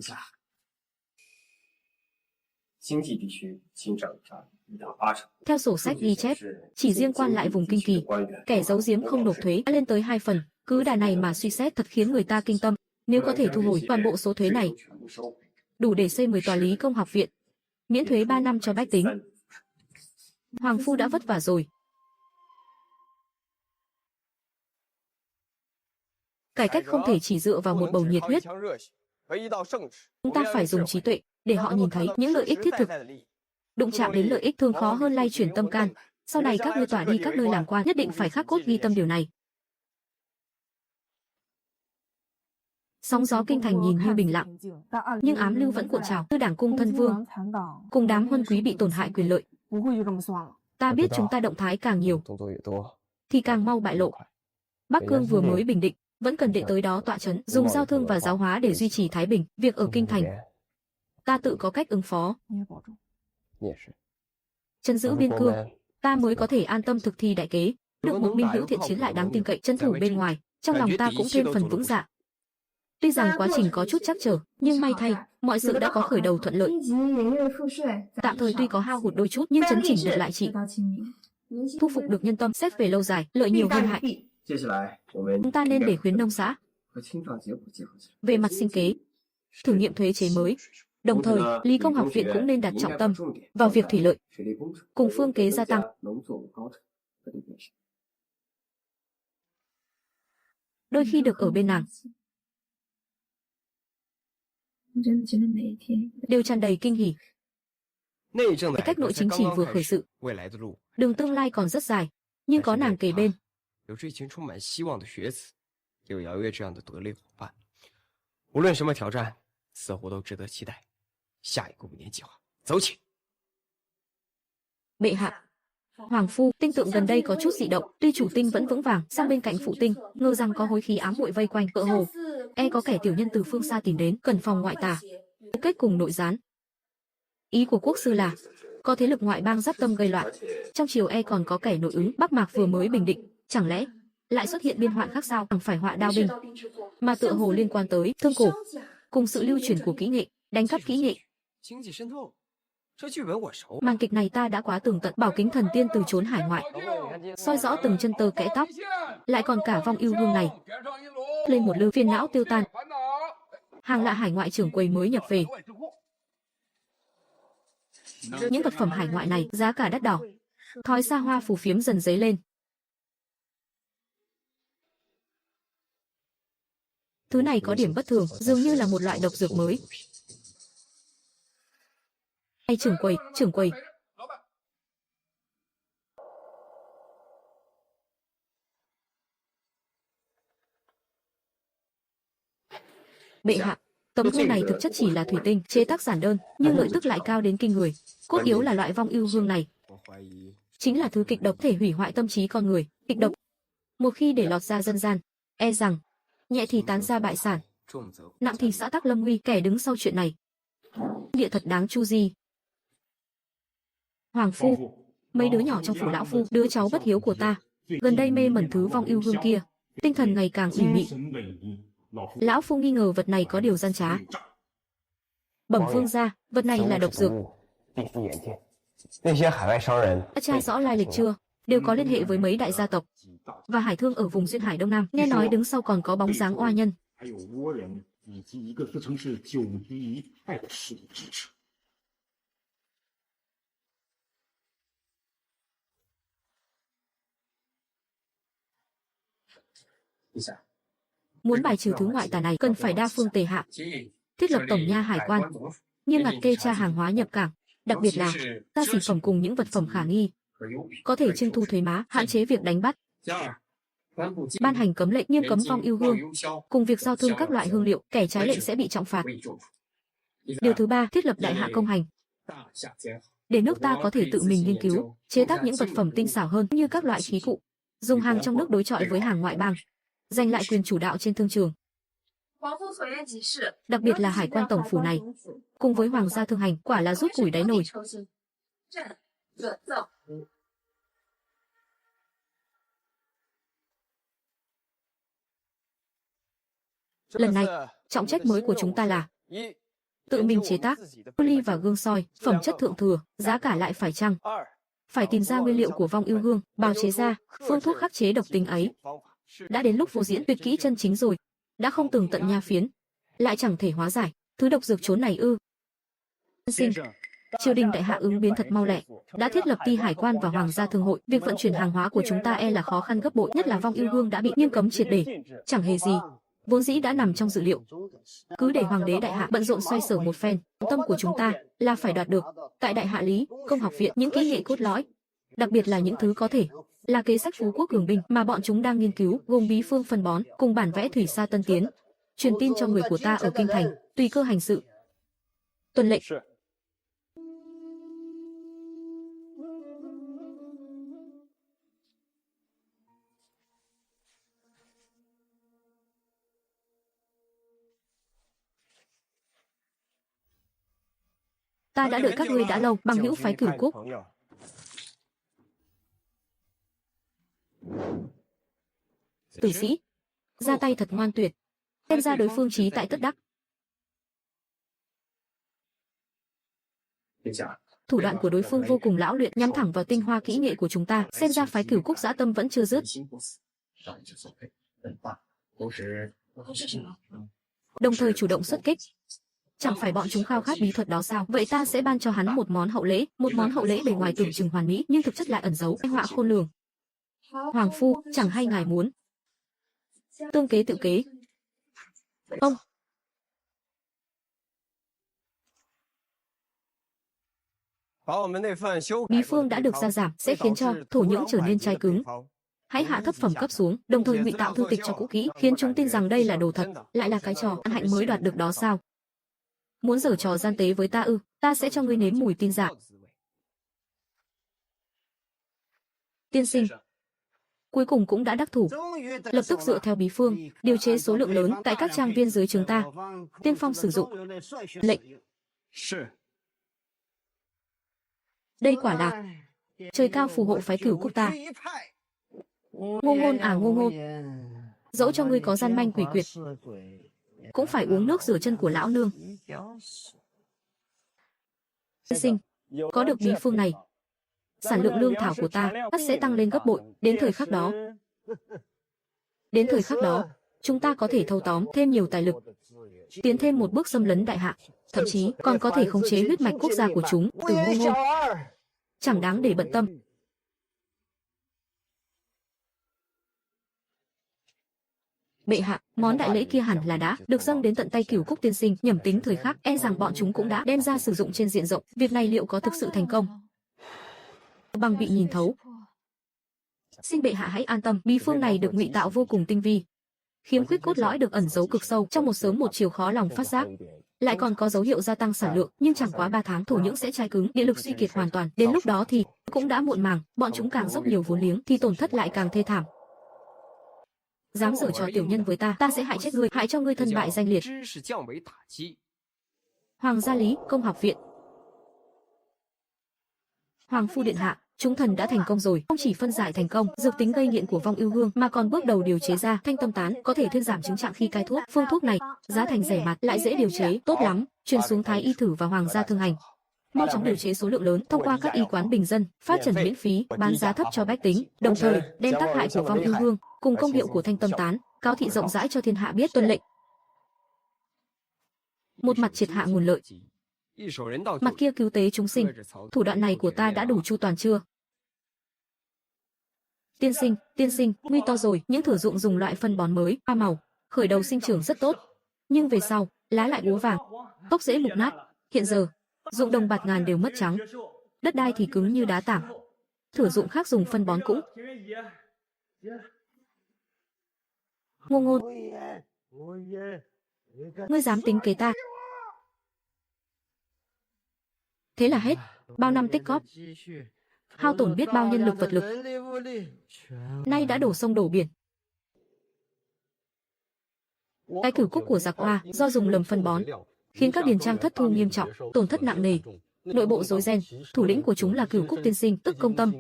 Theo sổ sách ghi chép, chỉ riêng quan lại vùng Kinh Kỳ, kẻ giấu giếm không nộp thuế đã lên tới 2 phần. Cứ đà này mà suy xét thật khiến người ta kinh tâm. Nếu có thể thu hồi toàn bộ số thuế này, đủ để xây 10 tòa lý công học viện, miễn thuế 3 năm cho bách tính. Hoàng phu đã vất vả rồi. Cải cách không thể chỉ dựa vào một bầu nhiệt huyết. Chúng ta phải dùng trí tuệ để họ nhìn thấy những lợi ích thiết thực. Đụng chạm đến lợi ích thường khó hơn lay chuyển tâm can. Sau này các ngươi tỏa đi các nơi làm quan nhất định phải khắc cốt ghi tâm điều này. Sóng gió kinh thành nhìn như bình lặng, nhưng ám lưu vẫn cuộn trào. Như đảng cung thân vương cùng đám huân quý bị tổn hại quyền lợi. Ta biết chúng ta động thái càng nhiều thì càng mau bại lộ. Bắc Cương vừa mới bình định, vẫn cần đệ tới đó tọa trấn, dùng giao thương và giáo hóa để duy trì thái bình. Việc ở kinh thành, ta tự có cách ứng phó. Trấn giữ biên cương, ta mới có thể an tâm thực thi đại kế. Được một minh hữu thiện chiến lại đáng tin cậy trấn thủ bên ngoài, trong lòng ta cũng thêm phần vững dạ. Tuy rằng quá trình có chút trắc trở, nhưng may thay, mọi sự đã có khởi đầu thuận lợi. Tạm thời tuy có hao hụt đôi chút, nhưng chấn chỉnh được lại trị. Thu phục được nhân tâm, xét về lâu dài, lợi nhiều hơn hại. Chúng ta nên để khuyến nông xã. Về mặt sinh kế, thử nghiệm thuế chế mới. Đồng thời, Lý Công học viện cũng nên đặt trọng tâm vào việc thủy lợi, cùng phương kế gia tăng. Đôi khi được ở bên nàng, đều tràn đầy kinh hỉ. Cải cách nội chính chỉ vừa khởi sự, đường tương lai còn rất dài, nhưng có nàng kề bên. Bệ hạ, Hoàng phu, tinh tượng gần đây có chút dị động, tuy chủ tinh vẫn vững vàng, sang bên cạnh phụ tinh, ngờ rằng có hối khí ám muội vây quanh, tựa hồ có kẻ tiểu nhân từ phương xa tìm đến, cần phòng ngoại tà, kết cùng nội gián. Ý của quốc sư là có thế lực ngoại bang giáp tâm gây loạn, trong triều còn có kẻ nội ứng. Bắc Mạc vừa mới bình định, chẳng lẽ lại xuất hiện biên hoạn khác sao? Chẳng phải họa đao binh, mà tựa hồ liên quan tới thương cổ, cùng sự lưu truyền của kỹ nghệ, đánh cắp kỹ nghệ. Màn kịch này ta đã quá tường tận. Bảo Kính thần tiên từ chốn hải ngoại, soi rõ từng chân tơ kẽ tóc, lại còn cả vong ưu hương này, lên một lư, phiền não tiêu tan. Hàng lạ hải ngoại trưởng quầy mới nhập về. Những vật phẩm hải ngoại này giá cả đắt đỏ, thói xa hoa phù phiếm dần dấy lên. Thứ này có điểm bất thường, dường như là một loại độc dược mới. Hay trưởng quầy. Bệ hạ, tấm hương này thực chất chỉ là thủy tinh, chế tác giản đơn, nhưng lợi tức lại cao đến kinh người. Cốt yếu là loại vong ưu hương này, chính là thứ kịch độc thể hủy hoại tâm trí con người. Kịch độc, một khi để lọt ra dân gian, rằng nhẹ thì tán gia bại sản, nặng thì xã tắc lâm nguy. Kẻ đứng sau chuyện này, địa thật đáng chu di. Hoàng phu, mấy đứa nhỏ trong phủ lão phu, đứa cháu bất hiếu của ta, gần đây mê mẩn thứ vong ưu hương kia, tinh thần ngày càng ủy mị. Lão phu nghi ngờ vật này có điều gian trá. Bẩm vương gia, vật này là độc dược. Đã tra rõ lai lịch chưa? Đều có liên hệ với mấy đại gia tộc và hải thương ở vùng duyên hải đông nam. Nghe nói đứng sau còn có bóng dáng oa nhân. Muốn bài trừ thứ ngoại tà này cần phải đa phương tề hạ, thiết lập tổng nha hải quan, nghiêm ngặt kê tra hàng hóa nhập cảng, đặc biệt là gia sản phẩm cùng những vật phẩm khả nghi, có thể trưng thu thuế má, hạn chế việc đánh bắt, ban hành cấm lệnh nghiêm cấm vong yêu hương, cùng việc giao thương các loại hương liệu, kẻ trái lệnh sẽ bị trọng phạt. Điều thứ ba, thiết lập đại hạ công hành, để nước ta có thể tự mình nghiên cứu, chế tác những vật phẩm tinh xảo hơn như các loại khí cụ, dùng hàng trong nước đối chọi với hàng ngoại bang, giành lại quyền chủ đạo trên thương trường. Đặc biệt là hải quan tổng phủ này, cùng với hoàng gia thương hành, quả là rút củi đáy nồi. Lần này, trọng trách mới của chúng ta là tự mình chế tác ly và gương soi, phẩm chất thượng thừa, giá cả lại phải chăng. Phải tìm ra nguyên liệu của vong yêu hương, bào chế ra, phương thuốc khắc chế độc tính ấy. Đã đến lúc phô diễn tuyệt kỹ chân chính rồi. Đã không tường tận nha phiến, lại chẳng thể hóa giải thứ độc dược trốn này ư? Sinh, triều đình đại hạ ứng biến thật mau lẹ, đã thiết lập ty hải quan và hoàng gia thương hội. Việc vận chuyển hàng hóa của chúng ta là khó khăn gấp bội, nhất là vong yêu hương đã bị nghiêm cấm triệt để, chẳng hề gì, vốn dĩ đã nằm trong dự liệu. Cứ để hoàng đế đại hạ bận rộn xoay sở một phen, tâm của chúng ta là phải đoạt được tại Đại Hạ Lý Công học viện những kỹ nghệ cốt lõi, đặc biệt là những thứ có thể là kế sách phú quốc cường binh mà bọn chúng đang nghiên cứu, gồm bí phương phân bón cùng bản vẽ thủy sa tân tiến, truyền tin cho người của ta ở kinh thành, tùy cơ hành sự. Tuân lệnh. Ta đã đợi các ngươi đã lâu, bằng hữu phái Cửu Cúc. Tử sĩ, ra tay thật ngoan tuyệt, xem ra đối phương trí tại tất đắc. Thủ đoạn của đối phương vô cùng lão luyện, nhắm thẳng vào tinh hoa kỹ nghệ của chúng ta, xem ra phái Cửu Cúc dã tâm vẫn chưa dứt. Đồng thời chủ động xuất kích. Chẳng phải bọn chúng khao khát bí thuật đó sao? Vậy ta sẽ ban cho hắn một món hậu lễ bề ngoài tưởng chừng hoàn mỹ, nhưng thực chất lại ẩn giấu tai họa khôn lường. Hoàng phu, chẳng hay ngài muốn tương kế tự kế? Ông. Bí phương đã được gia giảm, sẽ khiến cho thổ nhưỡng trở nên chai cứng. Hãy hạ thấp phẩm cấp xuống, đồng thời ngụy tạo thư tịch cho cũ kỹ, khiến chúng tin rằng đây là đồ thật, lại là cái trò ăn hạnh mới đoạt được đó sao? Muốn giở trò gian tế với ta ư? Ta sẽ cho ngươi nếm mùi tin giả. Tiên sinh, cuối cùng cũng đã đắc thủ. Lập tức dựa theo bí phương, điều chế số lượng lớn tại các trang viên dưới chúng ta. Tiên phong sử dụng. Lệnh. Đây quả là trời cao phù hộ phái Cửu Cúc ta. Ngô ngôn à ngô ngôn, dẫu cho ngươi có gian manh quỷ quyệt, cũng phải uống nước rửa chân của lão nương. Tiên sinh, có được bí phương này, sản lượng lương thảo của ta sẽ tăng lên gấp bội. Đến thời khắc đó, chúng ta có thể thâu tóm thêm nhiều tài lực, tiến thêm một bước xâm lấn đại hạ, thậm chí còn có thể khống chế huyết mạch quốc gia của chúng từ ngô ngôn. Chẳng đáng để bận tâm. Bệ hạ, món đại lễ kia hẳn là đã được dâng đến tận tay Cửu Cúc tiên sinh, nhẩm tính thời khắc, rằng bọn chúng cũng đã đem ra sử dụng trên diện rộng. Việc này liệu có thực sự thành công? Bằng bị nhìn thấu. Xin bệ hạ hãy an tâm, bí phương này được ngụy tạo vô cùng tinh vi, khiếm khuyết cốt lõi được ẩn giấu cực sâu, trong một sớm một chiều khó lòng phát giác. Lại còn có dấu hiệu gia tăng sản lượng, nhưng chẳng quá 3 tháng thổ nhưỡng sẽ chai cứng, địa lực suy kiệt hoàn toàn. Đến lúc đó thì cũng đã muộn màng, bọn chúng càng dốc nhiều vốn liếng thì tổn thất lại càng thê thảm. Dám giở trò tiểu nhân với ta, ta sẽ hại chết ngươi, hại cho ngươi thân bại danh liệt. Hoàng gia Lý Công học viện. Hoàng phu điện hạ, chúng thần đã thành công rồi, không chỉ phân giải thành công dược tính gây nghiện của vong yêu hương, mà còn bước đầu điều chế ra thanh tâm tán, có thể thuyên giảm chứng trạng khi cai thuốc. Phương thuốc này giá thành rẻ mạt, lại dễ điều chế, tốt lắm, truyền xuống Thái y thử và hoàng gia thương hành. Mau chóng điều chế số lượng lớn, thông qua các y quán bình dân, phát trần miễn phí, bán giá thấp cho bách tính, đồng thời đem tác hại của vong yêu hương cùng công hiệu của thanh tâm tán cáo thị rộng rãi cho thiên hạ biết. Tuân lệnh. Một mặt triệt hạ nguồn lợi, mặt kia cứu tế chúng sinh. Thủ đoạn này của ta đã đủ chu toàn chưa? Tiên sinh, nguy to rồi. Những thử dụng dùng loại phân bón mới, hoa màu, khởi đầu sinh trưởng rất tốt, nhưng về sau, lá lại úa vàng, gốc rễ mục nát. Hiện giờ, ruộng đồng bạt ngàn đều mất trắng, đất đai thì cứng như đá tảng. Thửa ruộng khác dùng phân bón cũng. Ngô Ngôn, ngươi dám tính kế ta? Thế là hết, bao năm tích góp, hao tổn biết bao nhân lực vật lực, nay đã đổ sông đổ biển. Cái cửu cúc của giặc Hoa do dùng lầm phân bón, khiến các điền trang thất thu nghiêm trọng, tổn thất nặng nề. Nội bộ rối ren, thủ lĩnh của chúng là Cửu Cúc tiên sinh, tức Công Tâm.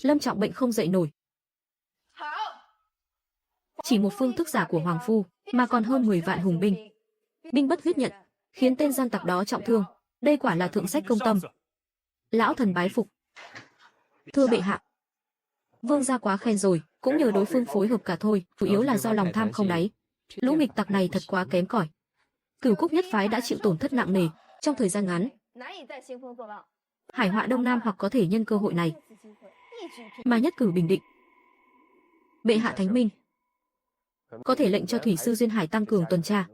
Lâm trọng bệnh không dậy nổi. Chỉ một phương thức giả của hoàng phu, mà còn hơn 10 vạn hùng binh. Binh bất huyết nhận, khiến tên gian tặc đó trọng thương. Đây quả là thượng sách Công Tâm. Lão thần bái phục. Thưa bệ hạ, vương gia quá khen rồi, cũng nhờ đối phương phối hợp cả thôi, chủ yếu là do lòng tham không đáy. Lũ nghịch tặc này thật quá kém cỏi. Cửu Cúc nhất phái đã chịu tổn thất nặng nề trong thời gian ngắn. Hải họa Đông Nam hoặc có thể nhân cơ hội này mà nhất cử bình định. Bệ hạ thánh minh, có thể lệnh cho thủy sư duyên hải tăng cường tuần tra,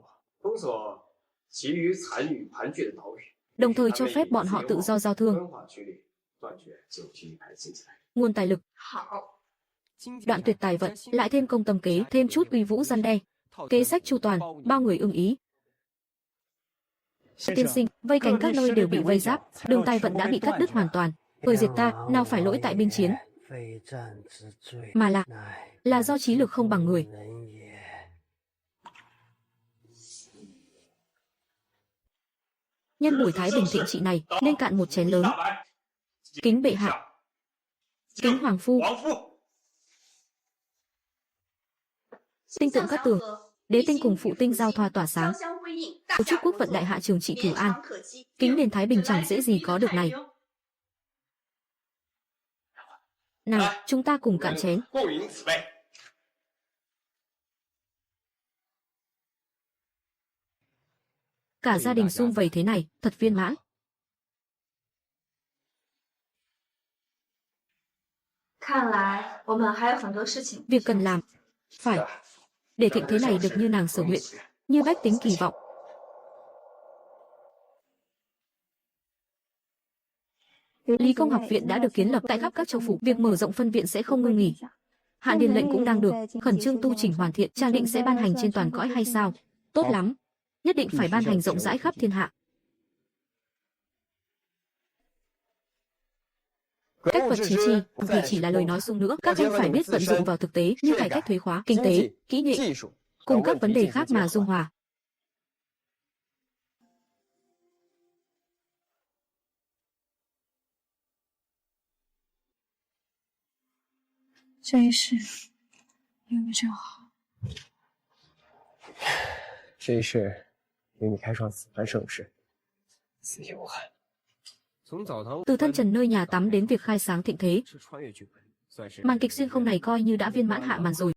đồng thời cho phép bọn họ tự do giao thương. Nguồn tài lực, đoạn tuyệt tài vận, lại thêm công tâm kế, thêm chút uy vũ răn đe, kế sách chu toàn, bao người ưng ý. Tiên sinh, vây cánh các nơi đều bị vây giáp, đường tài vận đã bị cắt đứt hoàn toàn. Người diệt ta, nào phải lỗi tại binh chiến, mà là do trí lực không bằng người. Nhân buổi thái bình thịnh trị này, nên cạn một chén lớn. Kính bệ hạ, kính hoàng phu. Tinh tượng các tường, đế tinh cùng phụ tinh giao thoa tỏa sáng. Chúc quốc vận đại hạ trường trị cửu an. Kính nền thái bình chẳng dễ gì có được này. Nào, chúng ta cùng cạn chén. Cả gia đình sum vầy thế này, thật viên mãn. Việc cần làm, phải để thịnh thế này được như nàng sở nguyện, như bách tính kỳ vọng. Lý Công học viện đã được kiến lập tại khắp các châu phủ, việc mở rộng phân viện sẽ không ngưng nghỉ. Hạ điền lệnh cũng đang được khẩn trương tu chỉnh hoàn thiện, trang định sẽ ban hành trên toàn cõi hay sao? Tốt lắm, nhất định phải ban hành rộng rãi khắp thiên hạ. Cách vật chính trị thì chỉ là lời nói suông nữa, các anh phải biết vận dụng vào thực tế, như cải cách thuế khóa, kinh tế, kỹ nghệ, cùng các vấn đề khác mà dung hòa.这一世有你真好。这一世与你开创此番盛世，死也无憾。 Từ thân trần nơi nhà tắm đến việc khai sáng thịnh thế, màn kịch xuyên không này coi như đã viên mãn hạ màn rồi.